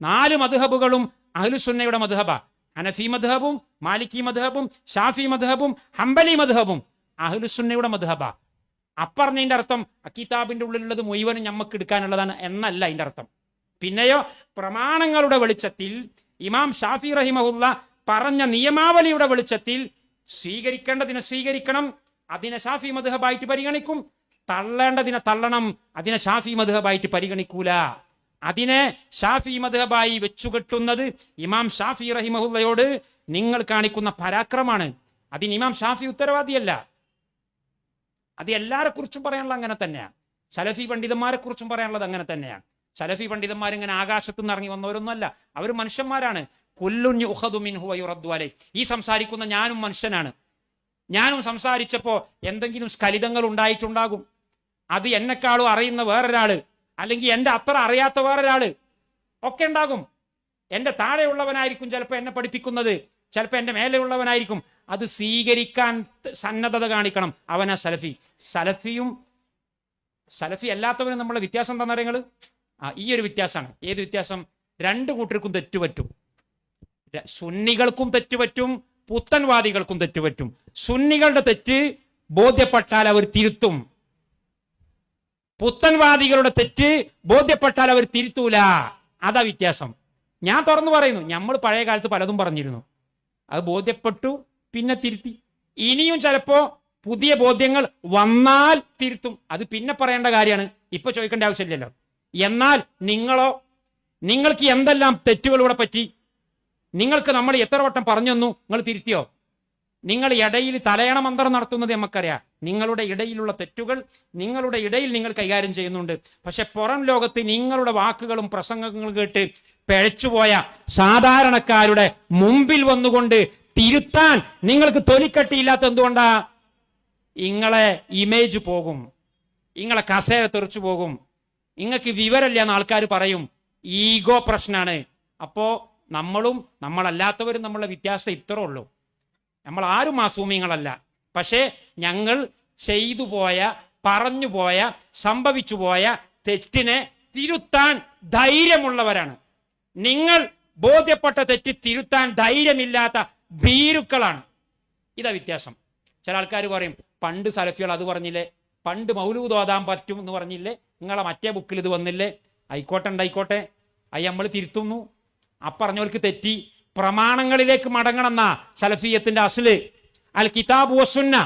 4 മദ്ഹബുകളും അഹ്ലുസുന്നയുടെ മദ്ഹബാ. ഹനഫി മദ്ഹബും മാലിക്കി മദ്ഹബും ഷാഫി മദ്ഹബും ഹംബലി മദ്ഹബും അഹ്ലുസുന്നയുടെ മദ്ഹബാ. അപ്പറഞ്ഞതിന്റെ അർത്ഥം കിതാബിന്റെ ഉള്ളിലുള്ളത് മുഴുവനും ഞമ്മക്ക് എടുക്കാനുള്ളതാണ് എന്നല്ല അതിന്റെ അർത്ഥം. പിന്നെയോ പ്രമാണങ്ങളുടെ വെളിച്ചത്തിൽ ഇമാം ഷാഫി റഹിമഹുല്ല പറഞ്ഞ നിയമാവലിയുടെ വെളിച്ചത്തിൽ സ്വീകരിക്കേണ്ടതിനെ സ്വീകരിക്കണം, അതിനെ ഷാഫി മദ്ഹബായിട്ട് പരിഗണിക്കും. തള്ളേണ്ടതിനെ തള്ളണം, അതിനെ ഷാഫി മദ്ഹബായിട്ട് പരിഗണിക്കൂല. അതിനെ ഷാഫി മദ്ഹബായി വെച്ചുകെട്ടുന്നത് ഇമാം ഷാഫി റഹിമഹുല്ലയോട് നിങ്ങൾ കാണിക്കുന്ന പരാക്രമാണ്. അതിന് ഇമാം ഷാഫി ഉത്തരവാദിയല്ല. അത് എല്ലാരെ കുറിച്ചും പറയാനുള്ളത് അങ്ങനെ തന്നെയാണ്. സലഫി പണ്ഡിതന്മാരെ കുറിച്ചും പറയാനുള്ളത് അങ്ങനെ തന്നെയാണ്. സലഫി പണ്ഡിതന്മാർ ഇങ്ങനെ ആകാശത്തു നിന്ന് ഇറങ്ങി വന്നവരൊന്നുമല്ല, അവർ മനുഷ്യന്മാരാണ്. കുല്ലുൻ യുഖദു മിൻഹു വയുറദ്ദു അലൈഹി. ഈ സംസാരിക്കുന്ന ഞാനും മനുഷ്യനാണ്. ഞാനും സംസാരിച്ചപ്പോ എന്തെങ്കിലും സ്ഖലിതങ്ങൾ ഉണ്ടായിട്ടുണ്ടാകും. അത് എന്നെക്കാളും അറിയുന്ന വേറൊരാള്, അല്ലെങ്കിൽ എന്റെ അത്ര അറിയാത്ത വേറൊരാള് ഒക്കെ ഉണ്ടാകും. എന്റെ താഴെയുള്ളവനായിരിക്കും ചിലപ്പോൾ എന്നെ പഠിപ്പിക്കുന്നത്, ചിലപ്പോൾ എന്റെ മേലെയുള്ളവനായിരിക്കും. അത് സ്വീകരിക്കാൻ സന്നദ്ധത കാണിക്കണം, അവനാ സലഫി. സലഫി അല്ലാത്തവനും നമ്മളെ വ്യത്യാസം എന്താ പറയുന്നത്? ഈ ഒരു വ്യത്യാസമാണ്. ഏത് വ്യത്യാസം? 2 കൂട്ടർക്കും തെറ്റുപറ്റും. സുന്നികൾക്കും തെറ്റുപറ്റും, പുത്തൻവാദികൾക്കും തെറ്റുപറ്റും. സുന്നികളുടെ തെറ്റ് ബോധ്യപ്പെട്ടാൽ അവർ തിരുത്തും, പുത്തൻവാദികളുടെ തെറ്റ് ബോധ്യപ്പെട്ടാൽ അവർ തിരുത്തൂല. അതാ വ്യത്യാസം. ഞാൻ തുറന്നു പറയുന്നു, നമ്മൾ പഴയ കാലത്ത് പലതും പറഞ്ഞിരുന്നു, അത് ബോധ്യപ്പെട്ടു, പിന്നെ തിരുത്തി. ഇനിയും ചിലപ്പോ പുതിയ ബോധ്യങ്ങൾ വന്നാൽ തിരുത്തും, അത് പിന്നെ പറയേണ്ട കാര്യമാണ്, ഇപ്പൊ ചോദിക്കേണ്ട ആവശ്യമില്ലല്ലോ. എന്നാൽ നിങ്ങൾക്ക് എന്തെല്ലാം തെറ്റുകളിവിടെ പറ്റി, നിങ്ങൾക്ക് നമ്മൾ എത്ര വട്ടം പറഞ്ഞു തന്നു, നിങ്ങൾ തിരുത്തിയോ? നിങ്ങൾ ഇടയിൽ തലയണ മന്ത്രം നടത്തുന്നത് നമുക്കറിയാം. നിങ്ങളുടെ ഇടയിലുള്ള തെറ്റുകൾ നിങ്ങളുടെ ഇടയിൽ നിങ്ങൾ കൈകാര്യം ചെയ്യുന്നുണ്ട്. പക്ഷെ പുറം ലോകത്ത് നിങ്ങളുടെ വാക്കുകളും പ്രസംഗങ്ങളും കേട്ട് പിഴച്ചുപോയ സാധാരണക്കാരുടെ മുമ്പിൽ വന്നുകൊണ്ട് തിരുത്താൻ നിങ്ങൾക്ക് തൊലിക്കട്ടിയില്ലാത്ത എന്തുകൊണ്ടാ? നിങ്ങളെ ഇമേജ് പോകും, നിങ്ങളെ കസേര തെറിച്ചു പോകും, നിങ്ങൾക്ക് വിവരമില്ല എന്ന് ആൾക്കാർ പറയും. ഈഗോ പ്രശ്നമാണ്. അപ്പോ നമ്മളും നമ്മളല്ലാത്തവരും നമ്മളുടെ വ്യത്യാസം ഇത്രേ ഉള്ളൂ. നമ്മൾ ആരും മാസൂമിങ്ങളല്ല. പക്ഷേ ഞങ്ങൾ ചെയ്തു പോയ, പറഞ്ഞു പോയ, സംഭവിച്ചു പോയ തെറ്റിനെ തിരുത്താൻ ധൈര്യമുള്ളവരാണ്. നിങ്ങൾ ബോധ്യപ്പെട്ട തെറ്റ് തിരുത്താൻ ധൈര്യമില്ലാത്ത ഭീരുക്കളാണ്. ഇതാ വ്യത്യാസം. ചില ആൾക്കാർ പറയും, പണ്ട് സലഫികൾ അത് പറഞ്ഞില്ലേ, പണ്ട് മൗലൂദ് ഓതാൻ പറ്റും എന്ന് പറഞ്ഞില്ലേ, നിങ്ങളെ മറ്റേ ബുക്കിൽ ഇത് വന്നില്ലേ, ആയിക്കോട്ടെ ഉണ്ടായിക്കോട്ടെ, അത് നമ്മൾ തിരുത്തുന്നു. അപ്പറഞ്ഞവർക്ക് തെറ്റി. പ്രമാണങ്ങളിലേക്ക് മടങ്ങണമെന്ന സലഫിയത്തിന്റെ അസ്ല്. അൽ കിതാബു വസ്സുന്ന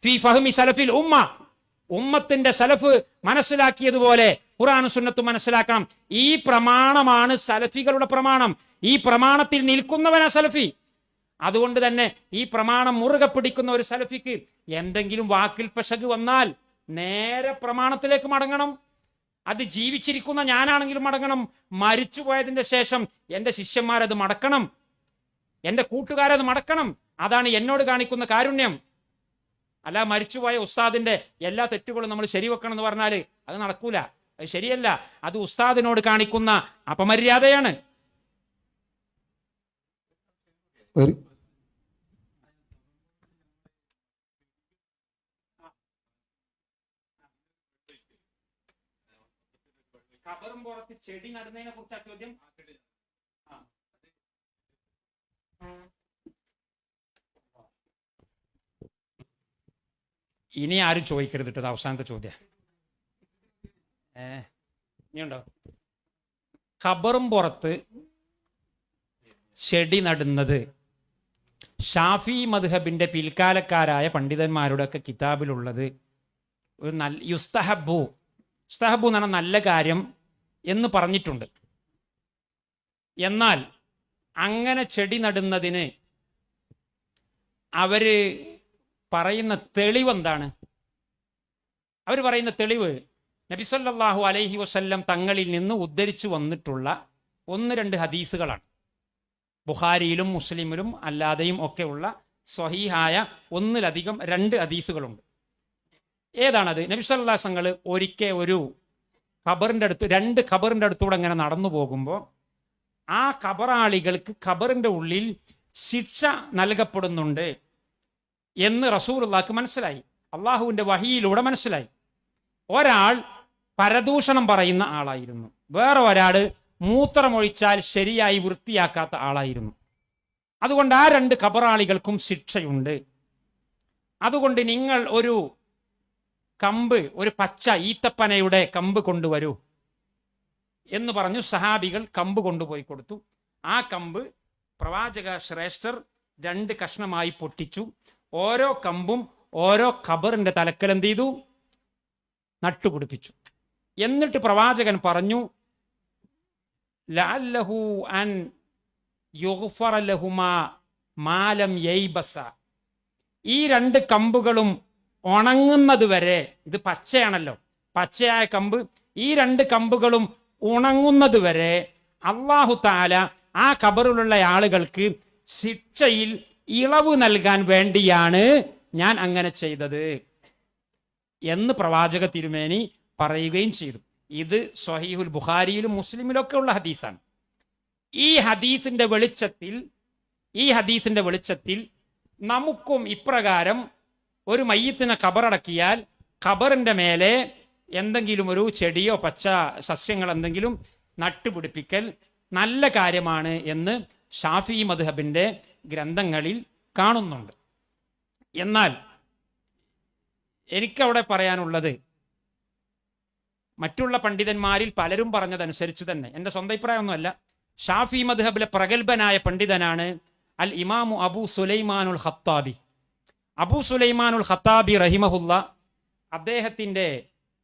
ഫീ ഫഹ്മി സലഫിൽ ഉമ്മ. ഉമ്മത്തിന്റെ സലഫ് മനസ്സിലാക്കിയതുപോലെ ഖുർആനും സുന്നത്തും മനസ്സിലാക്കണം. ഈ പ്രമാണമാണ് സലഫികളുടെ പ്രമാണം. ഈ പ്രമാണത്തിൽ നിൽക്കുന്നവനാ സലഫി. അതുകൊണ്ട് തന്നെ ഈ പ്രമാണം മുറുകെ പിടിക്കുന്ന ഒരു സലഫിക്ക് എന്തെങ്കിലും വാക്കിൽ പെശക് വന്നാൽ നേരെ പ്രമാണത്തിലേക്ക് മടങ്ങണം. അത് ജീവിച്ചിരിക്കുന്ന ഞാനാണെങ്കിലും മടങ്ങണം, മരിച്ചു പോയതിന്റെ ശേഷം എൻ്റെ ശിഷ്യന്മാരത് മടക്കണം, എൻ്റെ കൂട്ടുകാരത് മടക്കണം. അതാണ് എന്നോട് കാണിക്കുന്ന കാരുണ്യം. അല്ല മരിച്ചുപോയ ഉസ്താദിന്റെ എല്ലാ തെറ്റുകളും നമ്മൾ ശരിവെക്കണം എന്ന് പറഞ്ഞാൽ അത് നടക്കൂല, അത് ശരിയല്ല. അത് ഉസ്താദിനോട് കാണിക്കുന്ന അപമര്യാദയാണ്. ഖബറും പുറത്ത് ചെടി നടുന്നതിനെ കുറിച്ചാ ചോദ്യം. ഇനി ആരും ചോദിക്കരുത് കേട്ടോ, അവസാനത്തെ ചോദ്യം. ഇനിയുണ്ടോ? ഖബറും പുറത്ത് ചെടി നടുന്നത് ഷാഫി മദ്ഹബിന്റെ പിൽക്കാലക്കാരായ പണ്ഡിതന്മാരുടെ ഒക്കെ കിതാബിലുള്ളത് ഒരു നല്ല യുസ്തഹബു എന്ന് പറഞ്ഞാൽ നല്ല കാര്യം എന്ന് പറഞ്ഞിട്ടുണ്ട്. എന്നാൽ അങ്ങനെ ചെടി നടുന്നതിന് അവര് പറയുന്ന തെളിവ് എന്താണ്? അവർ പറയുന്ന തെളിവ് നബി സല്ലല്ലാഹു അലൈഹി വസല്ലം തങ്ങളിൽ നിന്ന് ഉദ്ധരിച്ചു വന്നിട്ടുള്ള 1-2 ഹദീസുകളാണ്. ബുഖാരിയിലും മുസ്ലിമിലും അല്ലാതെയും ഒക്കെയുള്ള സ്വഹീഹായ 1-2 ഹദീസുകളുണ്ട്. ഏതാണത്? നബി സല്ലല്ലാഹു അലൈഹി വസല്ലം ഒരിക്കൽ ഒരു ഖബറിന്റെ അടുത്ത് 2 ഖബറിന്റെ അടുത്തൂടെ അങ്ങനെ നടന്നു പോകുമ്പോൾ ആ ഖബറാളികൾക്ക് ഖബറിന്റെ ഉള്ളിൽ ശിക്ഷ നൽകപ്പെടുന്നുണ്ട് എന്ന് റസൂലുള്ളാഹിക്ക് മനസ്സിലായി. അള്ളാഹുവിന്റെ വഹിയിലൂടെ മനസ്സിലായി. ഒരാൾ പരദൂഷണം പറയുന്ന ആളായിരുന്നു, വേറെ ഒരാൾ മൂത്രമൊഴിച്ചാൽ ശരിയായി വൃത്തിയാക്കാത്ത ആളായിരുന്നു. അതുകൊണ്ട് ആ 2 ഖബറാളികൾക്കും ശിക്ഷയുണ്ട്. അതുകൊണ്ട് നിങ്ങൾ ഒരു കമ്പ്, ഒരു പച്ച ഈത്തപ്പനയുടെ കമ്പ് കൊണ്ടുവരൂ എന്ന് പറഞ്ഞു. സഹാബികൾ കമ്പ് കൊണ്ടുപോയി കൊടുത്തു. ആ കമ്പ് പ്രവാചക ശ്രേഷ്ഠർ 2 കഷ്ണമായി പൊട്ടിച്ചു. ഓരോ കമ്പും ഓരോ ഖബറിന്റെ തലക്കൽ എന്ത് ചെയ്തു? നട്ടുപിടിപ്പിച്ചു. എന്നിട്ട് പ്രവാചകൻ പറഞ്ഞു, ലഅല്ലഹു അൻ യുഗ്ഫറ ലഹുമാ മാ ലം യൈബസ. ഈ 2 കമ്പുകളും ഉണങ്ങുന്നത് വരെ, ഇത് പച്ചയാണല്ലോ, പച്ചയായ കമ്പ്, ഈ 2 കമ്പുകളും ഉണങ്ങുന്നത് വരെ അല്ലാഹു തആല ആ ഖബറിലുള്ള ആളുകൾക്ക് ശിക്ഷയിൽ ഇളവ് നൽകാൻ വേണ്ടിയാണ് ഞാൻ അങ്ങനെ ചെയ്തത് എന്ന് പ്രവാചക തിരുമേനി പറയുകയും ചെയ്തു. ഇത് സ്വഹീഹുൽ ബുഖാരിയിലും മുസ്ലിമിലും ഒക്കെ ഉള്ള ഹദീസാണ്. ഈ ഹദീസിന്റെ വെളിച്ചത്തിൽ നമുക്കും ഇപ്രകാരം ഒരു മയ്യിത്തിനെ ഖബറടക്കിയാൽ ഖബറിന്റെ മേലെ എന്തെങ്കിലും ഒരു ചെടിയോ പച്ച സസ്യങ്ങൾ എന്തെങ്കിലും നട്ടുപിടിപ്പിക്കൽ നല്ല കാര്യമാണ് എന്ന് ഷാഫി മദ്ഹബിന്റെ ഗ്രന്ഥങ്ങളിൽ കാണുന്നുണ്ട്. എന്നാൽ എനിക്കവിടെ പറയാനുള്ളത്, മറ്റുള്ള പണ്ഡിതന്മാരിൽ പലരും പറഞ്ഞതനുസരിച്ച് തന്നെ, എൻ്റെ സ്വന്തം അഭിപ്രായമൊന്നുമല്ല, ഷാഫി മദ്ഹബിലെ പ്രഗത്ഭനായ പണ്ഡിതനാണ് അൽ ഇമാമു അബൂ സുലൈമാനുൽ ഖത്താബി. അബൂ സുലൈമാനുൽ ഖത്താബി റഹിമഹുല്ല അദ്ദേഹത്തിന്റെ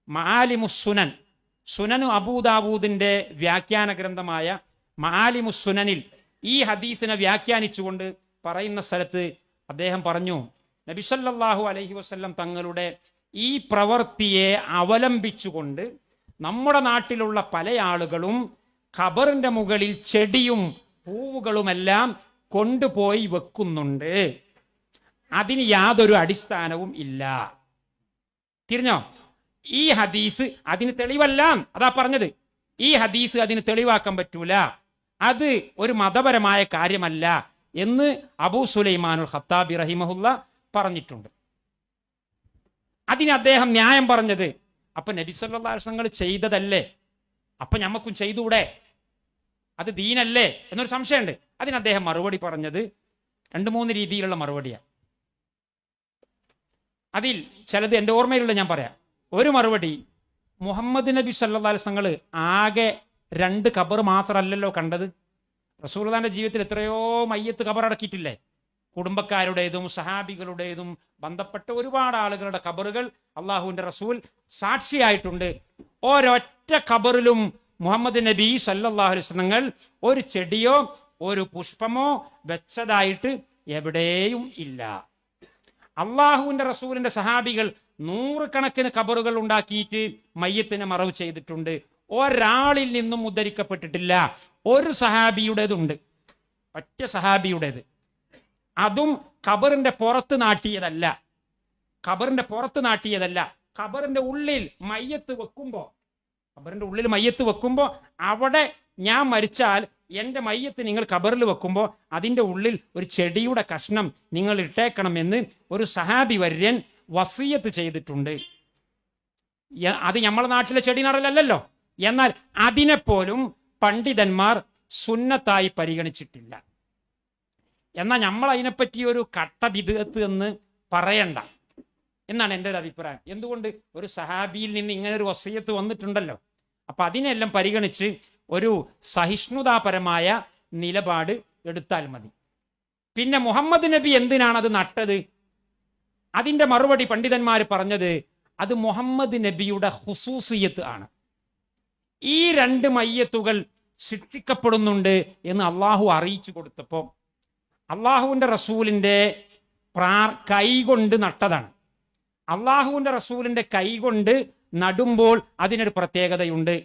മആലിമുസ്സുനൻ, സുനനു അബൂദാവൂദിന്റെ വ്യാഖ്യാന ഗ്രന്ഥമായ മആലിമുസ്സുനനിൽ ഈ ഹദീസിനെ വ്യാഖ്യാനിച്ചുകൊണ്ട് പറയുന്ന സ്ഥലത്ത് അദ്ദേഹം പറഞ്ഞു, നബി സല്ലല്ലാഹു അലൈഹി വസല്ലം തങ്ങളുടെ ഈ പ്രവൃത്തിയെ അവലംബിച്ചുകൊണ്ട് നമ്മുടെ നാട്ടിലുള്ള പല ആളുകളും ഖബറിന്റെ മുകളിൽ ചെടിയും പൂവുകളുമെല്ലാം കൊണ്ടുപോയി വെക്കുന്നുണ്ട്. അതിന് യാതൊരു അടിസ്ഥാനവും ഇല്ല. തിരിഞ്ഞോ? ഈ ഹദീസ് അതിന് തെളിവല്ല. അതാ പറഞ്ഞത്, ഈ ഹദീസ് അതിന് തെളിവാക്കാൻ പറ്റൂല, അത് ഒരു മതപരമായ കാര്യമല്ല എന്ന് അബൂ സുലൈമാനുൽ ഖത്താബി റഹിമഹുല്ല പറഞ്ഞിട്ടുണ്ട്. അതിന് അദ്ദേഹം ന്യായം പറഞ്ഞത്, അപ്പൊ നബി സല്ലല്ലാഹു അലൈഹി വസല്ലം ചെയ്തതല്ലേ, അപ്പൊ ഞമ്മക്കും ചെയ്തൂടെ, അത് ദീനല്ലേ എന്നൊരു സംശയമുണ്ട്. അതിന് അദ്ദേഹം മറുപടി പറഞ്ഞത് 2-3 രീതിയിലുള്ള മറുപടിയാണ്. അതിൽ ചിലത് എൻ്റെ ഓർമ്മയിലുള്ള ഞാൻ പറയാം. ഒരു മറുപടി, മുഹമ്മദ് നബി സല്ലല്ലാഹു അലൈഹി വസല്ലം ആകെ 2 ഖബർ മാത്രമല്ലല്ലോ കണ്ടത്. റസൂലുള്ളാഹിന്റെ ജീവിതത്തിൽ എത്രയോ മയ്യത്ത് ഖബറടക്കിയിട്ടില്ലേ? കുടുംബക്കാരുടേതും സഹാബികളുടേതും ബന്ധപ്പെട്ട ഒരുപാട് ആളുകളുടെ ഖബറുകൾ അള്ളാഹുവിന്റെ റസൂൽ സാക്ഷിയായിട്ടുണ്ട്. ഒരൊറ്റ ഖബറിലും മുഹമ്മദ് നബി സല്ലല്ലാഹു അലൈഹി വസല്ലം ഒരു ചെടിയോ ഒരു പുഷ്പമോ വെച്ചതായിട്ട് എവിടെയും ഇല്ല. അള്ളാഹുവിന്റെ റസൂലിന്റെ സഹാബികൾ 100 കണക്കിന് ഖബറുകൾ ഉണ്ടാക്കിയിട്ട് മയ്യത്തിനെ മറവ് ചെയ്തിട്ടുണ്ട്. ഒരാളിൽ നിന്നും ഉദ്ധരിക്കപ്പെട്ടിട്ടില്ല. ഒരു സഹാബിയുടേതുണ്ട്, ഒറ്റ സഹാബിയുടേത്. അതും ഖബറിന്റെ പുറത്ത് നാട്ടിയതല്ല, ഖബറിന്റെ ഉള്ളിൽ മയ്യത്ത് വെക്കുമ്പോ അവിടെ ഞാൻ മരിച്ചാൽ എൻ്റെ മയ്യത്ത് നിങ്ങൾ ഖബറിൽ വെക്കുമ്പോൾ അതിൻ്റെ ഉള്ളിൽ ഒരു ചെടിയുടെ കഷ്ണം നിങ്ങൾ ഇട്ടേക്കണമെന്ന് ഒരു സഹാബി വര്യൻ വസിയത്ത് ചെയ്തിട്ടുണ്ട്. അത് നമ്മളെ നാട്ടിലെ ചെടി നടലല്ലോ. എന്നാൽ അതിനെപ്പോലും പണ്ഡിതന്മാർ സുന്നത്തായി പരിഗണിച്ചിട്ടില്ല. എന്നാൽ നമ്മൾ അതിനെപ്പറ്റി ഒരു കട്ട ബിദ്അത്ത് എന്ന് പറയണ്ട എന്നാണ് എൻ്റെ ഒരു അഭിപ്രായം. എന്തുകൊണ്ട്? ഒരു സഹാബിയിൽ നിന്ന് ഇങ്ങനെ ഒരു വസിയത്ത് വന്നിട്ടുണ്ടല്ലോ. അപ്പൊ അതിനെല്ലാം പരിഗണിച്ച് ഒരു സഹിഷ്ണുതാപരമായ നിലപാട് എടുത്താൽ മതി. പിന്നെ മുഹമ്മദ് നബി എന്തിനാണ് അത് നട്ടത്? അതിന്റെ മറുപടി പണ്ഡിതന്മാർ പറഞ്ഞത് അത് മുഹമ്മദ് നബിയുടെ ഖുസൂസിയത്ത് ആണ്. ഈ രണ്ട് മയ്യത്തുകൾ ശിക്ഷിക്കപ്പെടുന്നുണ്ട് എന്ന് അള്ളാഹു അറിയിച്ചു കൊടുത്തപ്പോൾ അള്ളാഹുവിന്റെ റസൂലിന്റെ കൈകൊണ്ട് നട്ടതാണ്. അള്ളാഹുവിന്റെ റസൂലിന്റെ കൈകൊണ്ട് നടുമ്പോൾ അതിനൊരു പ്രത്യേകതയുണ്ട്.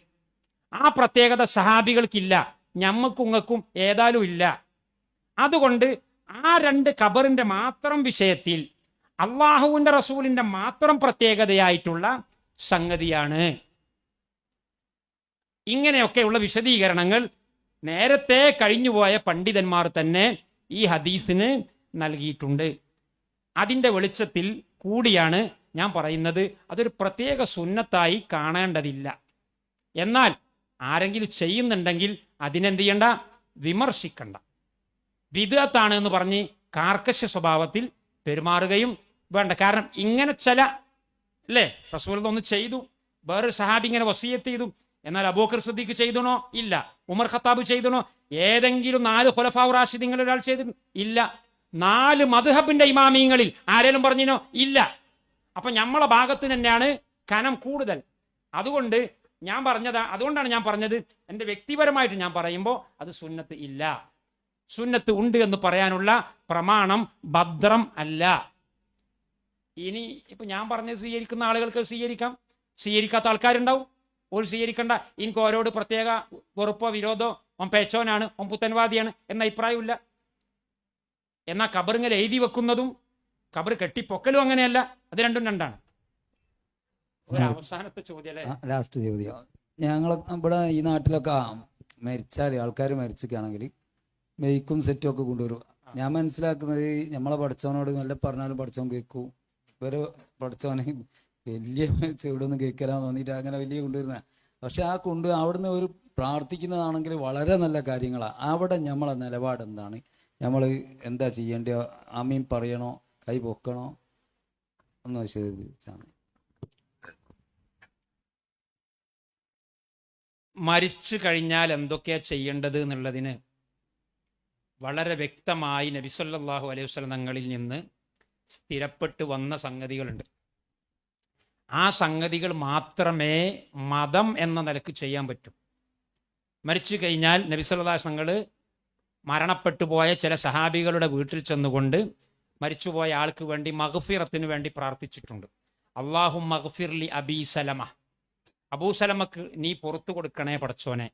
ആ പ്രത്യേകത സഹാബികൾക്കില്ല, ഞമ്മക്കുങ്ങക്കും ഏതായാലും ഇല്ല. അതുകൊണ്ട് ആ രണ്ട് ഖബറിന്റെ മാത്രം വിഷയത്തിൽ അള്ളാഹുവിന്റെ റസൂലിന്റെ മാത്രം പ്രത്യേകതയായിട്ടുള്ള സംഗതിയാണ്. ഇങ്ങനെയൊക്കെയുള്ള വിശദീകരണങ്ങൾ നേരത്തെ കഴിഞ്ഞുപോയ പണ്ഡിതന്മാർ തന്നെ ഈ ഹദീസിന് നൽകിയിട്ടുണ്ട്. അതിന്റെ വെളിച്ചത്തിൽ കൂടിയാണ് ഞാൻ പറയുന്നത് അതൊരു പ്രത്യേക സുന്നത്തായി കാണേണ്ടതില്ല. എന്നാൽ ആരെങ്കിലും ചെയ്യുന്നുണ്ടെങ്കിൽ അതിനെന്ത് ചെയ്യണ്ട, വിമർശിക്കണ്ട. ബിദ്അത്താണ് എന്ന് പറഞ്ഞ് കാർക്കശ സ്വഭാവത്തിൽ പെരുമാറുകയും വേണ്ട. കാരണം ഇങ്ങനെ ചില അല്ലേ, റസൂൽ ഒന്ന് ചെയ്തു, വേറൊരു സഹാബി ഇങ്ങനെ വസിയത്ത് ചെയ്തു, എന്നാൽ അബൂബക്കർ സിദ്ദീഖ് ചെയ്തണോ? ഇല്ല. ഉമർ ഖത്താബ് ചെയ്തണോ? ഏതെങ്കിലും 4 ഖുലഫാഉ റാഷിദീങ്ങളിൽ ഒരാൾ ചെയ്തു? ഇല്ല. 4 മദ്ഹബിന്റെ ഇമാമിങ്ങളിൽ ആരെങ്കിലും പറഞ്ഞിനോ? ഇല്ല. അപ്പൊ നമ്മളെ ഭാഗത്തിന് തന്നെയാണ് കനം കൂടുതൽ. അതുകൊണ്ട് അതുകൊണ്ടാണ് ഞാൻ പറഞ്ഞത്, എൻ്റെ വ്യക്തിപരമായിട്ട് ഞാൻ പറയുമ്പോൾ അത് സുന്നത്ത് ഇല്ല. സുന്നത്ത് ഉണ്ട് എന്ന് പറയാനുള്ള പ്രമാണം ഭദ്രം അല്ല. ഇനി ഇപ്പൊ ഞാൻ പറഞ്ഞത് സ്വീകരിക്കുന്ന ആളുകൾക്ക് സ്വീകരിക്കാം, സ്വീകരിക്കാത്ത ആൾക്കാരുണ്ടാവും. ഓൾ സ്വീകരിക്കണ്ട, എനിക്ക് ഓരോട് പ്രത്യേക വെറുപ്പോ വിരോധോ, ഓൻ പേച്ചോനാണ്, ഓൻ പുത്തൻവാദിയാണ് എന്ന അഭിപ്രായമില്ല. എന്നാൽ ഖബറിങ്ങനെ എഴുതി വെക്കുന്നതും ഖബർ കെട്ടിപ്പൊക്കലും അങ്ങനെയല്ല, അത് രണ്ടും രണ്ടാണ്. ഒരു അവസാനത്തെ ചോദ്യം അല്ലേ, ലാസ്റ്റ് ചോദ്യം. ഞങ്ങൾ ഇവിടെ ഈ നാട്ടിലൊക്കെ മരിച്ചാൽ ആൾക്കാർ മരിച്ചിരിക്കുകയാണെങ്കിൽ മെയ്ക്കും സെറ്റും ഒക്കെ കൊണ്ടുവരും. ഞാൻ മനസ്സിലാക്കുന്നത് നമ്മളെ പഠിച്ചവനോട് നല്ല പറഞ്ഞാലും പഠിച്ചവൻ കേൾക്കൂ, ഇവരെ പഠിച്ചവനെ വലിയ ചെവിടൊന്നും കേൾക്കലാന്ന് തോന്നിയിട്ട് അങ്ങനെ വലിയ കൊണ്ടുവരുന്ന. പക്ഷെ ആ അവിടുന്ന് ഒരു പ്രാർത്ഥിക്കുന്നതാണെങ്കിൽ വളരെ നല്ല കാര്യങ്ങളാണ്. അവിടെ നമ്മളെ നിലപാട് എന്താണ്, നമ്മൾ എന്താ ചെയ്യേണ്ടത്, ആമീൻ പറയണോ, കൈ പൊക്കണോ ഒന്ന് വിശദീകരിച്ചാണ്. മരിച്ചു കഴിഞ്ഞാൽ എന്തൊക്കെയാ ചെയ്യേണ്ടത് എന്നുള്ളതിന് വളരെ വ്യക്തമായി നബി സല്ലല്ലാഹു അലൈഹി വസല്ലം തങ്ങളിൽ നിന്ന് സ്ഥിരപ്പെട്ടു വന്ന സംഗതികളുണ്ട്. ആ സംഗതികൾ മാത്രമേ മതം എന്ന നിലക്ക് ചെയ്യാൻ പറ്റൂ. മരിച്ചു കഴിഞ്ഞാൽ നബി സല്ലല്ലാഹു അലൈഹി വസല്ലം തങ്ങൾ മരണപ്പെട്ടു പോയ ചില സഹാബികളുടെ വീട്ടിൽ ചെന്നുകൊണ്ട് മരിച്ചുപോയ ആൾക്ക് വേണ്ടി മഗ്ഫിറത്തിന് വേണ്ടി പ്രാർത്ഥിച്ചിട്ടുണ്ട്. അല്ലാഹു മഗ്ഫിർലി അബീ സലമ, അബൂസലമക്ക് നീ പുറത്തു കൊടുക്കണേ പടച്ചോനെ.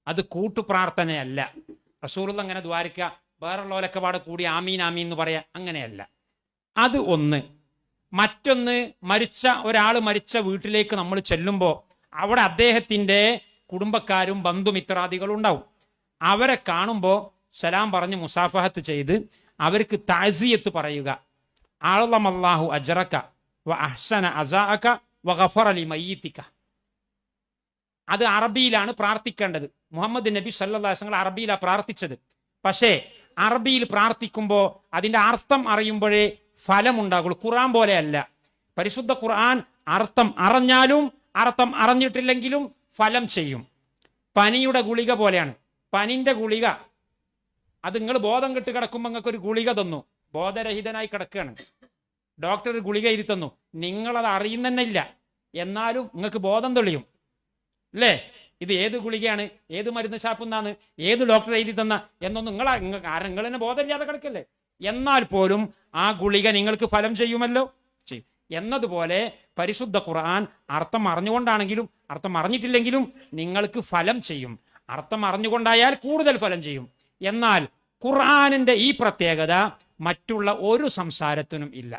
അത് കൂട്ടുപ്രാർത്ഥനയല്ല. റസൂലുള്ളാഹി അങ്ങനെ ദ്വാരിക്കുക, വേറുള്ളവരൊക്കെ പാടെ കൂടി ആമീൻ ആമീൻ എന്ന് പറയാ, അങ്ങനെയല്ല. അത് ഒന്ന്. മറ്റൊന്ന്, ഒരാൾ മരിച്ച വീട്ടിലേക്ക് നമ്മൾ ചെല്ലുമ്പോൾ അവിടെ അദ്ദേഹത്തിൻ്റെ കുടുംബക്കാരും ബന്ധുമിത്രാദികളും ഉണ്ടാവും. അവരെ കാണുമ്പോൾ സലാം പറഞ്ഞ് മുസാഫഹത്ത് ചെയ്ത് അവർക്ക് താസിയത്ത് പറയുക. അഅ്ളമല്ലാഹു അജ്റക വ അഹ്സന അസാഅക വ ഗഫറ ലിമയ്യിതിക. അത് അറബിയിലാണ് പ്രാർത്ഥിക്കേണ്ടത്. മുഹമ്മദ് നബി സല്ലല്ലാഹു അലൈഹി വസല്ലം അറബിയിലാണ് പ്രാർത്ഥിച്ചത്. പക്ഷേ അറബിയിൽ പ്രാർത്ഥിക്കുമ്പോൾ അതിൻ്റെ അർത്ഥം അറിയുമ്പോഴേ ഫലമുണ്ടാകുള്ളൂ. ഖുർആൻ പോലെയല്ല. പരിശുദ്ധ ഖുർആൻ അർത്ഥം അറിഞ്ഞാലും അർത്ഥം അറിഞ്ഞിട്ടില്ലെങ്കിലും ഫലം ചെയ്യും. പനിയുടെ ഗുളിക പോലെയാണ്. പനിന്റെ ഗുളിക അത് നിങ്ങൾ ബോധം കെട്ട് കിടക്കുമ്പോൾ നിങ്ങൾക്ക് ഒരു ഗുളിക തന്നു, ബോധരഹിതനായി കിടക്കുകയാണ്, ഡോക്ടർ ഒരു ഗുളിക എഴുതി തന്നു, നിങ്ങളത് അറിയുന്നില്ല, എന്നാലും നിങ്ങൾക്ക് ബോധം തെളിയും അല്ലേ? ഇത് ഏത് ഗുളികയാണ്, ഏത് മരുന്ന് ഷാപ്പുന്നാണ്, ഏത് ഡോക്ടർ എഴുതി തന്ന എന്നൊന്നും നിങ്ങൾ തന്നെ ബോധമില്ലാതെ കിടക്കല്ലേ. എന്നാൽ പോലും ആ ഗുളിക നിങ്ങൾക്ക് ഫലം ചെയ്യുമല്ലോ, ചെയ്യും. എന്നതുപോലെ പരിശുദ്ധ ഖുർആൻ അർത്ഥം അറിഞ്ഞുകൊണ്ടാണെങ്കിലും അർത്ഥം അറിഞ്ഞിട്ടില്ലെങ്കിലും നിങ്ങൾക്ക് ഫലം ചെയ്യും. അർത്ഥം അറിഞ്ഞുകൊണ്ടായാൽ കൂടുതൽ ഫലം ചെയ്യും. എന്നാൽ ഖുർആനിന്റെ ഈ പ്രത്യേകത മറ്റുള്ള ഒരു സംസാരത്തിനും ഇല്ല.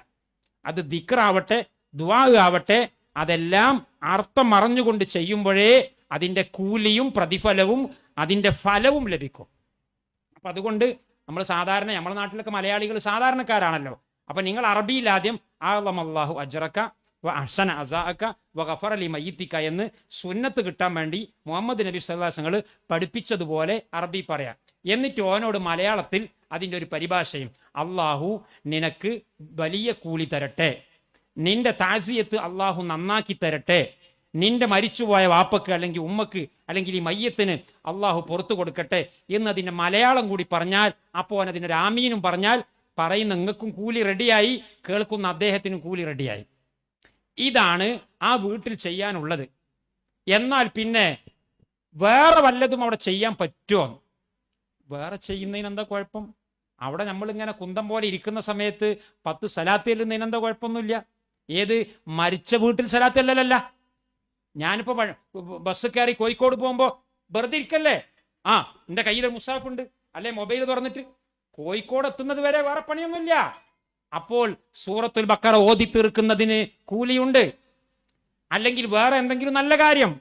അത് ദിക്റാവട്ടെ ദുആ ആവട്ടെ, അതെല്ലാം അർത്ഥം അറിഞ്ഞുകൊണ്ട് ചെയ്യുമ്പോഴേ അതിൻ്റെ കൂലിയും പ്രതിഫലവും അതിൻ്റെ ഫലവും ലഭിക്കും. അപ്പം അതുകൊണ്ട് നമ്മൾ സാധാരണ നമ്മുടെ നാട്ടിലൊക്കെ മലയാളികൾ സാധാരണക്കാരാണല്ലോ. അപ്പം നിങ്ങൾ അറബിയിൽ ആദ്യം അഅ്ളമല്ലാഹു അജ്റക വ അഹ്സന അസാഅക വ ഗഫറ ലിമയ്യിതിക എന്ന് സുന്നത്ത് കിട്ടാൻ വേണ്ടി മുഹമ്മദ് നബി സല്ലല്ലാഹു അലൈഹി വസല്ലം പഠിപ്പിച്ചതുപോലെ അറബി പറയാം. എന്നിട്ട് ഓനോട് മലയാളത്തിൽ അതിൻ്റെ ഒരു പരിഭാഷയും, അള്ളാഹു നിനക്ക് വലിയ കൂലി തരട്ടെ, നിന്റെ താസിയത്ത് അള്ളാഹു നന്നാക്കി തരട്ടെ, നിന്റെ മരിച്ചുപോയ വാപ്പക്ക് അല്ലെങ്കിൽ ഉമ്മക്ക് അല്ലെങ്കിൽ ഈ മയ്യത്തിന് അള്ളാഹു പുറത്തു കൊടുക്കട്ടെ എന്നതിന്റെ മലയാളം കൂടി പറഞ്ഞാൽ, അപ്പോൾ അതിനൊരു ആമീനും പറഞ്ഞാൽ പറയുന്ന നിങ്ങൾക്കും കൂലി റെഡിയായി, കേൾക്കുന്ന അദ്ദേഹത്തിനും കൂലി റെഡിയായി. ഇതാണ് ആ വീട്ടിൽ ചെയ്യാനുള്ളത്. എന്നാൽ പിന്നെ വേറെ വല്ലതും അവിടെ ചെയ്യാൻ പറ്റുമോ? വേറെ ചെയ്യുന്നതിന് എന്താ കുഴപ്പം? അവിടെ നമ്മളിങ്ങനെ കുന്തം പോലെ ഇരിക്കുന്ന സമയത്ത് 10 സലാത്ത് ചെല്ലുന്നതിന് എന്താ കുഴപ്പമൊന്നുമില്ല. ഏത് മരിച്ച വീട്ടിൽ സലാത്ത് ചെല്ലലല്ല. ഞാനിപ്പോ ബസ് കയറി കോഴിക്കോട് പോകുമ്പോ വെറുതെ ഇരിക്കല്ലേ, എന്റെ കയ്യിൽ മുസാഫ് ഉണ്ട്, അല്ലെ മൊബൈൽ തുറന്നിട്ട് കോഴിക്കോട് എത്തുന്നത് വരെ വേറെ പണിയൊന്നുമില്ല. അപ്പോൾ സൂറത്തുൽ ബഖറ ഓതി തീർക്കുന്നതിന് കൂലിയുണ്ട്. അല്ലെങ്കിൽ വേറെ എന്തെങ്കിലും നല്ല കാര്യം,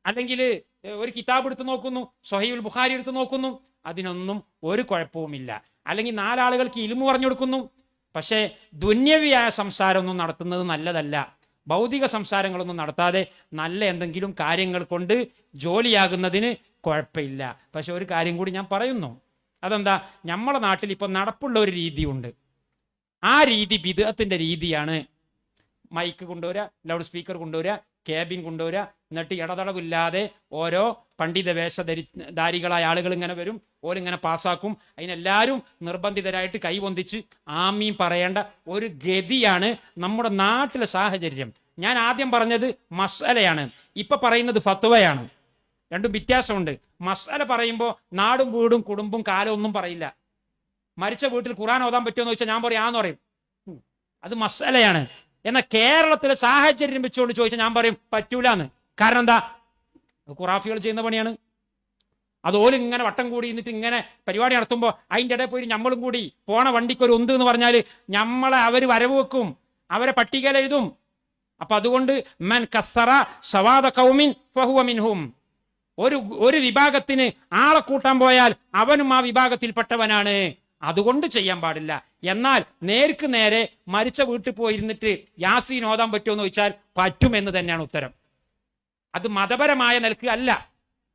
അല്ലെങ്കിൽ ഒരു കിതാബ് എടുത്ത് നോക്കുന്നു, സ്വഹീഹുൽ ബുഖാരി എടുത്ത് നോക്കുന്നു, അതിനൊന്നും ഒരു കുഴപ്പവുമില്ല. അല്ലെങ്കിൽ 4 ആളുകൾക്ക് ഇൽമു പറഞ്ഞു കൊടുക്കുന്നു. പക്ഷേ ദുന്യവിയായ സംസാരമൊന്നും നടത്തുന്നത് നല്ലതല്ല. ഭൗതിക സംസാരങ്ങളൊന്നും നടത്താതെ നല്ല എന്തെങ്കിലും കാര്യങ്ങൾ കൊണ്ട് ജോലിയാകുന്നതിന് കുഴപ്പമില്ല. പക്ഷെ ഒരു കാര്യം കൂടി ഞാൻ പറയുന്നു. അതെന്താ? നമ്മളെ നാട്ടിൽ ഇപ്പൊ നടപ്പുള്ള ഒരു രീതിയുണ്ട്. ആ രീതി ബിദ്അത്തിന്റെ രീതിയാണ്. മൈക്ക് കൊണ്ടുവരിക, ലൗഡ് സ്പീക്കർ കൊണ്ടുവരിക, ക്യാബിൻ കൊണ്ടുവരിക, എന്നിട്ട് ഇടതടവില്ലാതെ ഓരോ പണ്ഡിത വേഷധാരികളായ ആളുകൾ ഇങ്ങനെ വരും, ഓരിങ്ങനെ പാസ്സാക്കും. അതിനെല്ലാവരും നിർബന്ധിതരായിട്ട് കൈവന്തിച്ച് ആമീൻ പറയേണ്ട ഒരു ഗതിയാണ് നമ്മുടെ നാട്ടിലെ സാഹചര്യം. ഞാൻ ആദ്യം പറഞ്ഞത് മസ്അലയാണ്, ഇപ്പൊ പറയുന്നത് ഫത്വയാണ്. രണ്ടും വ്യത്യാസമുണ്ട്. മസ്അല പറയുമ്പോൾ നാടും വീടും കുടുംബവും കാലം ഒന്നും പറയില്ല. മരിച്ച വീട്ടിൽ ഖുർആൻ ഓതാൻ പറ്റുമോ എന്ന് ചോദിച്ചാൽ ഞാൻ പറയും ആന്ന് പറയും, അത് മസ്അലയാണ്. എന്നാൽ കേരളത്തിലെ സാഹചര്യം വെച്ചുകൊണ്ട് ചോദിച്ചാൽ ഞാൻ പറയും പറ്റൂലെന്ന്. കാരണം എന്താ? ഖുറാഫികൾ ചെയ്യുന്ന പണിയാണ്. അതുപോലെ ഇങ്ങനെ വട്ടം കൂടി എന്നിട്ട് ഇങ്ങനെ പരിപാടി നടത്തുമ്പോൾ അതിൻ്റെ ഇടയിൽ പോയി നമ്മളും കൂടി പോണ വണ്ടിക്ക് ഒരു ഉണ്ട് എന്ന് പറഞ്ഞാൽ നമ്മളെ അവർ വരവ് വെക്കും, അവരെ പട്ടികയിൽ എഴുതും. അപ്പൊ അതുകൊണ്ട് മൻ കസ്സറ സവാദ ഖൗമിൻ ഫഹുവ മിൻഹും, ഒരു വിഭാഗത്തിന് ആളെ കൂട്ടാൻ പോയാൽ അവനും ആ വിഭാഗത്തിൽപ്പെട്ടവനാണ്. അതുകൊണ്ട് ചെയ്യാൻ പാടില്ല. എന്നാൽ നേർക്ക് നേരെ മരിച്ച വീട്ടിൽ പോയിരുന്നിട്ട് യാസീൻ ഓതാൻ പറ്റുമോ എന്ന് ചോദിച്ചാൽ പറ്റുമെന്ന് തന്നെയാണ് ഉത്തരം. അത് മതപരമായ നിലക്ക് അല്ല.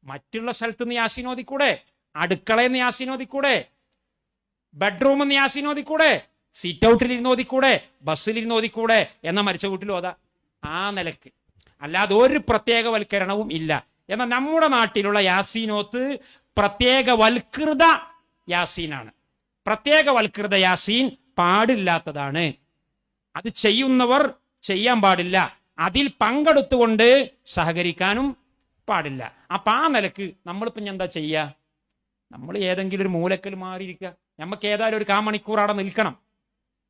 മറ്റുള്ള സ്ഥലത്ത് നിന്ന് യാസീൻ ഓതിക്കൂടെ, അടുക്കളയിൽ നിന്ന് യാസീൻ ഓതിക്കൂടെ, ബെഡ്റൂമിൽ നിന്ന് യാസീൻ ഓതിക്കൂടെ, സീറ്റ് ഔട്ടിൽ ഇരുന്ന് ഓതിക്കൂടെ, ബസ്സിലിരുന്ന് ഓതിക്കൂടെ, എന്ന മരിച്ച വീട്ടിൽ ഓതാ. ആ നിലക്ക് അല്ലാതെ ഒരു പ്രത്യേകവൽക്കരണവും ഇല്ല. എന്നാൽ നമ്മുടെ നാട്ടിലുള്ള യാസീനോത്ത് പ്രത്യേകവൽകൃത യാസീനാണ്. പ്രത്യേകവൽകൃത യാസീൻ പാടില്ലാത്തതാണ്. അത് ചെയ്യുന്നവർ ചെയ്യാൻ പാടില്ല. അതിൽ പങ്കെടുത്തുകൊണ്ട് സഹകരിക്കാനും പാടില്ല. അപ്പൊ ആ നിലക്ക് നമ്മളിപ്പം എന്താ ചെയ്യുക? നമ്മൾ ഏതെങ്കിലും ഒരു മൂലക്കൽ മാറിയിരിക്കുക. നമുക്ക് ഏതായാലും ഒരു കാമണിക്കൂർ അവിടെ നിൽക്കണം,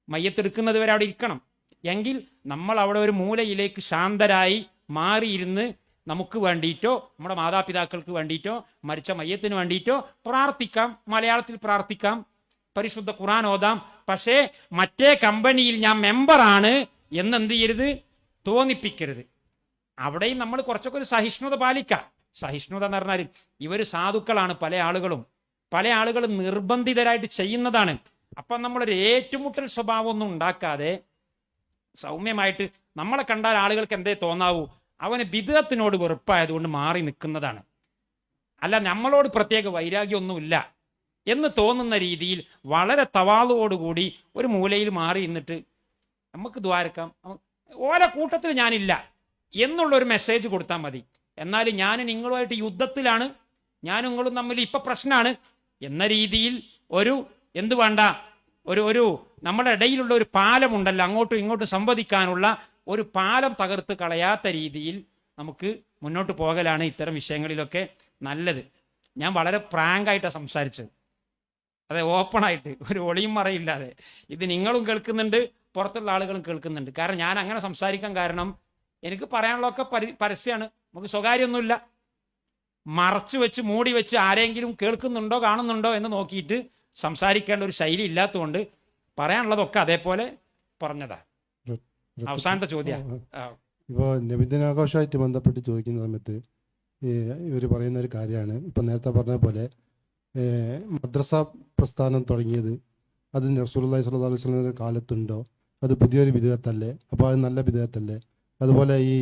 മയ്യത്തെടുക്കുന്നത് വരെ അവിടെ ഇരിക്കണം. എങ്കിൽ നമ്മൾ അവിടെ ഒരു മൂലയിലേക്ക് ശാന്തരായി മാറിയിരുന്ന് നമുക്ക് വേണ്ടിയിട്ടോ നമ്മുടെ മാതാപിതാക്കൾക്ക് വേണ്ടിയിട്ടോ മരിച്ച മയ്യത്തിന് വേണ്ടിയിട്ടോ പ്രാർത്ഥിക്കാം. മലയാളത്തിൽ പ്രാർത്ഥിക്കാം, പരിശുദ്ധ ഖുർആൻ ഓതാം. പക്ഷേ മറ്റേ കമ്പനിയിൽ ഞാൻ മെമ്പറാണ് എന്നെന്ത് ചെയ്യരുത്, തോന്നിപ്പിക്കരുത്. അവിടെയും നമ്മൾ കുറച്ചൊക്കെ ഒരു സഹിഷ്ണുത പാലിക്കാം. സഹിഷ്ണുത എന്ന് പറഞ്ഞാൽ ഇവർ സാധുക്കളാണ്, പല ആളുകളും നിർബന്ധിതരായിട്ട് ചെയ്യുന്നതാണ്. അപ്പം നമ്മളൊരു ഏറ്റുമുട്ടൽ സ്വഭാവം ഒന്നും ഉണ്ടാക്കാതെ സൗമ്യമായിട്ട് നമ്മളെ കണ്ടാൽ ആളുകൾക്ക് എന്തേ തോന്നാവൂ, അവന് ബിദ്അത്തിനോട് വെറുപ്പായതുകൊണ്ട് മാറി നിൽക്കുന്നതാണ്, അല്ല നമ്മളോട് പ്രത്യേക വൈരാഗ്യമൊന്നുമില്ല എന്ന് തോന്നുന്ന രീതിയിൽ വളരെ തവാളുവോടുകൂടി ഒരു മൂലയിൽ മാറി നിന്നിട്ട് നമുക്ക് ദ്വാരക്കാം, ഓരോ കൂട്ടത്തിൽ ഞാനില്ല എന്നുള്ളൊരു മെസ്സേജ് കൊടുത്താൽ മതി. എന്നാൽ ഞാൻ നിങ്ങളുമായിട്ട് യുദ്ധത്തിലാണ്, ഞാൻ നിങ്ങളും തമ്മിൽ ഇപ്പൊ പ്രശ്നമാണ് എന്ന രീതിയിൽ ഒരു എന്ത് വേണ്ട ഒരു നമ്മുടെ ഇടയിലുള്ള ഒരു പാലമുണ്ടല്ലോ, അങ്ങോട്ടും ഇങ്ങോട്ടും സംവദിക്കാനുള്ള ഒരു പാലം തകർത്ത് കളയാത്ത രീതിയിൽ നമുക്ക് മുന്നോട്ട് പോകലാണ് ഇത്തരം വിഷയങ്ങളിലൊക്കെ നല്ലത്. ഞാൻ വളരെ പ്രാങ്കായിട്ടാണ് സംസാരിച്ചത്, അതെ, ഓപ്പണായിട്ട്, ഒരു ഒളിയും മറയില്ലാതെ. ഇത് നിങ്ങളും കേൾക്കുന്നുണ്ട്, പുറത്തുള്ള ആളുകളും കേൾക്കുന്നുണ്ട്. കാരണം ഞാൻ അങ്ങനെ സംസാരിക്കാൻ കാരണം എനിക്ക് പറയാനുള്ളതൊക്കെ പരസ്യമാണ്, നമുക്ക് സ്വകാര്യമൊന്നുമില്ല. മറച്ചു വെച്ച് മൂടി വെച്ച് ആരെങ്കിലും കേൾക്കുന്നുണ്ടോ കാണുന്നുണ്ടോ എന്ന് നോക്കിയിട്ട് സംസാരിക്കേണ്ട ഒരു ശൈലി ഇല്ലാത്തതുകൊണ്ട് പറയാനുള്ളതൊക്കെ അതേപോലെ പറഞ്ഞതാ. അവസാനത്തെ ചോദ്യം, ഇപ്പോൾ നബിദിനാഘോഷമായിട്ട് ബന്ധപ്പെട്ട് ചോദിക്കുന്ന സമയത്ത് ഇവർ പറയുന്ന ഒരു കാര്യമാണ്, ഇപ്പം നേരത്തെ പറഞ്ഞ പോലെ മദ്രസ പ്രസ്ഥാനം തുടങ്ങിയത് അത് റസൂലുള്ളാഹി സ്വല്ലല്ലാഹു അലൈഹി വസല്ലമയുടെ കാലത്തുണ്ടോ, അത് പുതിയൊരു ബിദ്അത്തല്ലേ? അപ്പോൾ അത് നല്ല ബിദ്അത്തല്ലേ? അതുപോലെ ഈ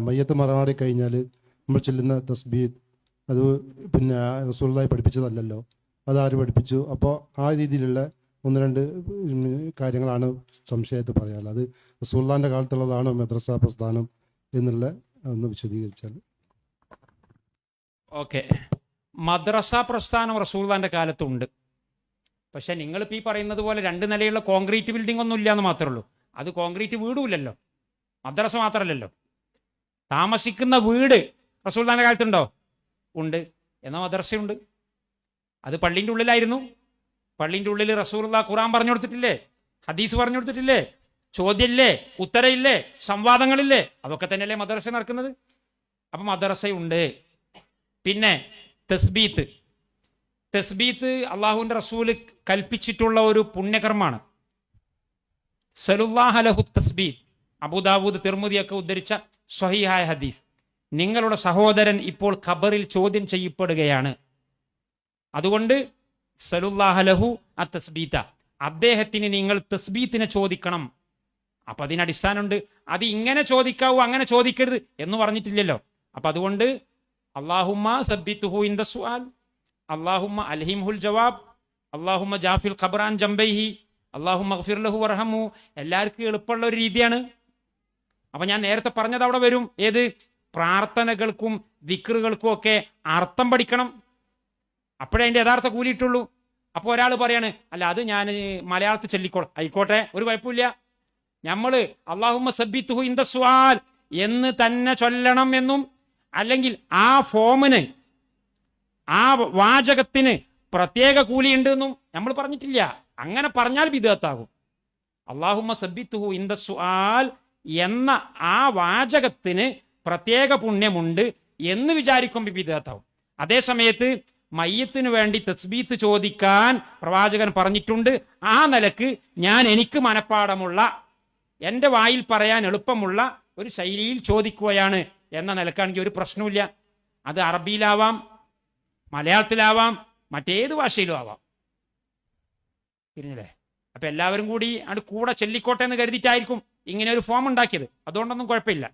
മയ്യത്ത് മറമാടി കഴിഞ്ഞാൽ നമ്മൾ ചെല്ലുന്ന തസ്ബീഹ് അത് റസൂലുള്ളാഹി പഠിപ്പിച്ചതല്ലല്ലോ, അതാര് പഠിപ്പിച്ചു? അപ്പോൾ ആ രീതിയിലുള്ള 1-2 കാര്യങ്ങളാണ് സംശയത്തിൽ പറയാനുള്ളത്. അത് റസൂലുള്ളാഹിന്റെ കാലത്തുള്ളതാണോ മദ്രസ പ്രസ്ഥാനം എന്നുള്ള അതൊന്ന് വിശദീകരിച്ചാൽ. ഓക്കെ, മദ്രസ പ്രസ്ഥാനം റസൂലുള്ളാഹിന്റെ കാലത്തുണ്ട്. പക്ഷെ നിങ്ങളിപ്പോൾ ഈ പറയുന്നത് പോലെ 2 നിലയുള്ള കോൺക്രീറ്റ് ബിൽഡിംഗ് ഒന്നും ഇല്ല എന്ന് മാത്രമേ ഉള്ളൂ. അത് കോൺക്രീറ്റ് വീടുമില്ലല്ലോ, മദ്രസ മാത്രമല്ലല്ലോ. താമസിക്കുന്ന വീട് റസൂലുള്ളാഹിന്റെ കാലത്തുണ്ടോ? ഉണ്ട്. എന്നാൽ മദ്രസയുണ്ട്. അത് പള്ളിൻ്റെ ഉള്ളിലായിരുന്നു. പള്ളിൻ്റെ ഉള്ളിൽ റസൂലുള്ളാഹി ഖുർആൻ പറഞ്ഞു കൊടുത്തിട്ടില്ലേ? ഹദീസ് പറഞ്ഞു കൊടുത്തിട്ടില്ലേ? ചോദ്യമില്ലേ, ഉത്തരയില്ലേ, സംവാദങ്ങളില്ലേ? അതൊക്കെ തന്നെയല്ലേ മദ്രസ നടക്കുന്നത്. അപ്പം മദ്രസയുണ്ട്. പിന്നെ തസ്ബീത്ത് അള്ളാഹുവിൻ്റെ റസൂല് കൽപ്പിച്ചിട്ടുള്ള ഒരു പുണ്യകർമ്മമാണ്. സലുല്ലാഹ ലഹു തസ്ബീത്ത്, അബൂദാവൂദ് തിർമുദിയൊക്കെ ഉദ്ധരിച്ച സ്വഹീഹായ ഹദീസ്. നിങ്ങളുടെ സഹോദരൻ ഇപ്പോൾ ഖബറിൽ ചോദ്യം ചെയ്യപ്പെടുകയാണ്, അതുകൊണ്ട് സലുല്ലാഹ ലഹു അ തസ്ബീത്ത, അദ്ദേഹത്തിന് നിങ്ങൾ തസ്ബീത്തിനെ ചോദിക്കണം. അപ്പൊ അതിനടിസ്ഥാനമുണ്ട്. അത് ഇങ്ങനെ ചോദിക്കാവൂ, അങ്ങനെ ചോദിക്കരുത് എന്ന് പറഞ്ഞിട്ടില്ലല്ലോ. അപ്പൊ അതുകൊണ്ട് അല്ലാഹുമ്മ സബ്ബിത്തുഹു ഇൻദ സുആൽ, അല്ലാഹുമ്മ അൽഹിംഹുൽ ജവാബ്, അല്ലാഹുമ്മ ജാഫിൽ ഖബറാൻ ജംബൈഹി, അല്ലാഹുമ്മഗ്ഫിർ ലഹു വർഹമു. എല്ലാവർക്കും എളുപ്പമുള്ള ഒരു രീതിയാണ്. അപ്പൊ ഞാൻ നേരത്തെ പറഞ്ഞത് അവിടെ വരും. ഏത്? പ്രാർത്ഥനകൾക്കും ദിക്റുകൾക്കും ഒക്കെ അർത്ഥം പഠിക്കണം. അപ്പോഴേ അതിന്റെ യഥാർത്ഥ കൂലിയിട്ടുള്ളൂ. അപ്പോൾ ഒരാൾ പറയാണ്, അല്ല അത് ഞാൻ മലയാളത്തിൽ ചൊല്ലിക്കോളാം. ആയിക്കോട്ടെ, ഒരു കുഴപ്പമില്ല. നമ്മള് അല്ലാഹുമ്മ സബ്ബിത്തുഹു ഇൻദ സുആൽ എന്ന് തന്നെ ചൊല്ലണം എന്നും, അല്ലെങ്കിൽ ആ ഫോമിന്, ആ വാചകത്തിന് പ്രത്യേക കൂലിയുണ്ട് എന്നും നമ്മൾ പറഞ്ഞിട്ടില്ല. അങ്ങനെ പറഞ്ഞാൽ ബിദ്അത്താകും. അല്ലാഹുമ്മ സബ്ബിത്തുഹു ഇൻദ സുആൽ എന്ന ആ വാചകത്തിന് പ്രത്യേക പുണ്യമുണ്ട് എന്ന് വിചാരിക്കുമ്പോൾ ബിദ്അത്താവും. അതേ സമയത്ത് മയ്യത്തിന് വേണ്ടി തസ്ബീത്ത് ചോദിക്കാൻ പ്രവാചകൻ പറഞ്ഞിട്ടുണ്ട്. ആ നിലക്ക് ഞാൻ എനിക്ക് മനപ്പാടമുള്ള, എൻ്റെ വായിൽ പറയാൻ എളുപ്പമുള്ള ഒരു ശൈലിയിൽ ചോദിക്കുകയാണ് എന്ന നിലക്കാണെങ്കിൽ ഒരു പ്രശ്നമില്ല. അത് അറബിയിലാവാം, മലയാളത്തിലാവാം, മറ്റേത് ഭാഷയിലും ആവാം. തിരിഞ്ഞില്ലേ? അപ്പൊ എല്ലാവരും കൂടി അത് കൂടെ ചൊല്ലിക്കോട്ടെ എന്ന് കരുതിയിട്ടായിരിക്കും ഇങ്ങനെ ഒരു ഫോം ഉണ്ടാക്കിയത്. അതുകൊണ്ടൊന്നും കുഴപ്പമില്ല.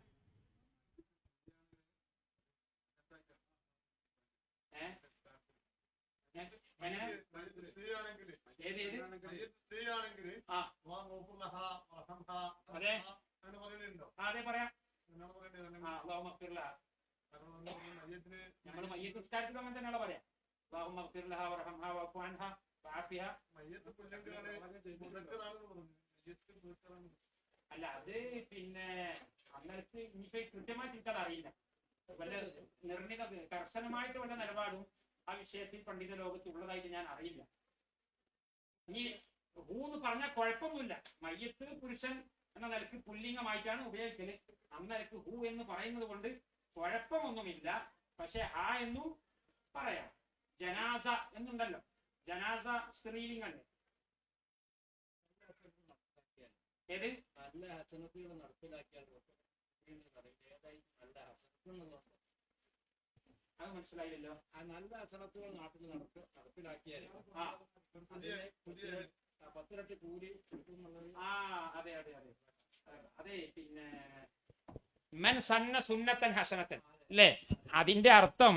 അതെ പറയാം. നമ്മൾ മയ്യത്ത് നിസ്കാരത്തിൽ അങ്ങനെ തന്നെയാണ് പറയാം. അല്ല, അത് പിന്നെ അന്നേരത്ത് ഇനിയിപ്പോ കൃത്യമായിട്ട് എനിക്കത് അറിയില്ല. വല്ല നിർണിത കർശനമായിട്ട് വല്ല നിലപാടും ആ വിഷയത്തിൽ പണ്ഡിത ലോകത്ത് ഉള്ളതായിട്ട് ഞാൻ അറിയില്ല. ഇനി ഹൂ എന്ന് പറഞ്ഞാൽ കുഴപ്പമൊന്നുമില്ല. മയ്യത്ത് പുരുഷൻ എന്ന നിലക്ക് പുല്ലിംഗമായിട്ടാണ് ഉപയോഗിക്കല്. അന്നേരക്ക് ഹൂ എന്ന് പറയുന്നത് കൊണ്ട് കുഴപ്പമൊന്നുമില്ല. പക്ഷെ ഹാ എന്നും പറയാം. ജനാസ എന്നുണ്ടല്ലോ, ജനാസ സ്ത്രീലിംഗല്ലേ. ഏത്? നല്ല ഹസനത്തുകൾ നടപ്പിലാക്കിയാൽ അത് മനസ്സിലായില്ലല്ലോ. ആ നല്ല ഹസനത്തുകൾ നാട്ടിൽ നടപ്പിലാക്കിയാൽ 10 ഇരട്ടി കൂലി കിട്ടുന്നുള്ളത്. അതെ അതെ അതെ അതെ. പിന്നെ മൻ സന്ന സുന്നത്തൻ ഹസനത്തൻ അല്ലേ? അതിന്റെ അർത്ഥം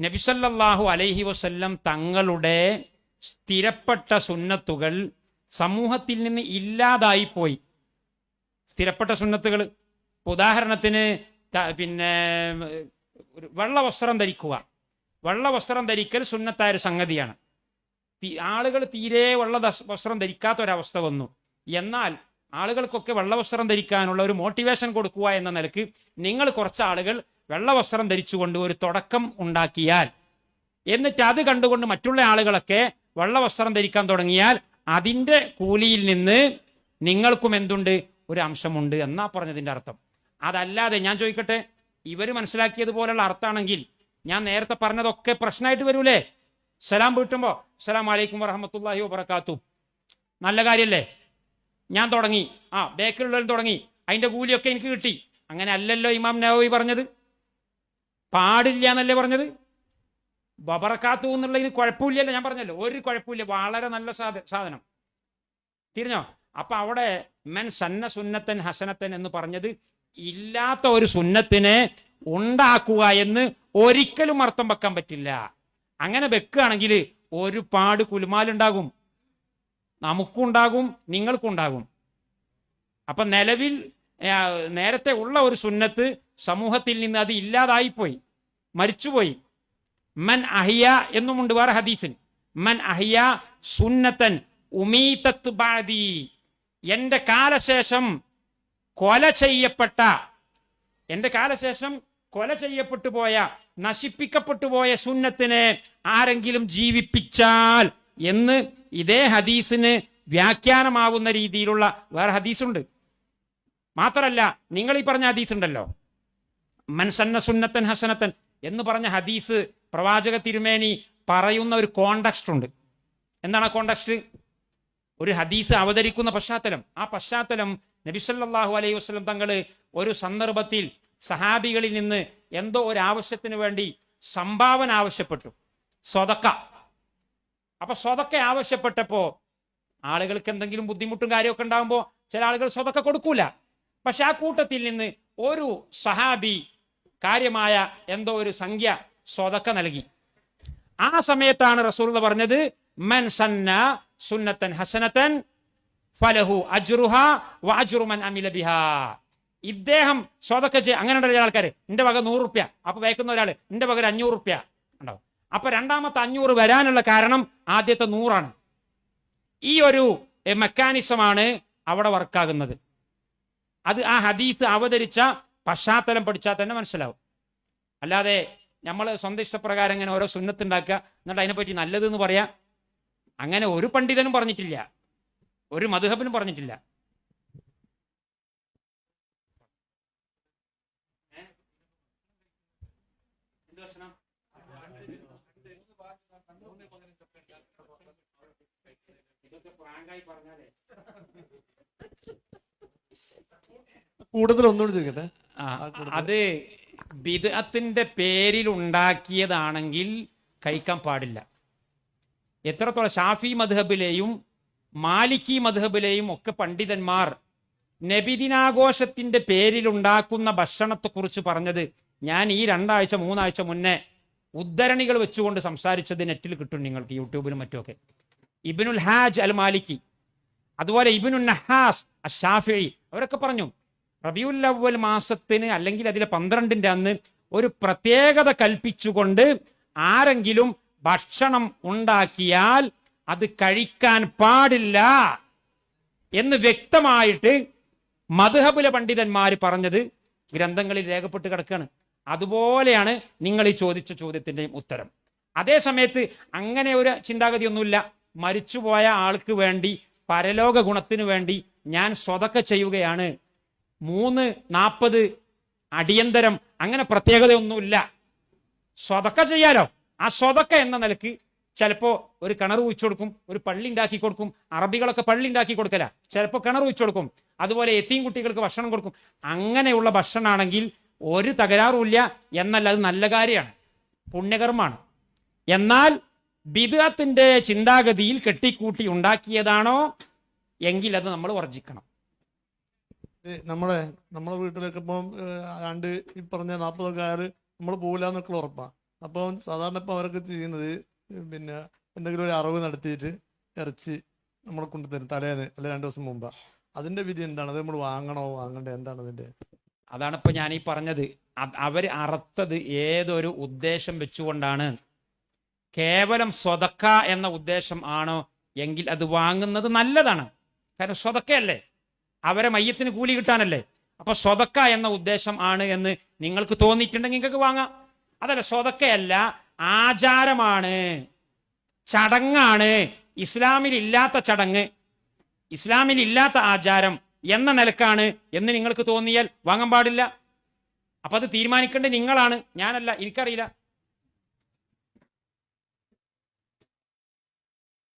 നബി സല്ലല്ലാഹു അലൈഹി വസല്ലം തങ്ങളുടെ സ്ഥിരപ്പെട്ട സുന്നത്തുകൾ സമൂഹത്തിൽ നിന്ന് ഇല്ലാതായി പോയി. സ്ഥിരപ്പെട്ട സുന്നത്തുകൾ, ഉദാഹരണത്തിന് പിന്നെ വെള്ള വസ്ത്രം ധരിക്കുക. വെള്ള വസ്ത്രം ധരിക്കൽ സുന്നത്തായ ഒരു സംഗതിയാണ്. ആളുകൾ തീരെ വെള്ള വസ്ത്രം ധരിക്കാത്ത ഒരവസ്ഥ വന്നു. എന്നാൽ ആളുകൾക്കൊക്കെ വെള്ള വസ്ത്രം ധരിക്കാനുള്ള ഒരു മോട്ടിവേഷൻ കൊടുക്കുക എന്ന നിലക്ക് നിങ്ങൾ കുറച്ച് ആളുകൾ വെള്ള വസ്ത്രം ധരിച്ചുകൊണ്ട് ഒരു തുടക്കം ഉണ്ടാക്കിയാൽ, എന്നിട്ട് അത് കണ്ടുകൊണ്ട് മറ്റുള്ള ആളുകളൊക്കെ വെള്ള വസ്ത്രം ധരിക്കാൻ തുടങ്ങിയാൽ അതിൻ്റെ കൂലിയിൽ നിന്ന് നിങ്ങൾക്കും എന്തുണ്ട്? ഒരു അംശമുണ്ട് എന്നാ പറഞ്ഞതിൻ്റെ അർത്ഥം. അതല്ലാതെ ഞാൻ ചോദിക്കട്ടെ, ഇവർ മനസ്സിലാക്കിയതുപോലുള്ള അർത്ഥമാണെങ്കിൽ ഞാൻ നേരത്തെ പറഞ്ഞതൊക്കെ പ്രശ്നമായിട്ട് വരൂലേ? സലാം വീട്ടുമ്പോൾ അസ്സലാമു അലൈക്കും വറഹ്മത്തുള്ളാഹി വബറകാതുഹു, നല്ല കാര്യല്ലേ? ഞാൻ തുടങ്ങി, ബേക്കിലുള്ളവർ തുടങ്ങി, അതിന്റെ കൂലിയൊക്കെ എനിക്ക് കിട്ടി. അങ്ങനെ അല്ലല്ലോ ഇമാം നവവി പറഞ്ഞത്. പാടില്ല എന്നല്ലേ പറഞ്ഞത്? വബറകാത്തു എന്നുള്ളതിന് കുഴപ്പമില്ലല്ലോ. ഞാൻ പറഞ്ഞല്ലോ, ഒരു കുഴപ്പമില്ല, വളരെ നല്ല സാധനം. തിരിഞ്ഞോ? അപ്പൊ അവിടെ മൻ സന്ന സുന്നത്തൻ ഹസനത്തൻ എന്ന് പറഞ്ഞത് ഇല്ലാത്ത ഒരു സുന്നത്തിനെ ഉണ്ടാക്കുക എന്ന് ഒരിക്കലും അർത്ഥം വെക്കാൻ പറ്റില്ല. അങ്ങനെ വെക്കുകയാണെങ്കിൽ ഒരുപാട് കുലുമാലുണ്ടാകും, നമുക്കുണ്ടാകും, നിങ്ങൾക്കുണ്ടാകും. അപ്പൊ നിലവിൽ നേരത്തെ ഉള്ള ഒരു സുന്നത്ത് സമൂഹത്തിൽ നിന്ന് അത് ഇല്ലാതായിപ്പോയി, മരിച്ചുപോയി. മൻ അഹിയ എന്നുമുണ്ട് വേറെ ഹദീസിൽ. മൻ അഹിയ സുന്നത്തൻ ഉമീതത്ത് ബഅദി, എന്റെ കാലശേഷം കൊല ചെയ്യപ്പെട്ടു പോയ, നശിപ്പിക്കപ്പെട്ടു പോയ സുന്നത്തിനെ ആരെങ്കിലും ജീവിപ്പിച്ചാൽ എന്ന് ഇതേ ഹദീസിന് വ്യാഖ്യാനമാവുന്ന രീതിയിലുള്ള വേറെ ഹദീസുണ്ട്. മാത്രല്ല, നിങ്ങൾ ഈ പറഞ്ഞ ഹദീസ് ഉണ്ടല്ലോ, മൻ സന്ന സുന്നത്തൻ ഹസനത്തൻ എന്ന് പറഞ്ഞ ഹദീസ് പ്രവാചക തിരുമേനി പറയുന്ന ഒരു കോണ്ടക്സ്റ്റ് ഉണ്ട്. എന്താണ് ആ കോണ്ടക്സ്റ്റ്? ഒരു ഹദീസ് അവതരിക്കുന്ന പശ്ചാത്തലം. ആ പശ്ചാത്തലം നബി സല്ലല്ലാഹു അലൈഹി വസല്ലം തങ്ങൾ ഒരു സന്ദർഭത്തിൽ സഹാബികളിൽ നിന്ന് എന്തോ ഒരു ആവശ്യത്തിന് വേണ്ടി സംഭാവന ആവശ്യപ്പെട്ടു, സ്വതക്ക. അപ്പൊ സ്വതക്ക ആവശ്യപ്പെട്ടപ്പോ ആളുകൾക്ക് എന്തെങ്കിലും ബുദ്ധിമുട്ടും കാര്യമൊക്കെ ഉണ്ടാകുമ്പോൾ ചില ആളുകൾ സ്വതക്ക കൊടുക്കൂല. പക്ഷെ ആ കൂട്ടത്തിൽ നിന്ന് ഒരു സഹാബി കാര്യമായ എന്തോ ഒരു സംഖ്യ സ്വതക്ക നൽകി. ആ സമയത്താണ് റസൂലുള്ളാഹി പറഞ്ഞത്, മൻ സന്ന സുന്നത്തൻ ഹസനത്തൻ ഫലഹു അജ്റുഹാ വഅജ്റു മൻ അമില ബിഹാ. ഇദ്ദേഹം സ്വതക്ക അങ്ങനെ ഉള്ള ആൾക്കാർ, എന്റെ വക 100 റുപ്യ, അപ്പൊ വേക്കുന്ന ഒരാൾ എന്റെ വക 500 റുപ്യ ഉണ്ടാവും. അപ്പൊ രണ്ടാമത്തെ 500 വരാനുള്ള കാരണം ആദ്യത്തെ 100 ഈ ഒരു മെക്കാനിസമാണ് അവിടെ വർക്കാകുന്നത്. അത് ആ ഹദീസ് അവതരിച്ച പശ്ചാത്തലം പഠിച്ചാൽ തന്നെ മനസ്സിലാവും. അല്ലാതെ നമ്മൾ സ്വന്തം ഇഷ്ടപ്രകാരം ഇങ്ങനെ ഓരോ സുന്നത്ത് ഉണ്ടാക്കുക, എന്നിട്ട് അതിനെപ്പറ്റി നല്ലതെന്ന് പറയാ, അങ്ങനെ ഒരു പണ്ഡിതനും പറഞ്ഞിട്ടില്ല, ഒരു മദ്ഹബിനും പറഞ്ഞിട്ടില്ല. കൂടുതൽ ഒന്നുകൂടി ചോദിക്കട്ടെ. അത് ബിദ്അത്തിന്റെ പേരിൽ ഉണ്ടാക്കിയതാണെങ്കിൽ കഴിക്കാൻ പാടില്ല. എത്രത്തോളം ഷാഫി മദ്ഹബിലെയും മാലിക്കി മദ്ഹബിലെയും ഒക്കെ പണ്ഡിതന്മാർ നബിദിനാഘോഷത്തിന്റെ പേരിൽ ഉണ്ടാക്കുന്ന ഭക്ഷണത്തെക്കുറിച്ച് പറഞ്ഞത് ഞാൻ ഈ 2 ആഴ്ച 3 ആഴ്ച മുന്നേ ഉദ്ധരണികൾ വെച്ചുകൊണ്ട് സംസാരിച്ചത് നെറ്റിൽ കിട്ടും നിങ്ങൾക്ക്, യൂട്യൂബിലും മറ്റുമൊക്കെ. ഇബ്നുൽ ഹാജ് അൽ മാലിക്കി, അതുപോലെ ഇബ്നുൻ നഹാസ് അഷ്ശാഫിഈ, അവരൊക്കെ പറഞ്ഞു റബീഉൽ അവ്വൽ മാസത്തിന് അല്ലെങ്കിൽ അതിലെ 12ന്റെ അന്ന് ഒരു പ്രത്യേകത കൽപ്പിച്ചുകൊണ്ട് ആരെങ്കിലും ഭക്ഷണം ഉണ്ടാക്കിയാൽ അത് കഴിക്കാൻ പാടില്ല എന്ന് വ്യക്തമായിട്ട് മദ്ഹബിലെ പണ്ഡിതന്മാർ പറഞ്ഞത് ഗ്രന്ഥങ്ങളിൽ രേഖപ്പെട്ട് കിടക്കുകയാണ്. അതുപോലെയാണ് നിങ്ങൾ ഈ ചോദിച്ച ചോദ്യത്തിന്റെയും ഉത്തരം. അതേ സമയത്ത് അങ്ങനെ ഒരു ചിന്താഗതിയൊന്നുമില്ല. മരിച്ചുപോയ ആൾക്ക് വേണ്ടി, പരലോക ഗുണത്തിന് വേണ്ടി ഞാൻ സ്വതക്ക ചെയ്യുകയാണ്, 3-40 അടിയന്തരം, അങ്ങനെ പ്രത്യേകതയൊന്നുമില്ല. സ്വതക്ക ചെയ്യാലോ. ആ സ്വതക്ക എന്ന നിലക്ക് ചിലപ്പോ ഒരു കിണർ കുഴിച്ചു കൊടുക്കും, ഒരു പള്ളി ഉണ്ടാക്കി കൊടുക്കും. അറബികളൊക്കെ പള്ളി ഉണ്ടാക്കി കൊടുക്കല, ചിലപ്പോൾ കിണർ കുഴിച്ചു കൊടുക്കും. അതുപോലെ യതീം കുട്ടികൾക്ക് ഭക്ഷണം കൊടുക്കും. അങ്ങനെയുള്ള ഭക്ഷണമാണെങ്കിൽ ഒരു തകരാറുമില്ല, എന്നല്ല, അത് നല്ല കാര്യമാണ്, പുണ്യകർമ്മമാണ്. എന്നാൽ ബിദ്അത്തിന്റെ ചിന്താഗതിയിൽ കെട്ടിക്കൂട്ടി ഉണ്ടാക്കിയതാണോ എങ്കിൽ അത് നമ്മൾ വർജിക്കണം. നമ്മളെ വീട്ടിലൊക്കെ ഇപ്പം ഈ പറഞ്ഞ 40 ആയാൽ നമ്മൾ പോകില്ല എന്നൊക്കെ ഉറപ്പാണ്. അപ്പം സാധാരണ ഇപ്പം അവരൊക്കെ ചെയ്യുന്നത് പിന്നെ എന്തെങ്കിലും ഒരു അറിവ് നടത്തിയിട്ട് ഇറച്ചി നമ്മളെ കൊണ്ടുതരും തലേന്ന് അല്ലെ 2 ദിവസം മുമ്പ്. അതിന്റെ വിധി എന്താണ്? അത് നമ്മൾ വാങ്ങണോ വാങ്ങണ്ടേ? എന്താണ് അതിന്റെ? അതാണ് ഇപ്പൊ ഞാൻ ഈ പറഞ്ഞത്. അവർ അറുത്തത് ഏതൊരു ഉദ്ദേശം വെച്ചുകൊണ്ടാണ്? കേവലം സ്വതക്ക എന്ന ഉദ്ദേശം ആണോ എങ്കിൽ അത് വാങ്ങുന്നത് നല്ലതാണ്. കാരണം സ്വതക്കയല്ലേ, അവരെ മയ്യത്തിന് കൂലി കിട്ടാനല്ലേ. അപ്പൊ സ്വതക്ക എന്ന ഉദ്ദേശം ആണ് എന്ന് നിങ്ങൾക്ക് തോന്നിയിട്ടുണ്ടെങ്കിൽ നിങ്ങൾക്ക് വാങ്ങാം. അതല്ല, സ്വതക്കയല്ല, ആചാരമാണ്, ചടങ്ങാണ്, ഇസ്ലാമിൽ ഇല്ലാത്ത ചടങ്ങ്, ഇസ്ലാമിൽ ഇല്ലാത്ത ആചാരം എന്ന നിലക്കാണ് എന്ന് നിങ്ങൾക്ക് തോന്നിയാൽ വാങ്ങാൻ പാടില്ല. അപ്പൊ അത് തീരുമാനിക്കേണ്ടത് നിങ്ങളാണ്, ഞാനല്ല. എനിക്കറിയില്ല.